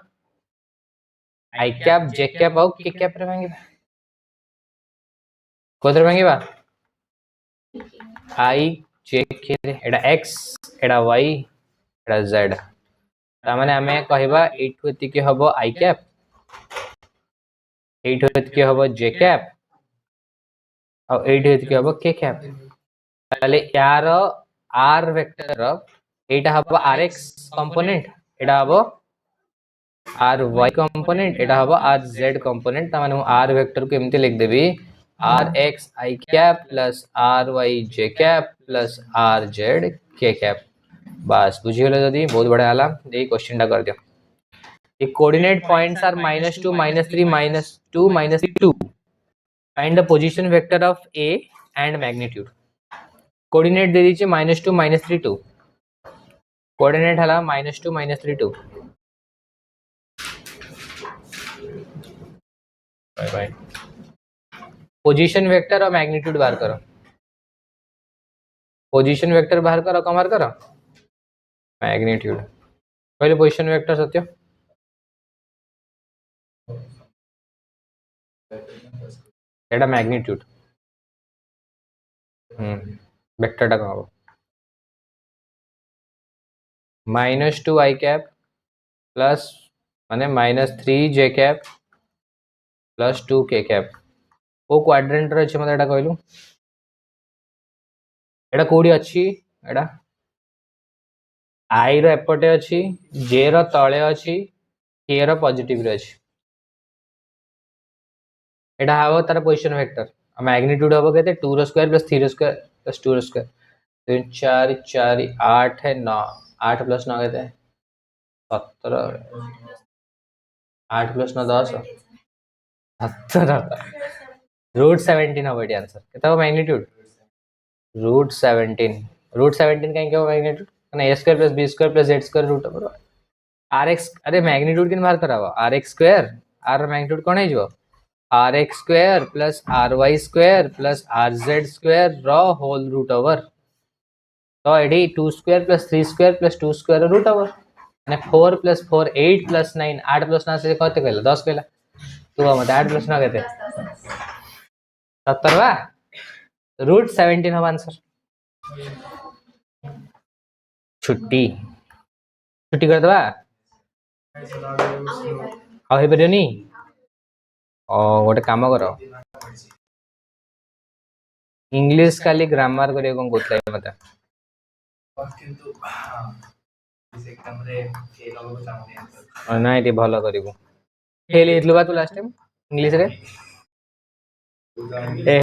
Speaker 1: i कैप j कैप और k कैप रे मांगीबा कोदर मांगीबा i j k रे एटा x एटा y एटा z तामाने हमें कहबा एठो एतिके हबो i कैप एठो एतिके हबो j कैप और एठो एतिके हबो k कैप ताले यार r वेक्टर एटा हबो rx कंपोनेंट एटा हबो ry कंपोनेंट एटा हबो rz कंपोनेंट तामाने r वेक्टर को एमते लिख देबी rx i cap plus ry j cap plus rz k cap बस बुझियोले जदी बहुत बड़ा आला ए क्वेश्चन टा कर दियो The coordinate points are -2, -3, -2, -2. Find the position vector of A and magnitude. Coordinate दे दीजिए -2, -3, 2. Coordinate हला -2, -3, 2. Bye bye. Position vector और magnitude बाहर करो. Position vector बाहर करो कम बाहर करो. Magnitude. पहले position vector सत्य. एटा मैग्नीट्यूड वेक्टर टा कहबो -2 i कैप प्लस माने -3 j cap plus 2 k cap ओ क्वाड्रेंट रे छै मते एटा कहलु एटा कोडी अछि एटा i रो एपटे अछि j रो तळे अछि k रो पॉजिटिव रे अछि एटा हाव तार पोजीशन वेक्टर मैग्नीट्यूड हबो केते 2 रो स्क्वायर प्लस 3 रो स्क्वायर प्लस 2 रो स्क्वायर 3 4 4 8 है 9 8 प्लस 9 केते 17 8 प्लस 9 10 17 रूट 17 हबो एटी आंसर केते हबो मैग्नीट्यूड रूट 17 काहे के हबो मैग्नीट्यूड माने a square plus b square plus z square root हबो rx अरे मैग्नीट्यूड किन बाहर कराबो rx स्क्वायर r मैग्नीट्यूड कोन हे जो rx square plus ry square plus rz square रो होल रूट ओवर तो एडी 2 square plus 3 square plus 2 square root over माने 4 प्लस 4 8 प्लस 9 8 प्लस 9 से कहते कहला 10 कहला तू मत 8 प्रश्न केते 70 बा रूट 17 हम आंसर छुट्टी छुट्टी कर दबा आ हे परियोनी ओ गोटे काम कर इंग्लिश खाली ग्रामर करे कोन कोतला मते किंतु इस एग्जाम रे फेल हो चाहूनी ना एटी भलो करिवो फेल हेतलु बा तू लास्ट टाइम इंग्लिश रे